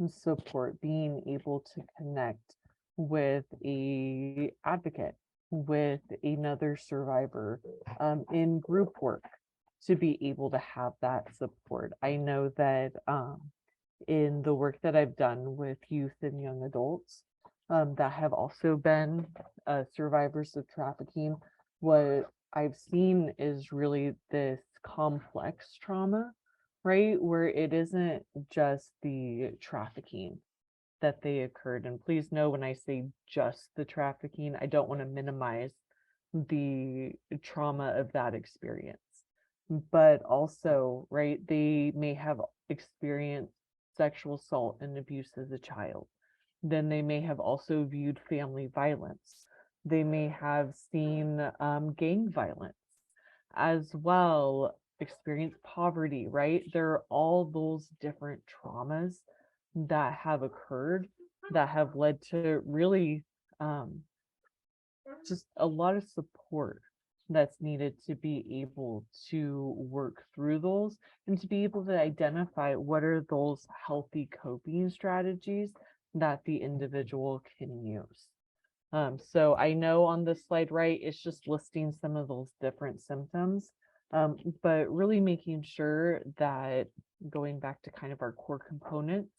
support, being able to connect with a advocate, with another survivor, in group work, to be able to have that support. I know that in the work that I've done with youth and young adults that have also been survivors of trafficking, what I've seen is really this complex trauma, right? Where it isn't just the trafficking that they occurred. And please know, when I say just the trafficking, I don't want to minimize the trauma of that experience. But also, right, they may have experienced sexual assault and abuse as a child. Then they may have also viewed family violence. They may have seen gang violence as well, experienced poverty, right? There are all those different traumas that have occurred that have led to really just a lot of support that's needed to be able to work through those, and to be able to identify what are those healthy coping strategies that the individual can use. So I know on this slide, right, it's just listing some of those different symptoms, but really making sure that, going back to kind of our core components,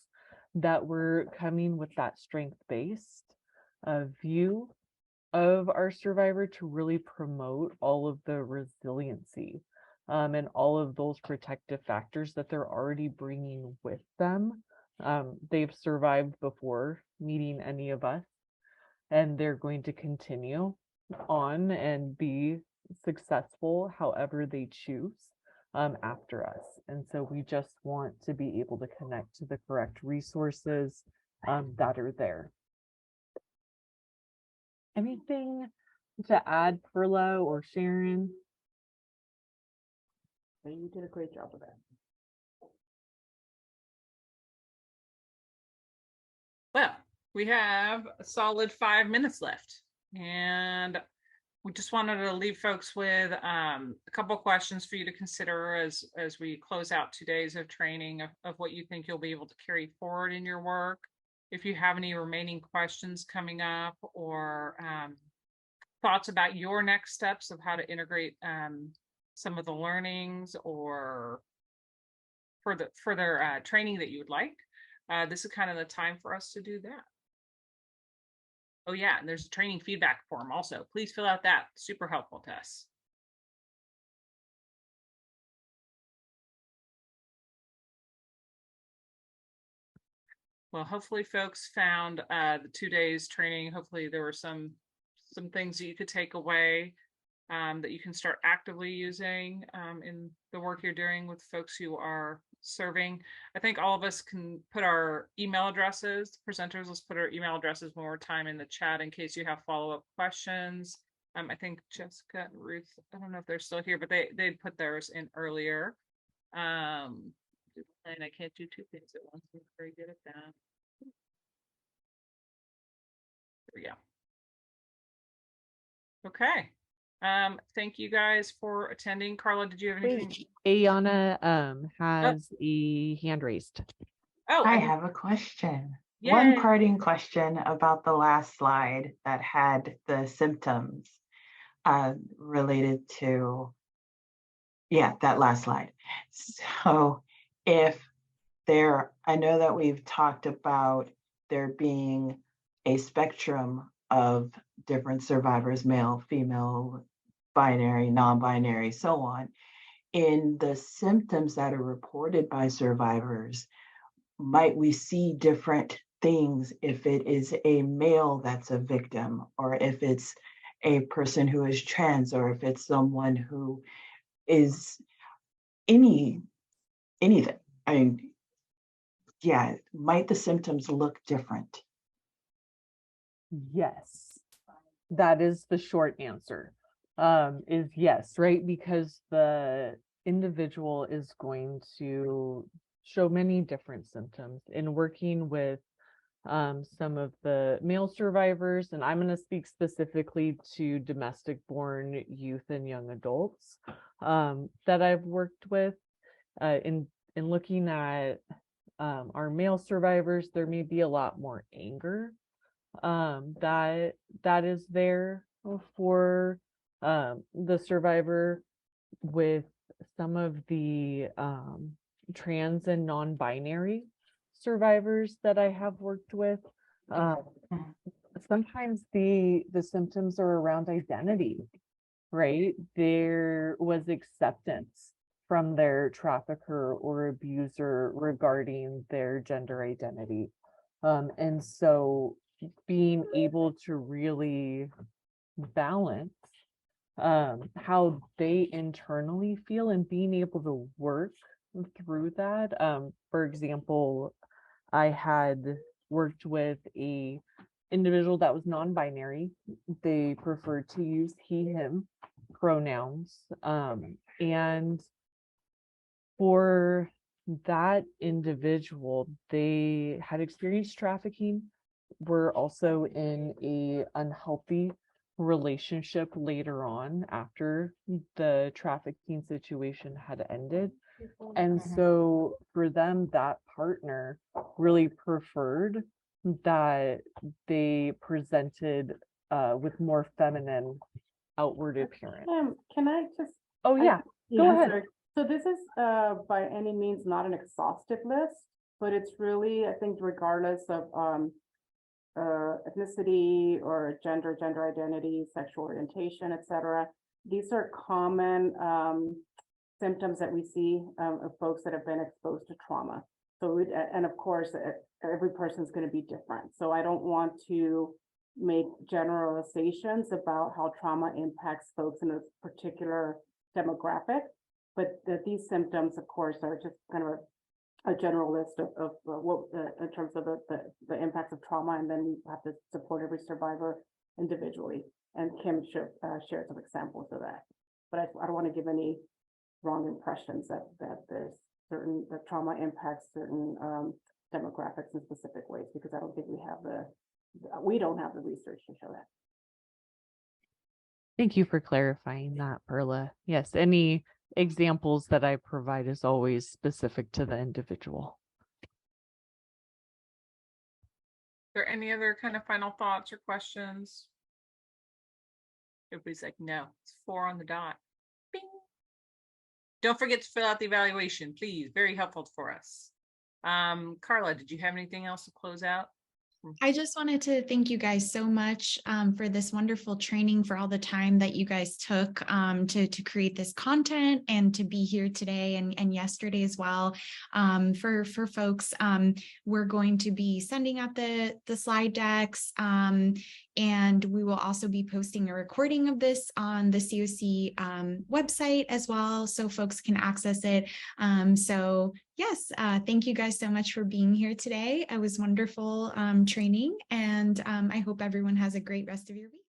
that we're coming with that strength-based view of our survivor to really promote all of the resiliency and all of those protective factors that they're already bringing with them. They've survived before meeting any of us, and they're going to continue on and be successful however they choose after us. And so we just want to be able to connect to the correct resources that are there. Anything to add, Perla or Sharon? You did a great job of that. Well, we have a solid 5 minutes left, and we just wanted to leave folks with a couple questions for you to consider as we close out 2 days of training of what you think you'll be able to carry forward in your work. If you have any remaining questions coming up or thoughts about your next steps of how to integrate some of the learnings or further training that you would like, this is kind of the time for us to do that. Oh yeah, and there's a training feedback form also. Please fill out that. Super helpful to us. Well, hopefully folks found the 2 days training. Hopefully there were some things that you could take away that you can start actively using in the work you're doing with folks you are serving. I think all of us can put our email addresses, presenters, let's put our email addresses one more time in the chat in case you have follow-up questions. I think Jessica and Ruth, I don't know if they're still here, but they put theirs in earlier. And I can't do two things at once. I'm very good at that. There we go. Okay. Thank you guys for attending. Carla, did you have anything? Ayana has a hand raised. Oh, I have a question. Yay. One parting question about the last slide that had the symptoms related to, yeah, that last slide. So if there, I know that we've talked about there being a spectrum of different survivors, male, female, binary, non-binary, so on. In the symptoms that are reported by survivors, might we see different things if it is a male that's a victim, or if it's a person who is trans, or if it's someone who is anything? I mean, yeah, might the symptoms look different? Yes, that is the short answer. Is yes, right? Because the individual is going to show many different symptoms. In working with some of the male survivors, and I'm going to speak specifically to domestic born youth and young adults that I've worked with. In looking at our male survivors, there may be a lot more anger that is there for the survivor. With some of the trans and non-binary survivors that I have worked with, sometimes the symptoms are around identity, right? There was acceptance from their trafficker or abuser regarding their gender identity. And so being able to really balance how they internally feel and being able to work through that. For example, I had worked with a individual that was non-binary. They preferred to use he, him pronouns. And for that individual, they had experienced trafficking, were also in a unhealthy relationship later on after the trafficking situation had ended. And so for them, that partner really preferred that they presented with more feminine outward appearance. Can I just? Oh yeah, go ahead. Sorry. So this is by any means not an exhaustive list, but it's really, I think, regardless of ethnicity or gender identity, sexual orientation, etc. These are common symptoms that we see of folks that have been exposed to trauma. So, and of course, every person is going to be different. So I don't want to make generalizations about how trauma impacts folks in a particular demographic, but these symptoms, of course, are just kind of a general list of what in terms of the impacts of trauma, and then we have to support every survivor individually. And Kim shared some examples of that. But I don't want to give any wrong impressions that there's certain that trauma impacts certain demographics in specific ways, because I don't think we don't have the research to show that. Thank you for clarifying that, Perla. Yes, any examples that I provide is always specific to the individual. There any other kind of final thoughts or questions? Everybody's like, no, it's 4 on the dot. Bing. Don't forget to fill out the evaluation, please. Very helpful for us. Carla, did you have anything else to close out? I just wanted to thank you guys so much for this wonderful training, for all the time that you guys took to create this content and to be here today and yesterday as well. For folks, we're going to be sending out the slide decks, and we will also be posting a recording of this on the COC website as well, so folks can access it. So yes, thank you guys so much for being here today. It was wonderful training, and I hope everyone has a great rest of your week.